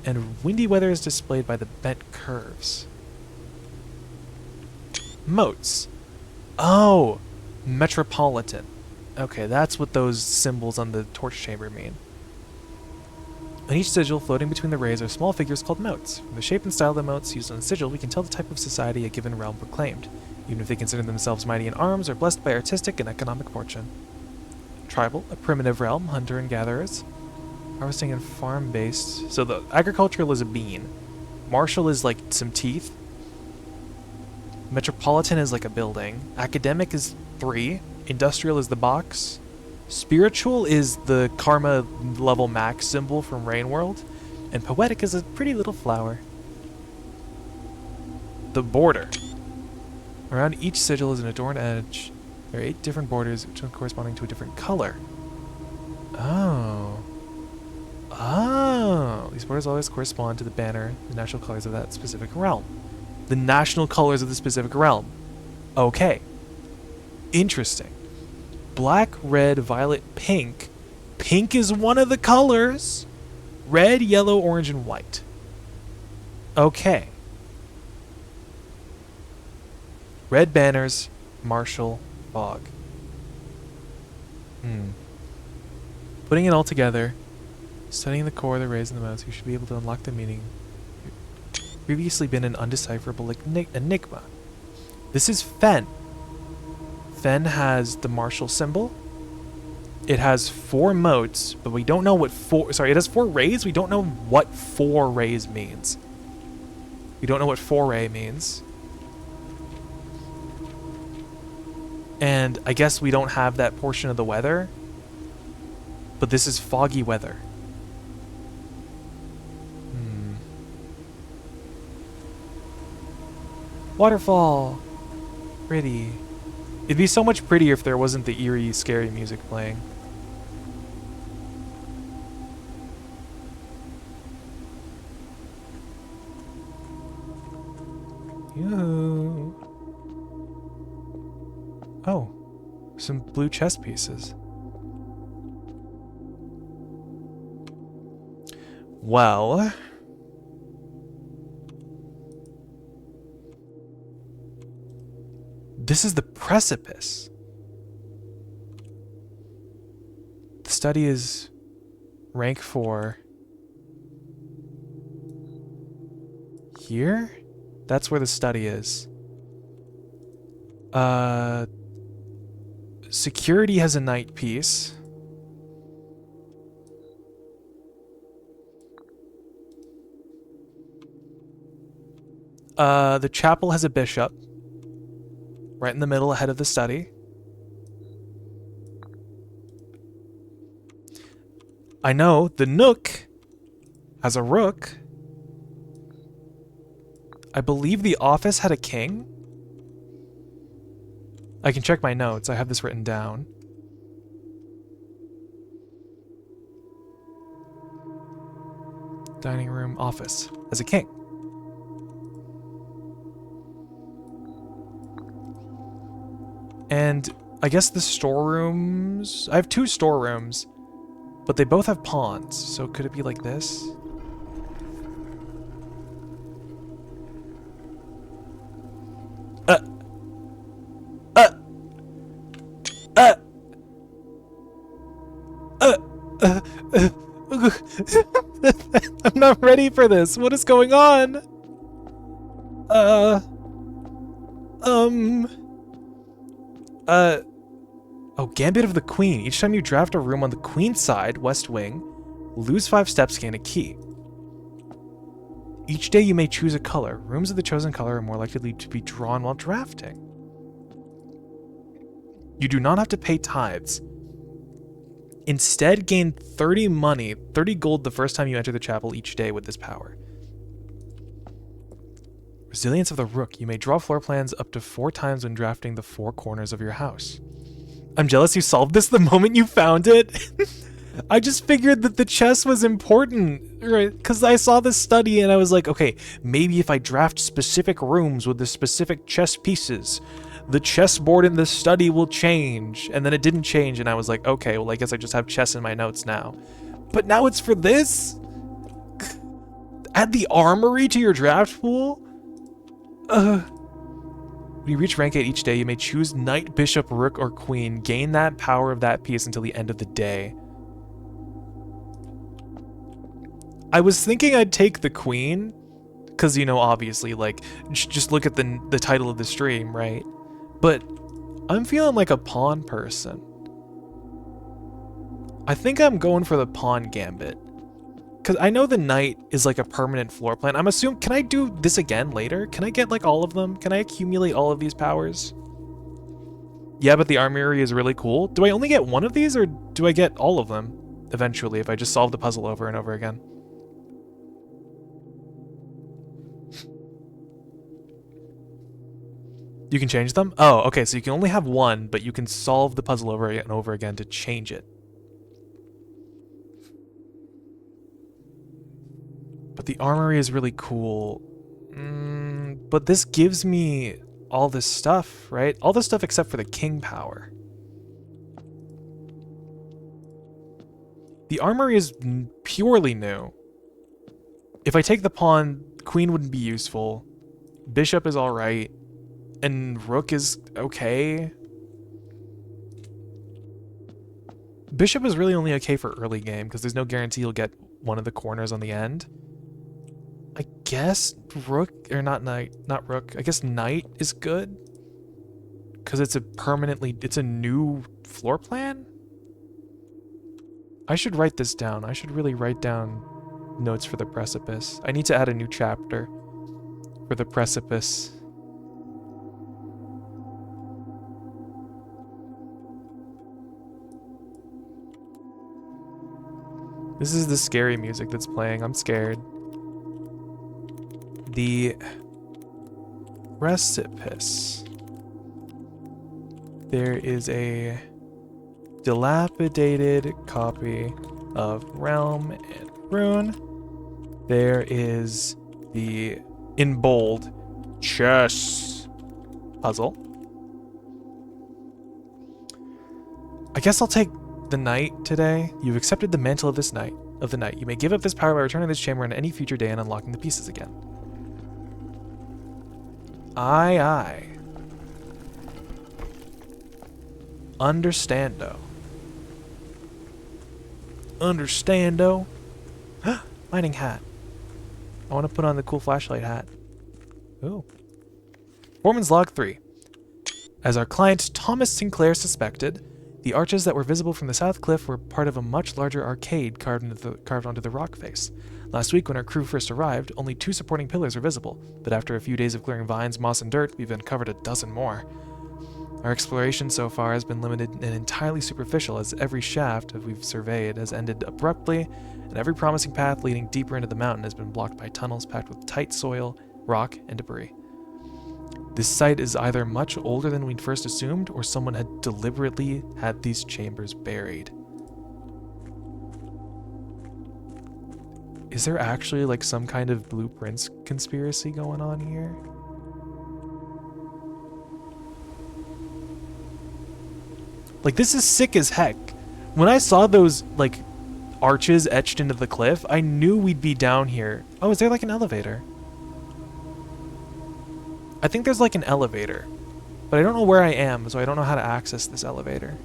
And windy weather is displayed by the bent curves. Moats. Oh! Metropolitan. Okay, that's what those symbols on the torch chamber mean. On each sigil, floating between the rays, are small figures called moats. From the shape and style of the moats used on the sigil, we can tell the type of society a given realm proclaimed, even if they consider themselves mighty in arms or blessed by artistic and economic fortune. Tribal, a primitive realm, hunter and gatherers. Harvesting and farm-based. So the agricultural is a bean. Martial is like some teeth. Metropolitan is like a building. Academic is 3. Industrial is the box. Spiritual is the karma level max symbol from Rain World. And poetic is a pretty little flower. The border. Around each sigil is an adorned edge. There are 8 different borders, each one corresponding to a different color. Oh. Oh. These borders always correspond to the banner, the national colors of that specific realm. The national colors of the specific realm. Okay. Interesting. Black, red, violet, pink. Pink is one of the colors. Red, yellow, orange, and white. Okay. Red banners, martial, fog. Putting it all together, studying the core, the rays, and the mounts, you should be able to unlock the meaning. Previously been an undecipherable enigma. This is Fen. Fen has the martial symbol. It has 4 moats, but we don't know what 4... Sorry, it has 4 rays. We don't know what 4 rays means. We don't know what 4 ray means. And I guess we don't have that portion of the weather. But this is foggy weather. Waterfall. Pretty. It'd be so much prettier if there wasn't the eerie, scary music playing. Yoo. Oh, some blue chess pieces. Well... This is the precipice. The study is rank 4. Here? That's where the study is. Security has a night piece. The chapel has a bishop. Right in the middle, ahead of the study. I know, the nook has a rook. I believe the office had a king. I can check my notes, I have this written down. Dining room, office, has a king. And I guess the storerooms... I have 2 storerooms. But they both have pawns, so could it be like this? Uh, uh, I'm not ready for this. What is going on? Oh, Gambit of the Queen. Each time you draft a room on the Queen's side, West Wing, lose 5 steps, gain a key. Each day you may choose a color. Rooms of the chosen color are more likely to be drawn while drafting. You do not have to pay tithes. Instead, gain 30 money, 30 gold the first time you enter the chapel each day with this power. Resilience of the Rook. You may draw floor plans up to 4 times when drafting the 4 corners of your house. I'm jealous you solved this the moment you found it. I just figured that the chess was important, right? Because I saw this study and I was like, okay, maybe if I draft specific rooms with the specific chess pieces, the chessboard in this study will change. And then it didn't change, and I was like, okay, well, I guess I just have chess in my notes now. But now it's for this? Add the armory to your draft pool? When you reach rank 8 each day, you may choose Knight, Bishop, Rook, or Queen. Gain that power of that piece until the end of the day. I was thinking I'd take the Queen, because, you know, obviously, like, just look at the title of the stream, right? But I'm feeling like a pawn person. I think I'm going for the pawn gambit. Because I know the knight is like a permanent floor plan. I'm assuming, can I do this again later? Can I get like all of them? Can I accumulate all of these powers? Yeah, but the armory is really cool. Do I only get one of these, or do I get all of them eventually if I just solve the puzzle over and over again? You can change them? Oh, okay, so you can only have one, but you can solve the puzzle over and over again to change it. But the armory is really cool. But this gives me all this stuff, right? All this stuff except for the king power. The armory is purely new. If I take the pawn, queen wouldn't be useful. Bishop is alright. And rook is okay. Bishop is really only okay for early game because there's no guarantee you'll get one of the corners on the end. I guess rook, or not knight, not rook. I guess knight is good because it's a new floor plan. I should write this down. I should really write down notes for the precipice. I need to add a new chapter for the precipice. This is the scary music that's playing. I'm scared. The precipice. There is a dilapidated copy of Realm and Rune. There is the, in bold, chess puzzle. I guess I'll take the knight today. You've accepted the mantle of this knight. Of the knight. You may give up this power by returning this chamber on any future day and unlocking the pieces again. Aye, aye. Understando. Understando. Mining hat. I want to put on the cool flashlight hat. Ooh. Foreman's log 3. As our client Thomas Sinclair suspected, the arches that were visible from the south cliff were part of a much larger arcade carved onto the rock face. Last week, when our crew first arrived, only 2 supporting pillars were visible, but after a few days of clearing vines, moss, and dirt, we've uncovered a dozen more. Our exploration so far has been limited and entirely superficial, as every shaft that we've surveyed has ended abruptly, and every promising path leading deeper into the mountain has been blocked by tunnels packed with tight soil, rock, and debris. This site is either much older than we'd first assumed, or someone had deliberately had these chambers buried. Is there actually like some kind of blueprints conspiracy going on here? Like, this is sick as heck. When I saw those, like, arches etched into the cliff. I knew we'd be down here. Oh, is there like an elevator? I think there's like an elevator, but I don't know where I am, so I don't know how to access this elevator.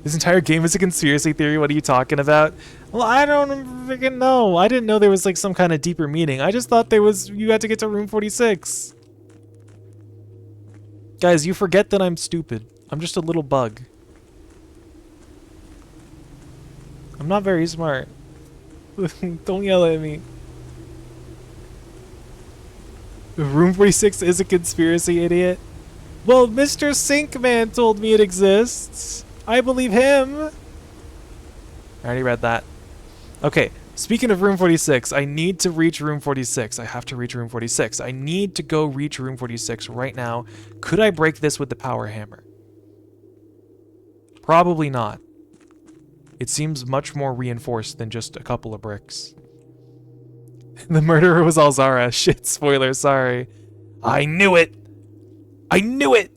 This entire game is a conspiracy theory. What are you talking about? Well, I don't freaking know. I didn't know there was like some kind of deeper meaning. I just thought there was, you had to get to room 46. Guys, you forget that I'm stupid. I'm just a little bug. I'm not very smart. Don't yell at me. Room 46 is a conspiracy, idiot. Well, Mr. Sinkman told me it exists. I believe him. I already read that. Okay, speaking of room 46, I need to reach room 46. I have to reach room 46. I need to go reach room 46 right now. Could I break this with the power hammer? Probably not. It seems much more reinforced than just a couple of bricks. The murderer was Alzara. Shit, spoiler, sorry. I knew it! I knew it!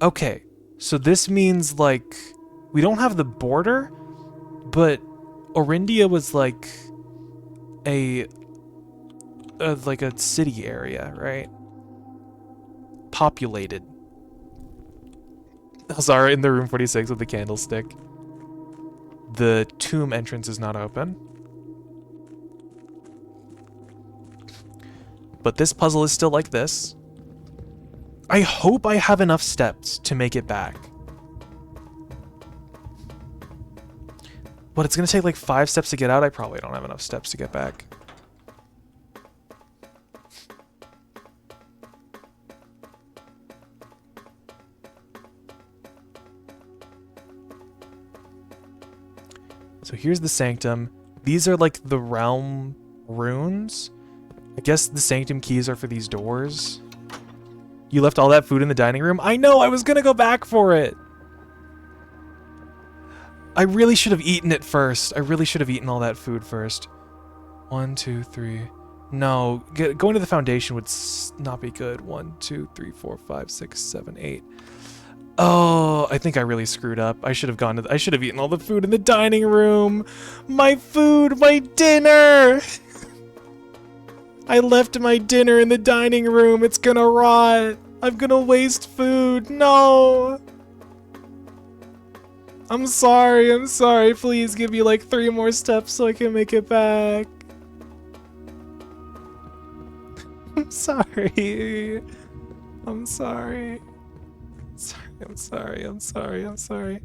Okay. So this means, like, we don't have the border, but Orindia was, like a city area, right? Populated. Zara in the room 46 with the candlestick. The tomb entrance is not open. But this puzzle is still like this. I hope I have enough steps to make it back. But it's gonna take like 5 steps to get out. I probably don't have enough steps to get back. So here's the sanctum. These are like the realm runes. I guess the sanctum keys are for these doors. You left all that food in the dining room? I know, I was gonna go back for it. I really should have eaten it first. I really should have eaten all that food first. 1, 2, 3. No, going to the foundation would not be good. 1, 2, 3, 4, 5, 6, 7, 8. Oh, I think I really screwed up. I should have gone to I should have eaten all the food in the dining room. My food, my dinner. I left my dinner in the dining room. It's gonna rot. I'm gonna waste food. No. I'm sorry. I'm sorry. Please give me like 3 more steps so I can make it back. I'm sorry. I'm sorry. I'm sorry. I'm sorry. I'm sorry.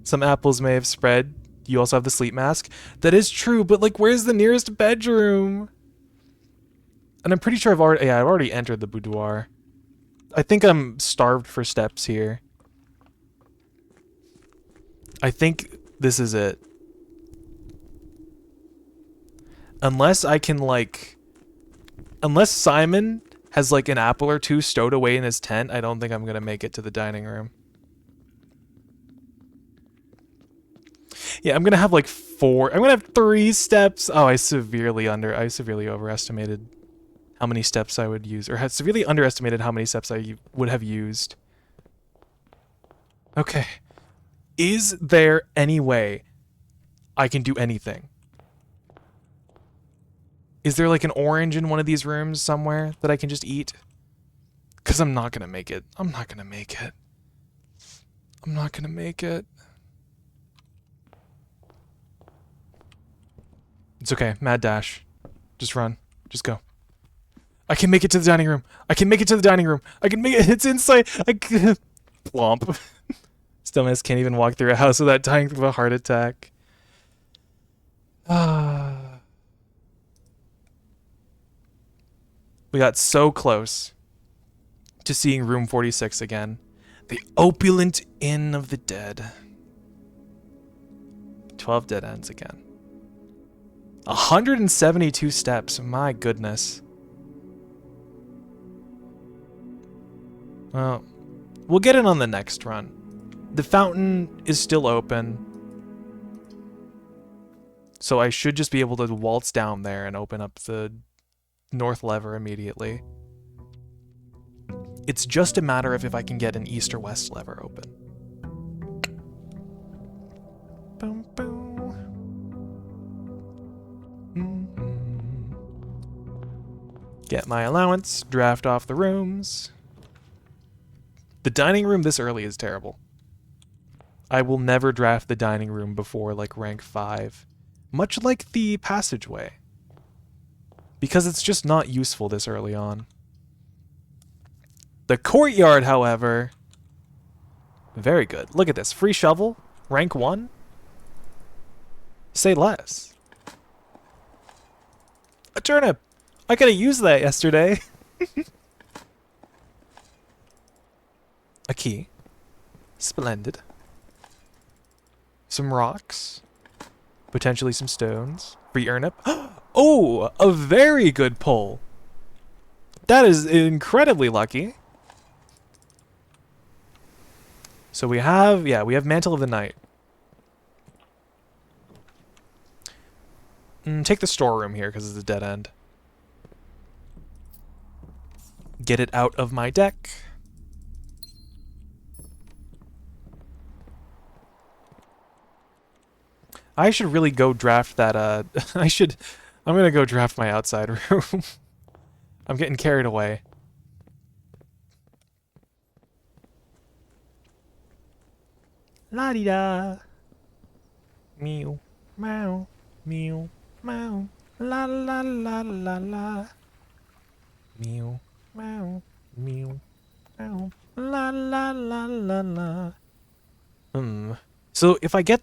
Some apples may have spread. You also have the sleep mask. That is true, but like, where's the nearest bedroom? And I'm pretty sure I've already entered the boudoir. I think I'm starved for steps here. I think this is it. Unless I can like... Unless Simon has like an apple or 2 stowed away in his tent, I don't think I'm gonna make it to the dining room. Yeah, I'm gonna have like 4... I'm gonna have 3 steps. Oh, I severely overestimated how many steps I would use, or had severely underestimated how many steps I would have used. Okay. Is there any way I can do anything? Is there like an orange in one of these rooms somewhere that I can just eat? Because I'm not going to make it. I'm not going to make it. I'm not going to make it. It's okay. Mad dash. Just run. Just go. I can make it to the dining room. I can make it to the dining room. I can make it. It's inside. Plomp. Dumbass can't even walk through a house without dying of a heart attack. We got so close to seeing room 46 again. The opulent inn of the dead. 12 dead ends again. 172 steps. My goodness. Well, we'll get it on the next run. The fountain is still open. So I should just be able to waltz down there and open up the north lever immediately. It's just a matter of if I can get an east or west lever open. Boom, boom. Get my allowance, draft off the rooms. The dining room this early is terrible. I will never draft the dining room before like rank 5. Much like the passageway. Because it's just not useful this early on. The courtyard, however, very good. Look at this. Free shovel, rank 1. Say less. A turnip! I could have used that yesterday. A key. Splendid. Some rocks. Potentially some stones. Free turnip. Oh, a very good pull. That is incredibly lucky. So we have Mantle of the Night. Take the storeroom here because it's a dead end. Get it out of my deck. I should really go draft that, I'm gonna go draft my outside room. I'm getting carried away. La-di-da. Meow, meow, meow, meow. La la la la la. Meow, meow, meow, meow. La la la la la. So if I get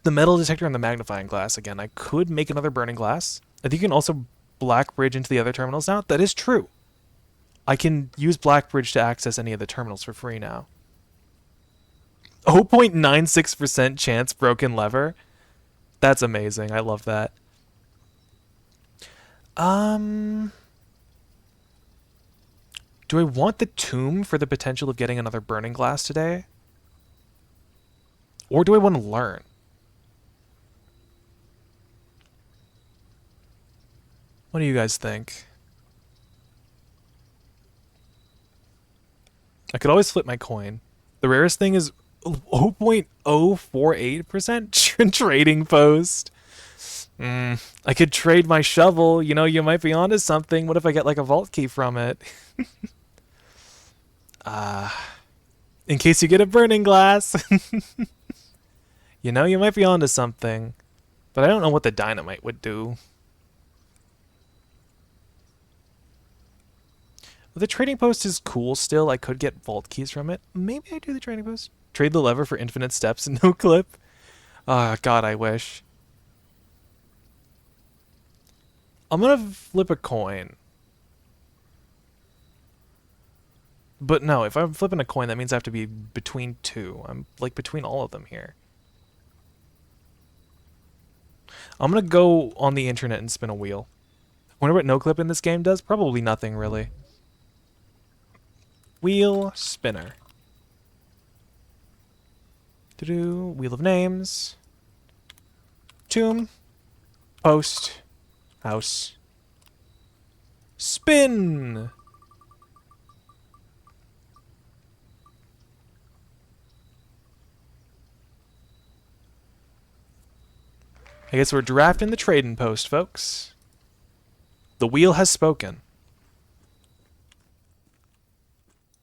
the metal detector and the magnifying glass again, I could make another burning glass. I think you can also black bridge into the other terminals now. That is true. I can use black bridge to access any of the terminals for free now. 0.96% chance broken lever. That's amazing. I love that. Do I want the tomb for the potential of getting another burning glass today? Or do I want to learn? What do you guys think? I could always flip my coin. The rarest thing is 0.048% trading post. I could trade my shovel. You know, you might be onto something. What if I get like a vault key from it? In case you get a burning glass. You know, you might be onto something. But I don't know what the dynamite would do. The trading post is cool still. I could get vault keys from it. Maybe I do the trading post. Trade the lever for infinite steps and no clip. God, I wish. I'm gonna flip a coin. But no, if I'm flipping a coin, that means I have to be between two. I'm like between all of them here. I'm gonna go on the internet and spin a wheel. Wonder what no clip in this game does? Probably nothing, really. Wheel spinner. Wheel of names. Tomb. Post. House. Spin! I guess we're drafting the trading post, folks. The wheel has spoken.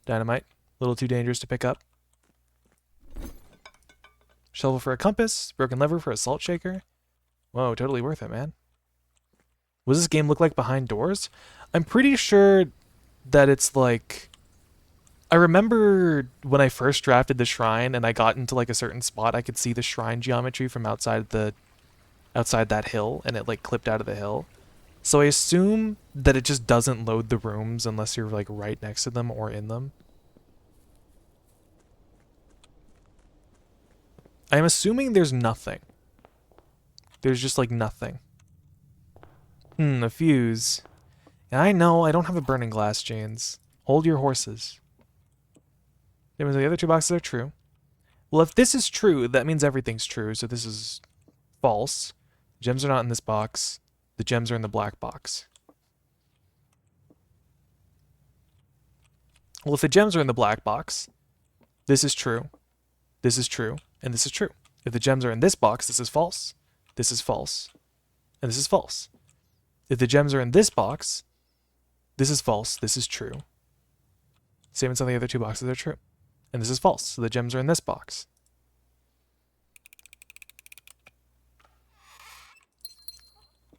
Dynamite. A little too dangerous to pick up. Shovel for a compass. Broken lever for a salt shaker. Whoa, totally worth it, man. What does this game look like behind doors? I'm pretty sure that it's like... I remember when I first drafted the shrine and I got into like a certain spot, I could see the shrine geometry from outside that hill, and it like clipped out of the hill. So I assume that it just doesn't load the rooms unless you're like right next to them or in them. I'm assuming there's nothing. There's just like nothing. A fuse. Yeah, I know, I don't have a burning glass, Janes. Hold your horses. The other two boxes are true. Well, if this is true, that means everything's true, so this is false. Gems are not in this box. The gems are in the black box. Well, if the gems are in the black box, this is true, and this is true. If the gems are in this box, this is false. This is false. And this is false. If the gems are in this box, this is false. This is true. Statements on the other two boxes are true. And this is false. So the gems are in this box.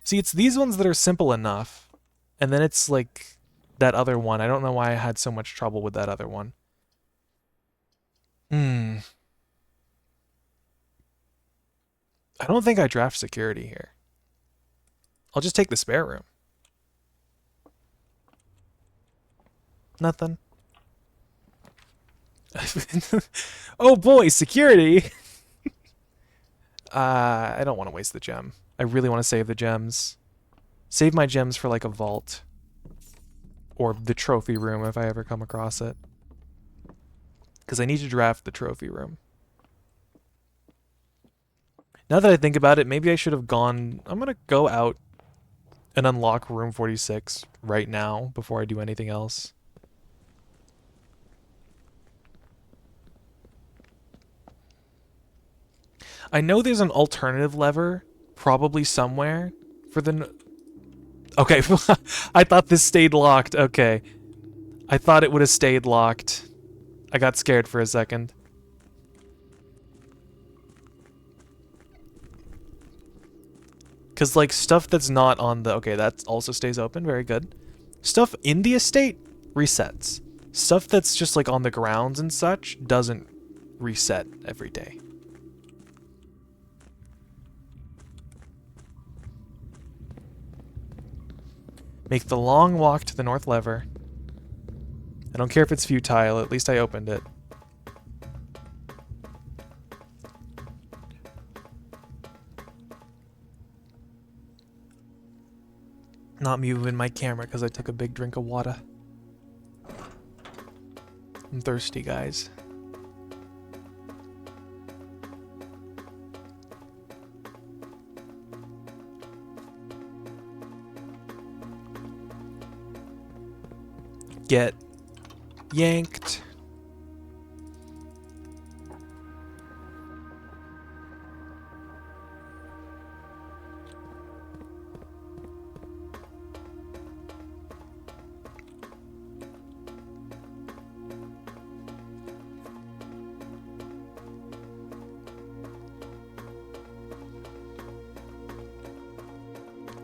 See, it's these ones that are simple enough. And then it's like that other one. I don't know why I had so much trouble with that other one. I don't think I draft security here. I'll just take the spare room. Nothing. Oh boy, security! I don't want to waste the gem. I really want to save the gems. Save my gems for like a vault. Or the trophy room if I ever come across it. Because I need to draft the trophy room. Now that I think about it, maybe I should have gone... I'm going to go out and unlock room 46 right now before I do anything else. I know there's an alternative lever, probably somewhere, for the... Okay, I thought this stayed locked. Okay. I thought it would have stayed locked. I got scared for a second. Because, like, stuff that's not on the... Okay, that also stays open. Very good. Stuff in the estate resets. Stuff that's just, like, on the grounds and such doesn't reset every day. Make the long walk to the north lever. I don't care if it's futile, at least I opened it. Not moving my camera because I took a big drink of water. I'm thirsty, guys. Get yanked.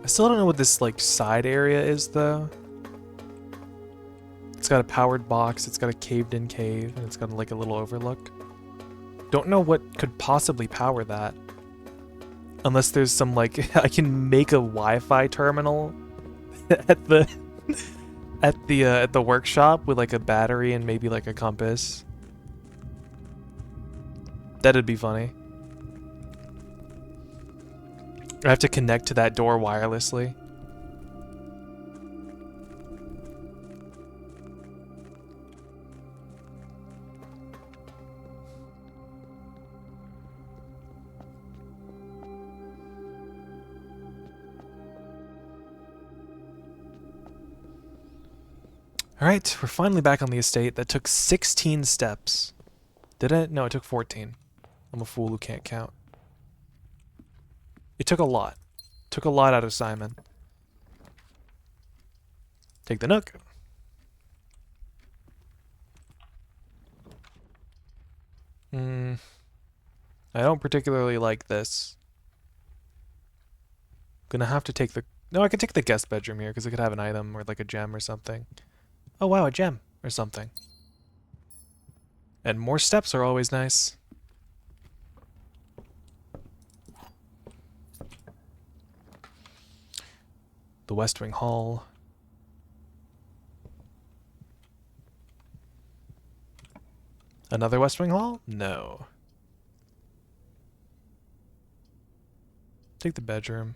I still don't know what this like side area is though. It's got a powered box, it's got a caved in cave, and it's got like a little overlook. Don't know what could possibly power that. Unless there's some like I can make a Wi-Fi terminal at the at the workshop with like a battery and maybe like a compass. That'd be funny. I have to connect to that door wirelessly. Alright, we're finally back on the estate. That took 16 steps. Did it? No, it took 14. I'm a fool who can't count. It took a lot. Took a lot out of Simon. Take the nook. I don't particularly like this. Gonna have to take the... No, I could take the guest bedroom here because it could have an item or like a gem or something. Oh wow, a gem or something. And more steps are always nice. The West Wing Hall. Another West Wing Hall? No. Take the bedroom.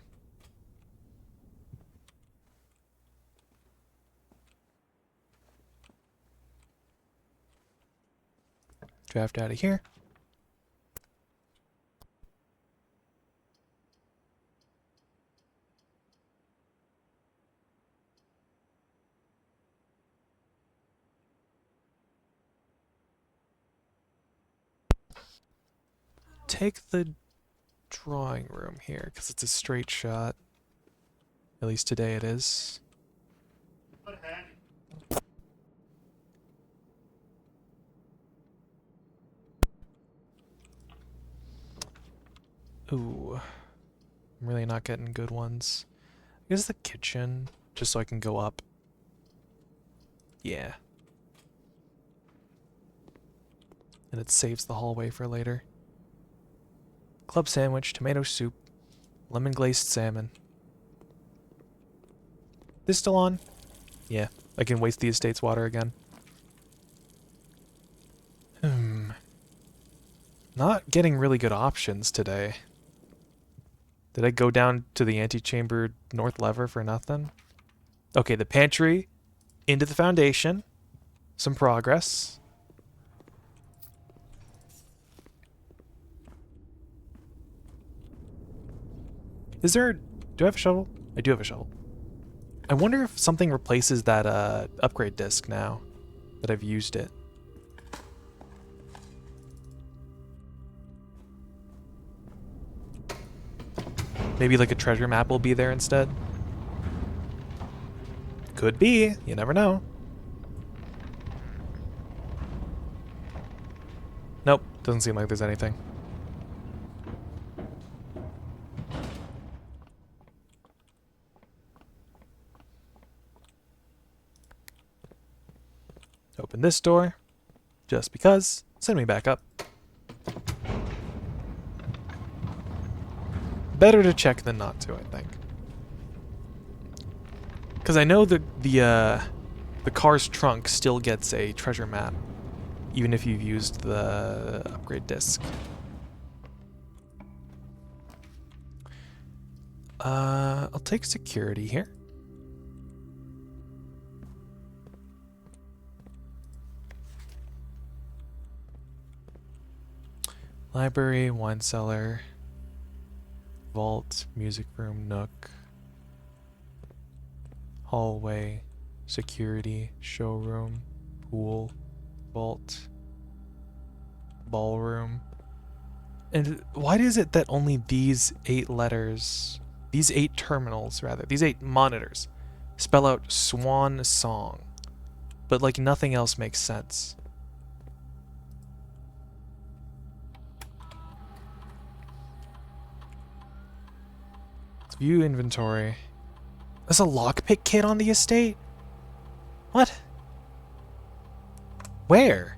Draft out of here. take the drawing room here because it's a straight shot. At least today it is. Ooh. I'm really not getting good ones. I guess the kitchen, just so I can go up. Yeah. And it saves the hallway for later. Club sandwich, tomato soup, lemon glazed salmon. This still on? Yeah, I can waste the estate's water again. Not getting really good options today. Did I go down to the antechamber north lever for nothing? Okay, the pantry, into the foundation. Some progress. Is there... Do I have a shovel? I do have a shovel. I wonder if something replaces that upgrade disc now that I've used it. Maybe like a treasure map will be there instead. Could be. You never know. Nope. Doesn't seem like there's anything. Open this door. Just because. Send me back up. Better to check than not to, I think. Because I know the car's trunk still gets a treasure map, even if you've used the upgrade disc. I'll take security here. Library, wine cellar, vault, music room, nook, hallway, security, showroom, pool, vault, ballroom. And why is it that only these 8 letters, these 8 terminals rather, these 8 monitors spell out swan song, but like nothing else makes sense? View inventory. There's a lockpick kit on the estate? What? Where?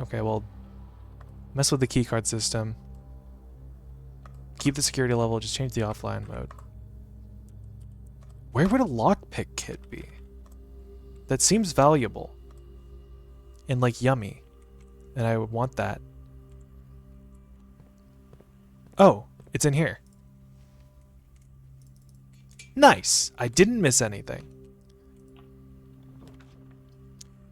Okay, well, mess with the keycard system. Keep the security level, just change the offline mode. Where would a lockpick kit be? That seems valuable. And like yummy. And I would want that. Oh, it's in here. Nice! I didn't miss anything.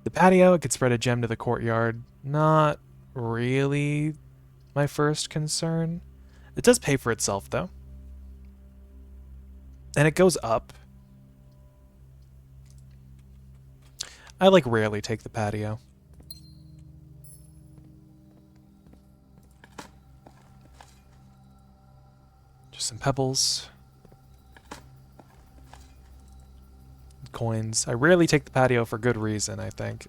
The patio, it could spread a gem to the courtyard. Not really my first concern. It does pay for itself, though. And it goes up. I, like, rarely take the patio. Just some pebbles. Coins. I rarely take the patio for good reason, I think.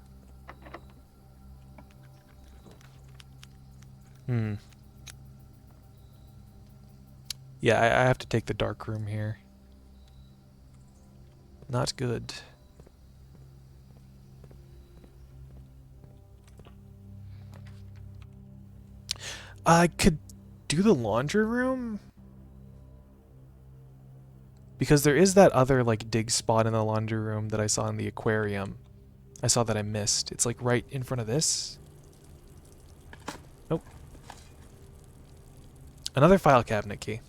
Yeah, I have to take the dark room here. Not good. I could do the laundry room? Because there is that other, like, dig spot in the laundry room that I saw in the aquarium. I saw that I missed. It's, like, right in front of this. Nope. Another file cabinet key.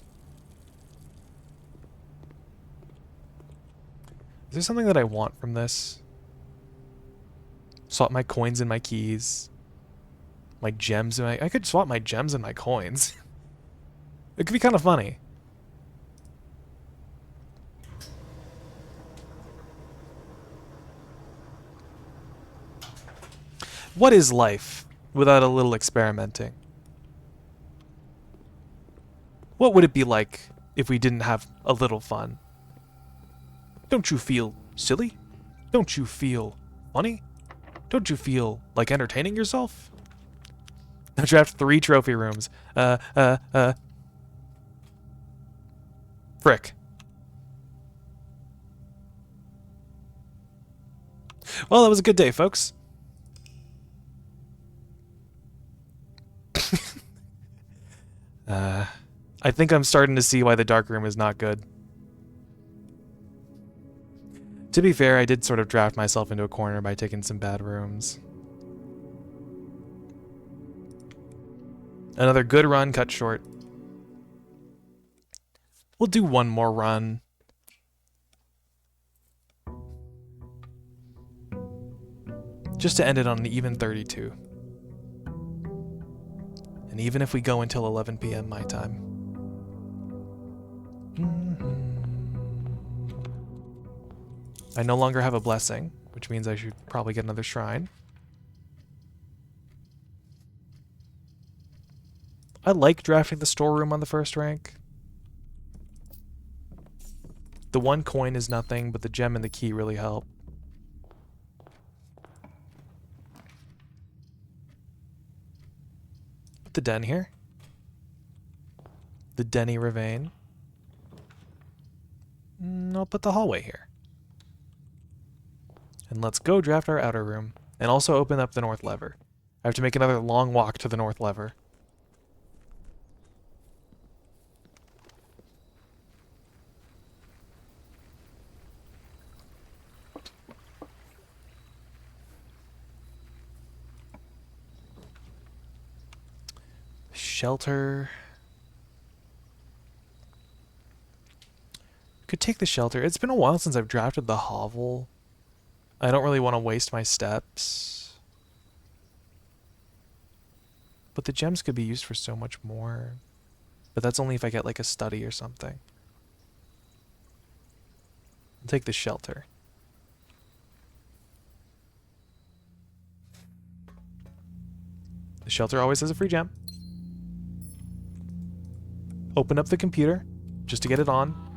Is there something that I want from this? Swap my coins and my keys. My gems and my... I could swap my gems and my coins. It could be kind of funny. What is life without a little experimenting? What would it be like if we didn't have a little fun? Don't you feel silly? Don't you feel funny? Don't you feel like entertaining yourself? Now draft 3 trophy rooms. Frick. Well, that was a good day, folks. I think I'm starting to see why the dark room is not good. To be fair, I did sort of draft myself into a corner by taking some bad rooms. Another good run cut short. We'll do one more run. Just to end it on an even 32. And even if we go until 11 p.m. my time. I no longer have a blessing, which means I should probably get another shrine. I like drafting the storeroom on the first rank. The 1 coin is nothing, but the gem and the key really help. Put the den here. The Denny Ravine. I'll put the hallway here. And let's go draft our outer room. And also open up the north lever. I have to make another long walk to the north lever. Shelter. Could take the shelter. It's been a while since I've drafted the hovel. I don't really want to waste my steps. But the gems could be used for so much more. But that's only if I get like a study or something. I'll take the shelter. The shelter always has a free gem. Open up the computer just to get it on.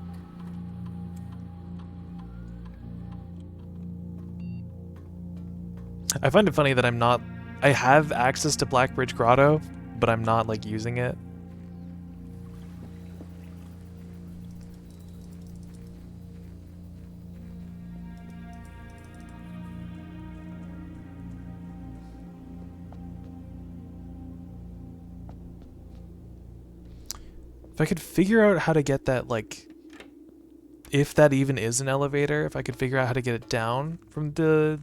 I find it funny that I have access to Blackbridge Grotto, but I'm not like using it. If I could figure out how to get that, like, if that even is an elevator, if I could figure out how to get it down from the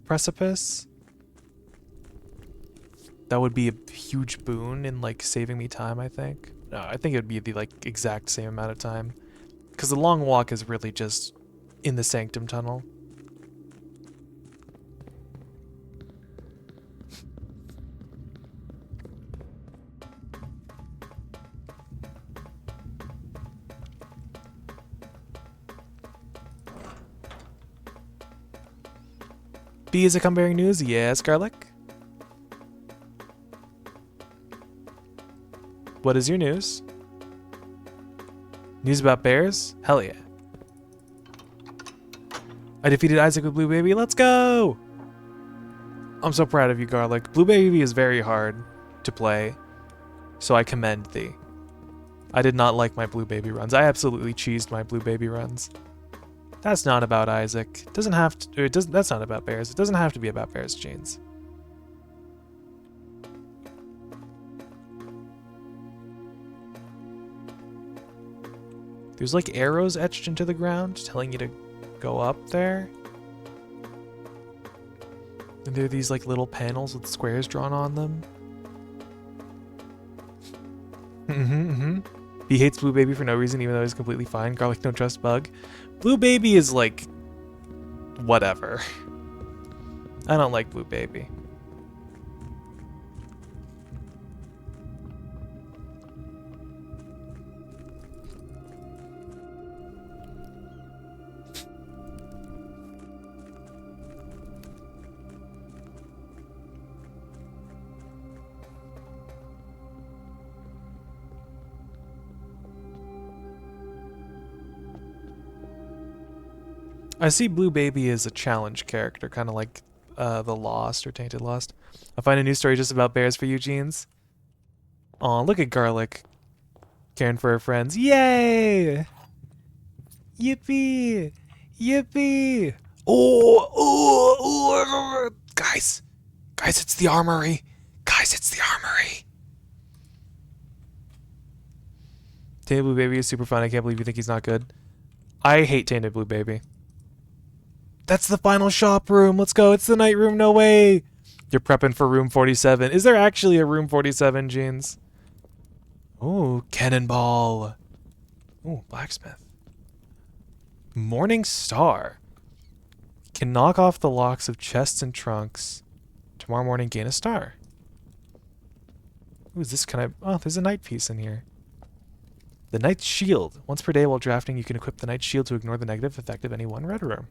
precipice, that would be a huge boon in like saving me time, I think. No, I think it would be the like exact same amount of time, because the long walk is really just in the Sanctum Tunnel. B is a come bearing news? Yes, Garlic? What is your news? News about bears? Hell yeah. I defeated Isaac with Blue Baby. Let's go! I'm so proud of you, Garlic. Blue Baby is very hard to play, so I commend thee. I did not like my Blue Baby runs. I absolutely cheesed my Blue Baby runs. That's not about Isaac. It doesn't have to. It doesn't. That's not about bears. It doesn't have to be about bears, Jeans. There's like arrows etched into the ground telling you to go up there. And there are these like little panels with squares drawn on them. He hates Blue Baby for no reason, even though he's completely fine. Garlic don't trust Bug. Blue Baby is like whatever. I don't like Blue Baby. I see Blue Baby as a challenge character, kind of like the Lost or Tainted Lost. I find a new story just about bears for Eugene's. Aw, look at Garlic. Caring for her friends. Yay! Yippee! Yippee! Oh, oh, oh! Guys! Guys, it's the armory! Guys, it's the armory! Tainted Blue Baby is super fun. I can't believe you think he's not good. I hate Tainted Blue Baby. That's the final shop room. Let's go. It's the night room. No way. You're prepping for room 47. Is there actually a room 47, Jeans? Oh, cannonball. Oh, blacksmith. Morning Star. Can knock off the locks of chests and trunks. Tomorrow morning, gain a star. Ooh, is this kind of... Oh, there's a night piece in here. The Knight's Shield. Once per day while drafting, you can equip the Knight's Shield to ignore the negative effect of any one red room.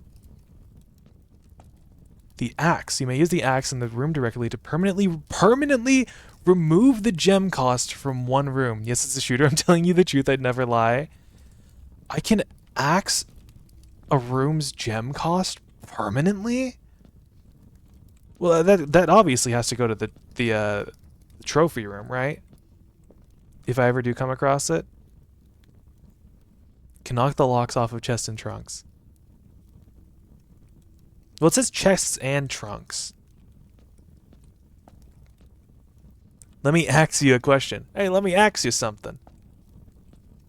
The axe. You may use the axe in the room directly to permanently remove the gem cost from one room. Yes, it's a shooter. I'm telling you the truth. I'd never lie. I can axe a room's gem cost permanently? Well, that obviously has to go to the trophy room, right? If I ever do come across it. Can knock the locks off of chests and trunks. Well, it says chests and trunks. Let me ask you a question. Hey, let me ask you something.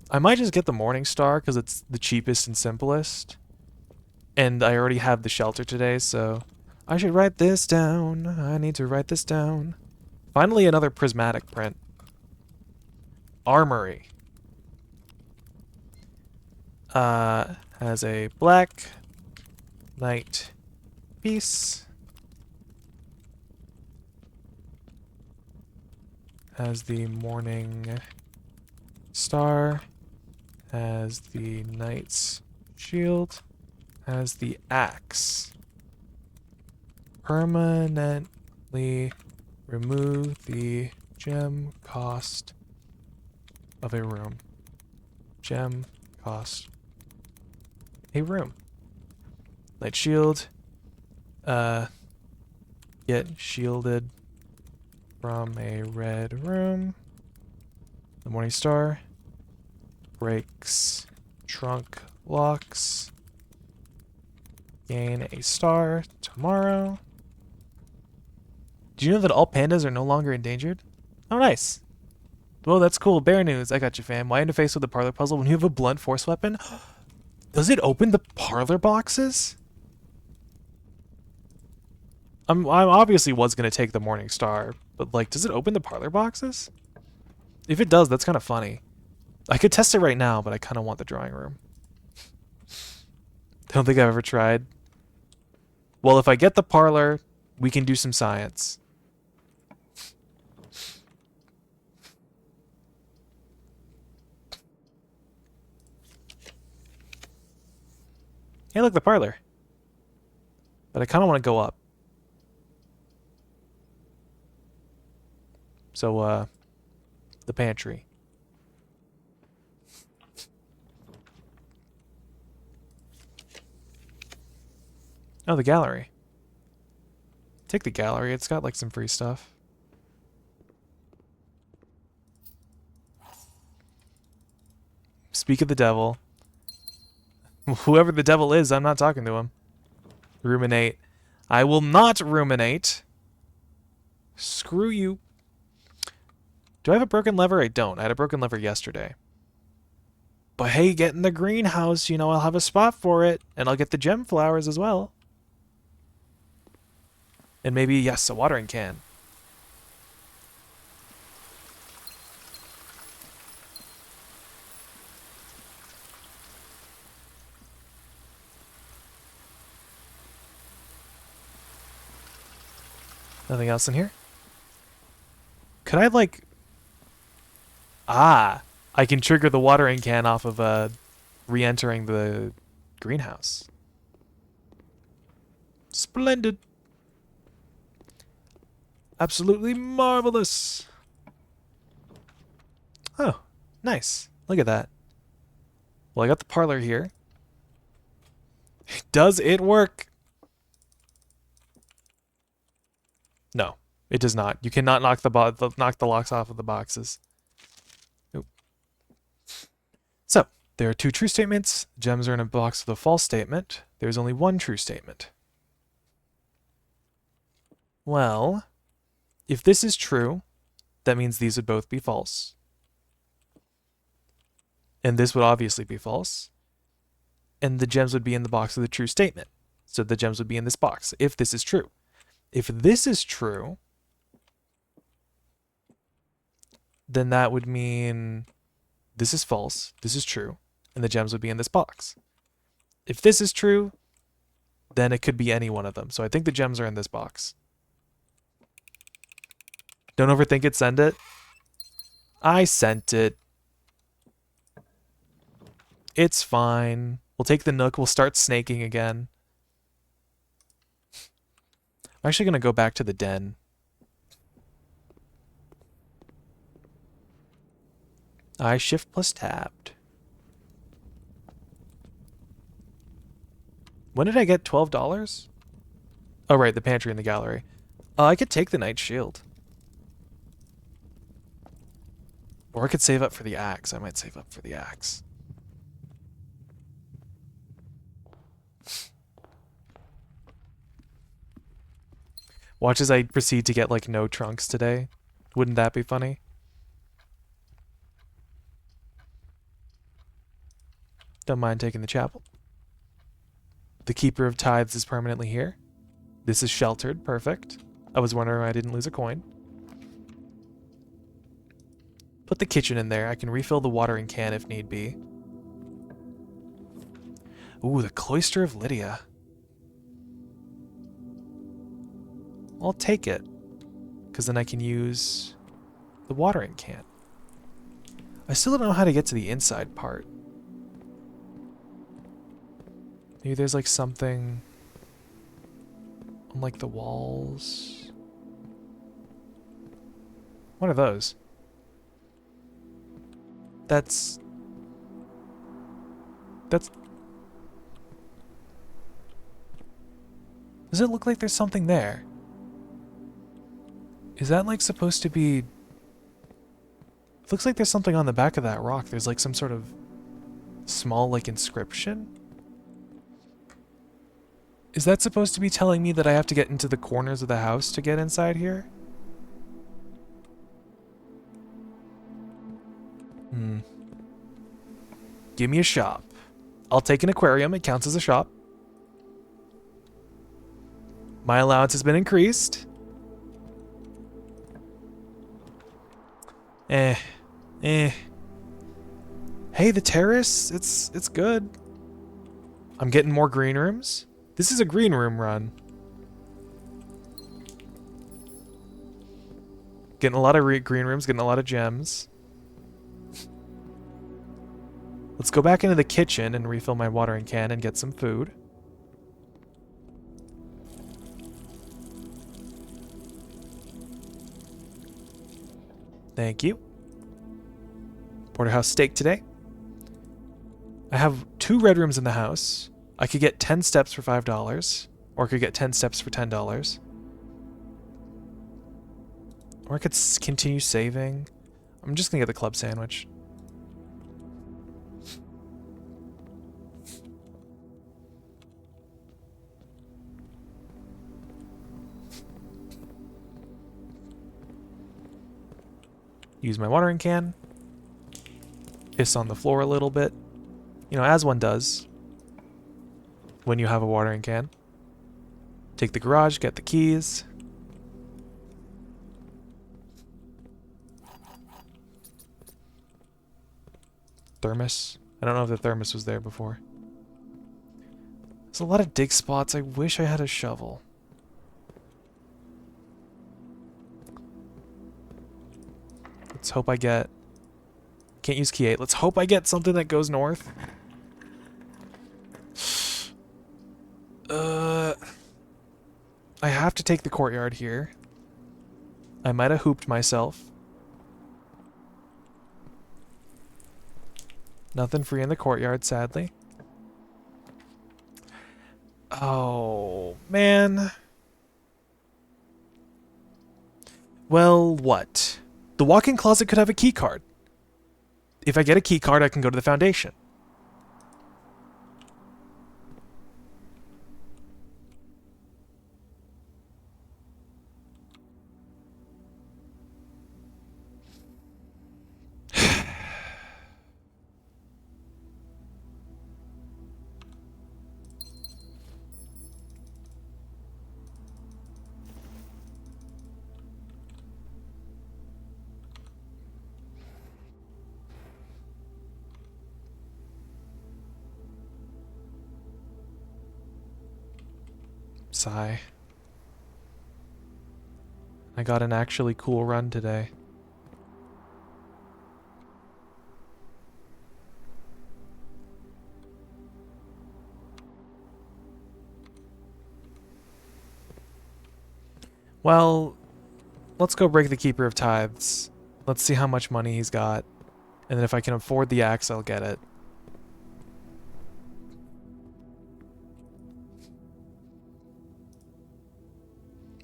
I might just get the Morning Star because it's the cheapest and simplest. And I already have the shelter today, so I should write this down. I need to write this down. Finally, another prismatic print. Armory. Has a black knight piece. Has the Morning Star. Has the Knight's Shield. Has the axe. Permanently remove the gem cost of a room. Gem cost a room. Light shield. Get shielded from a red room. The Morning Star breaks trunk locks. Gain a star tomorrow. Do you know that all pandas are no longer endangered? Oh, nice. Well, that's cool. Bear news. I got you, fam. Why interface with the parlor puzzle when you have a blunt force weapon? Does it open the parlor boxes? I obviously was going to take the Morning Star, but, like, does it open the parlor boxes? If it does, that's kind of funny. I could test it right now, but I kind of want the drawing room. Don't think I've ever tried. Well, if I get the parlor, we can do some science. Hey, look, the parlor. But I kind of want to go up. So, the pantry. Oh, the gallery. Take the gallery. It's got, like, some free stuff. Speak of the devil. Whoever the devil is, I'm not talking to him. Ruminate. I will not ruminate. Screw you. Do I have a broken lever? I don't. I had a broken lever yesterday. But hey, get in the greenhouse. You know, I'll have a spot for it. And I'll get the gem flowers as well. And maybe, yes, a watering can. Nothing else in here? Could I, like... Ah! I can trigger the watering can off of, re-entering the greenhouse. Splendid! Absolutely marvelous! Oh, nice. Look at that. Well, I got the parlor here. Does it work? No, it does not. You cannot knock knock the locks off of the boxes. Nope. So, there are 2 true statements. Gems are in a box with a false statement. There's only 1 true statement. Well, if this is true, that means these would both be false. And this would obviously be false. And the gems would be in the box of the true statement. So the gems would be in this box, if this is true. If this is true, then that would mean this is false, this is true, and the gems would be in this box. If this is true, then it could be any one of them. So I think the gems are in this box. Don't overthink it, send it. I sent it. It's fine. We'll take the Nook, we'll start snaking again. I'm actually going to go back to the den. I shift plus tabbed. When did I get $12? Oh, right, the pantry and the gallery. I could take the Knight Shield. Or I could save up for the axe. I might save up for the axe. Watch as I proceed to get, like, no trunks today. Wouldn't that be funny? Don't mind taking the chapel. The Keeper of Tithes is permanently here. This is sheltered. Perfect. I was wondering why I didn't lose a coin. Put the kitchen in there. I can refill the watering can if need be. Ooh, the Cloister of Lydia. I'll take it, because then I can use the watering can. I still don't know how to get to the inside part. Maybe there's like something on like the walls. What are those? That's... Does it look like there's something there? Is that like supposed to be... It looks like there's something on the back of that rock. There's like some sort of small like inscription. Is that supposed to be telling me that I have to get into the corners of the house to get inside here? Give me a shop. I'll take an aquarium. It counts as a shop. My allowance has been increased. Hey, the terrace, it's good. I'm getting more green rooms. This is a green room run. Getting a lot of green rooms, getting a lot of gems. Let's go back into the kitchen and refill my watering can and get some food. Thank you. Porterhouse steak today. I have 2 red rooms in the house. I could get 10 steps for $5, or I could get 10 steps for $10. Or I could continue saving. I'm just gonna get the club sandwich. Use my watering can. Piss on the floor a little bit. You know, as one does when you have a watering can. Take the garage, get the keys. Thermos. I don't know if the thermos was there before. There's a lot of dig spots. I wish I had a shovel. Let's hope I get... Can't use key 8. Let's hope I get something that goes north. I have to take the courtyard here. I might have hooped myself. Nothing free in the courtyard, sadly. Oh, man. Well, what? The walk-in closet could have a key card. If I get a key card, I can go to the Foundation. Sigh. I got an actually cool run today. Well, let's go break the Keeper of Tithes. Let's see how much money he's got. And then if I can afford the axe, I'll get it.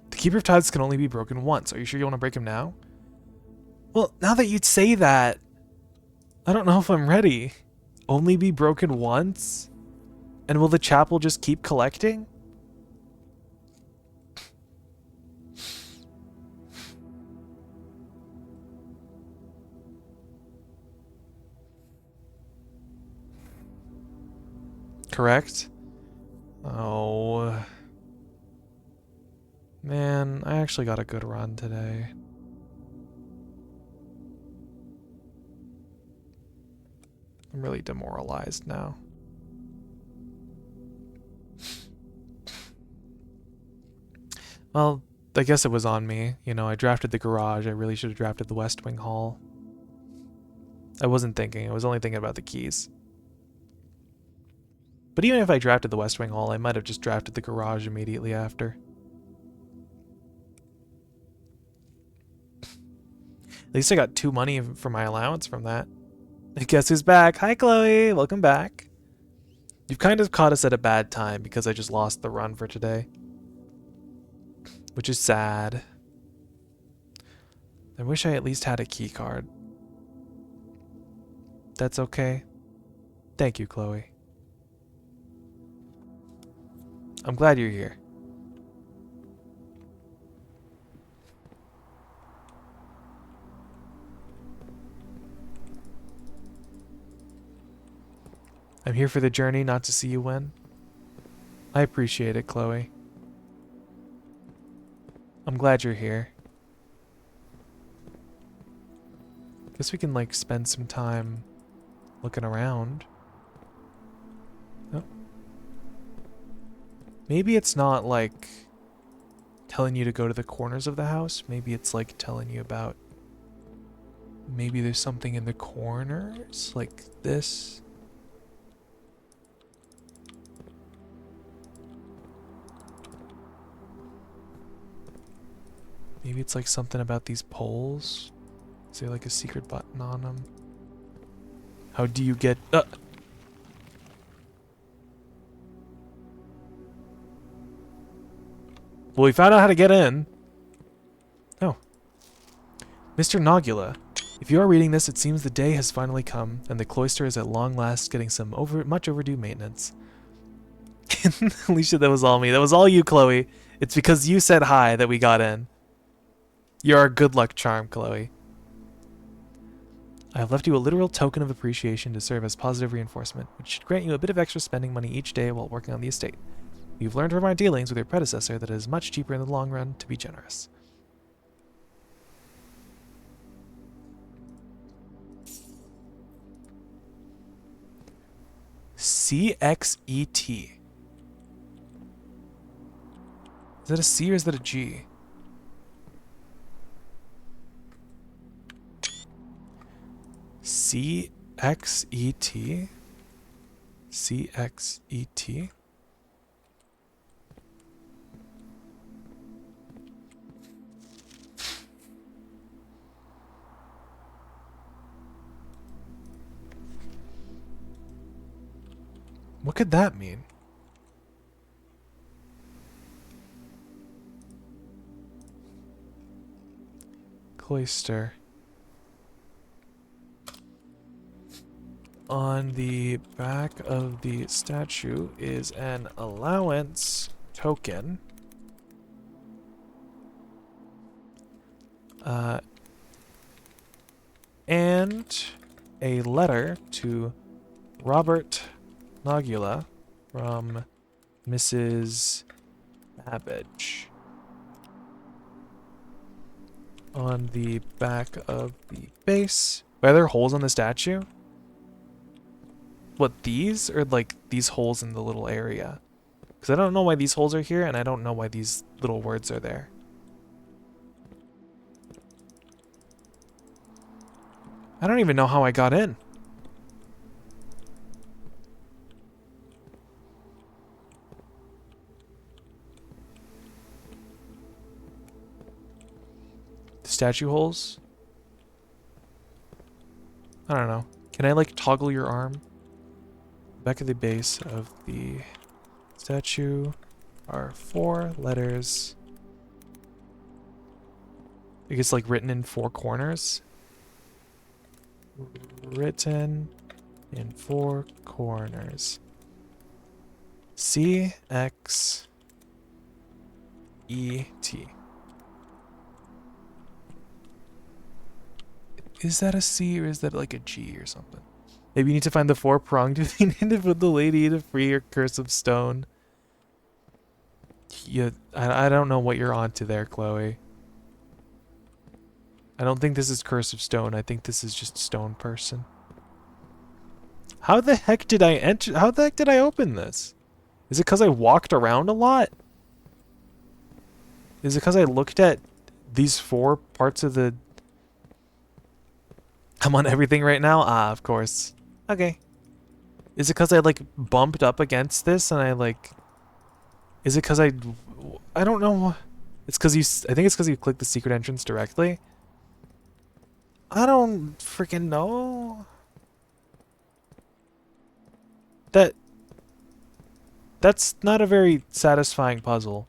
The Keeper of Tithes can only be broken once. Are you sure you want to break him now? Well, now that you'd say that, I don't know if I'm ready. Only be broken once? And will the chapel just keep collecting? Correct? Oh. Man, I actually got a good run today. I'm really demoralized now. Well, I guess it was on me. You know, I drafted the garage. I really should have drafted the West Wing Hall. I wasn't thinking. I was only thinking about the keys. But even if I drafted the West Wing Hall, I might have just drafted the garage immediately after. At least I got 2 money for my allowance from that. Guess who's back? Hi, Chloe. Welcome back. You've kind of caught us at a bad time because I just lost the run for today. Which is sad. I wish I at least had a key card. That's okay. Thank you, Chloe. I'm glad you're here. I'm here for the journey, not to see you win. I appreciate it, Chloe. I'm glad you're here. Guess we can, like, spend some time looking around. Oh. Maybe it's not, like, telling you to go to the corners of the house. Maybe it's, like, telling you about... Maybe there's something in the corners? Like this? Maybe it's, like, something about these poles? Is there, like, a secret button on them? How do you get... Well, we found out how to get in. Oh. Mr. Nogula, if you are reading this, it seems the day has finally come, and the cloister is at long last getting some much overdue maintenance. Alicia, that was all me. That was all you, Chloe. It's because you said hi that we got in. You're our good luck charm, Chloe. I have left you a literal token of appreciation to serve as positive reinforcement, which should grant you a bit of extra spending money each day while working on the estate. You've learned from our dealings with your predecessor that it is much cheaper in the long run to be generous. CXET. Is that a C or is that a G? CXET? CXET? What could that mean? cloister. On the back of the statue is an allowance token. And a letter to Robert Nogula from Mrs. Babbage. On the back of the base. Are there holes on the statue? What, these? Or like these holes in the little area? Because I don't know why these holes are here, and I don't know why these little words are there. I don't even know how I got in. The statue holes? I don't know. Can I like toggle your arm? Back of the base of the statue are 4 letters. I think it's like written in 4 corners. Written in 4 corners. C-X-E-T. Is that a C or is that like a G or something? Maybe you need to find the 4-pronged to put the lady to free your curse of stone. Yeah, I don't know what you're onto there, Chloe. I don't think this is Curse of Stone. I think this is just Stone Person. How the heck did I enter? How the heck did I open this? Is it because I walked around a lot? Is it because I looked at these 4 parts of the... I'm on everything right now? Ah, of course. Okay. Is it because I like bumped up against this and I like... Is it because I don't know. It's because you... I think it's because you clicked the secret entrance directly. I don't freaking know. That's not a very satisfying puzzle.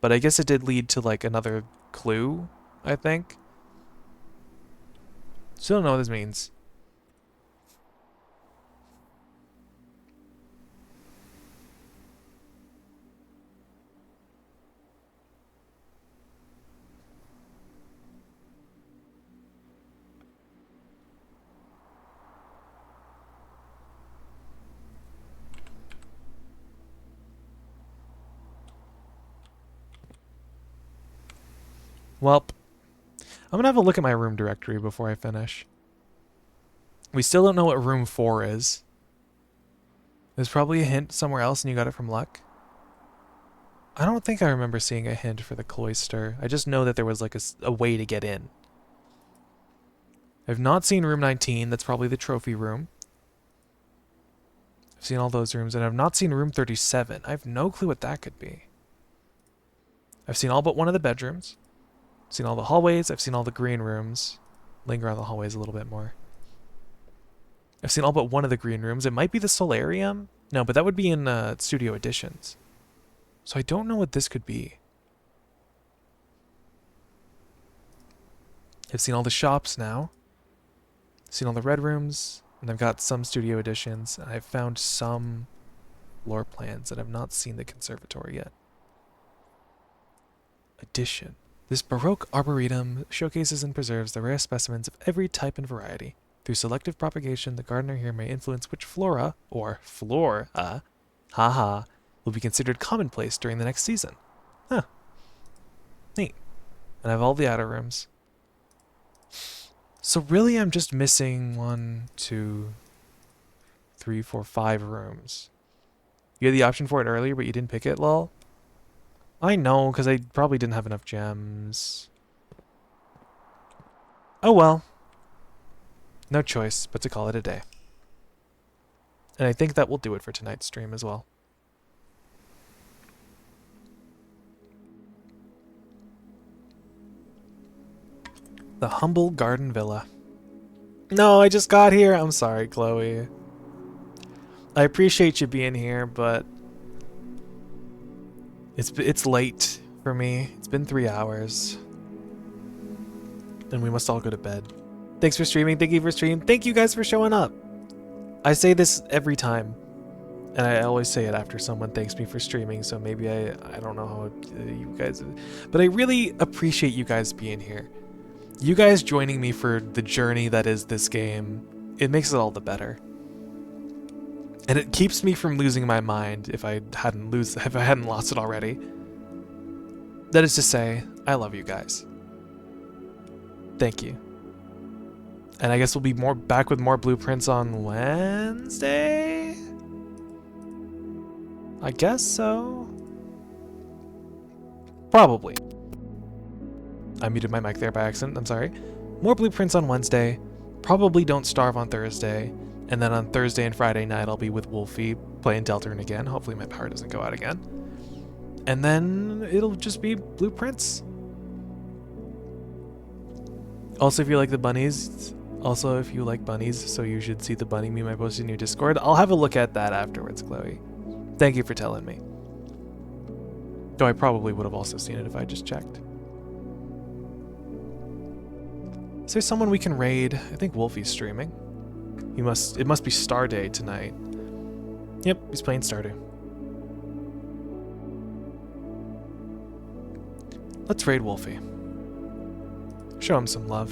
But I guess it did lead to like another clue, I think. Still don't know what this means. Welp. I'm gonna have a look at my room directory before I finish. We still don't know what room 4 is. There's probably a hint somewhere else and you got it from luck. I don't think I remember seeing a hint for the cloister. I just know that there was like a way to get in. I've not seen room 19. That's probably the trophy room. I've seen all those rooms and I've not seen room 37. I have no clue what that could be. I've seen all but one of the bedrooms. I've seen all the hallways. I've seen all the green rooms. Linger on the hallways a little bit more. I've seen all but one of the green rooms. It might be the solarium. No, but that would be in Studio Editions. So I don't know what this could be. I've seen all the shops now. I've seen all the red rooms. And I've got some Studio Editions. And I've found some floor plans. And I've not seen the conservatory yet. Addition. This Baroque arboretum showcases and preserves the rare specimens of every type and variety. Through selective propagation, the gardener here may influence which flora, or flora, will be considered commonplace during the next season. Huh. Neat. And I have all the outer rooms. So really I'm just missing 1, 2, 3, 4, 5 rooms. You had the option for it earlier, but you didn't pick it, lol? I know, because I probably didn't have enough gems. Oh well. No choice but to call it a day. And I think that will do it for tonight's stream as well. The humble garden villa. No, I just got here. I'm sorry, Chloe. I appreciate you being here, but it's late for me. It's been 3 hours. and we must all go to bed. Thanks for streaming. Thank you for streaming. Thank you guys for showing up. I say this every time, and I always say it after someone thanks me for streaming, so maybe I don't know how you guys, but I really appreciate you guys being here. You guys joining me for the journey that is this game, it makes it all the better. And it keeps me from losing my mind if I hadn't lost it already. That is to say, I love you guys. Thank you. And I guess we'll be back with more blueprints on Wednesday? I guess so. Probably. I muted my mic there by accident, I'm sorry. More blueprints on Wednesday. Probably Don't Starve on Thursday. And then on Thursday and Friday night, I'll be with Wolfie playing Deltarune again. Hopefully my power doesn't go out again. And then it'll just be blueprints. Also, if you like the bunnies, so you should see the bunny meme I posted in your Discord. I'll have a look at that afterwards, Chloe. Thank you for telling me. Though I probably would have also seen it if I just checked. Is there someone we can raid? I think Wolfie's streaming. It must be Starday tonight. Yep, he's playing Stardew. Let's raid Wolfie. Show him some love.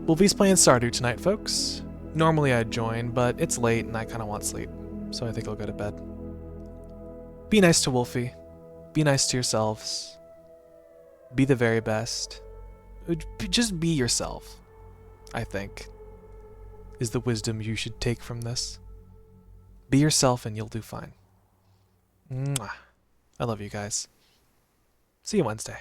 Wolfie's playing Stardew tonight, folks. Normally I'd join, but it's late and I kind of want sleep, so I think I'll go to bed. Be nice to Wolfie. Be nice to yourselves. Be the very best. Just be yourself, I think, is the wisdom you should take from this. Be yourself and you'll do fine. Mwah. I love you guys. See you Wednesday.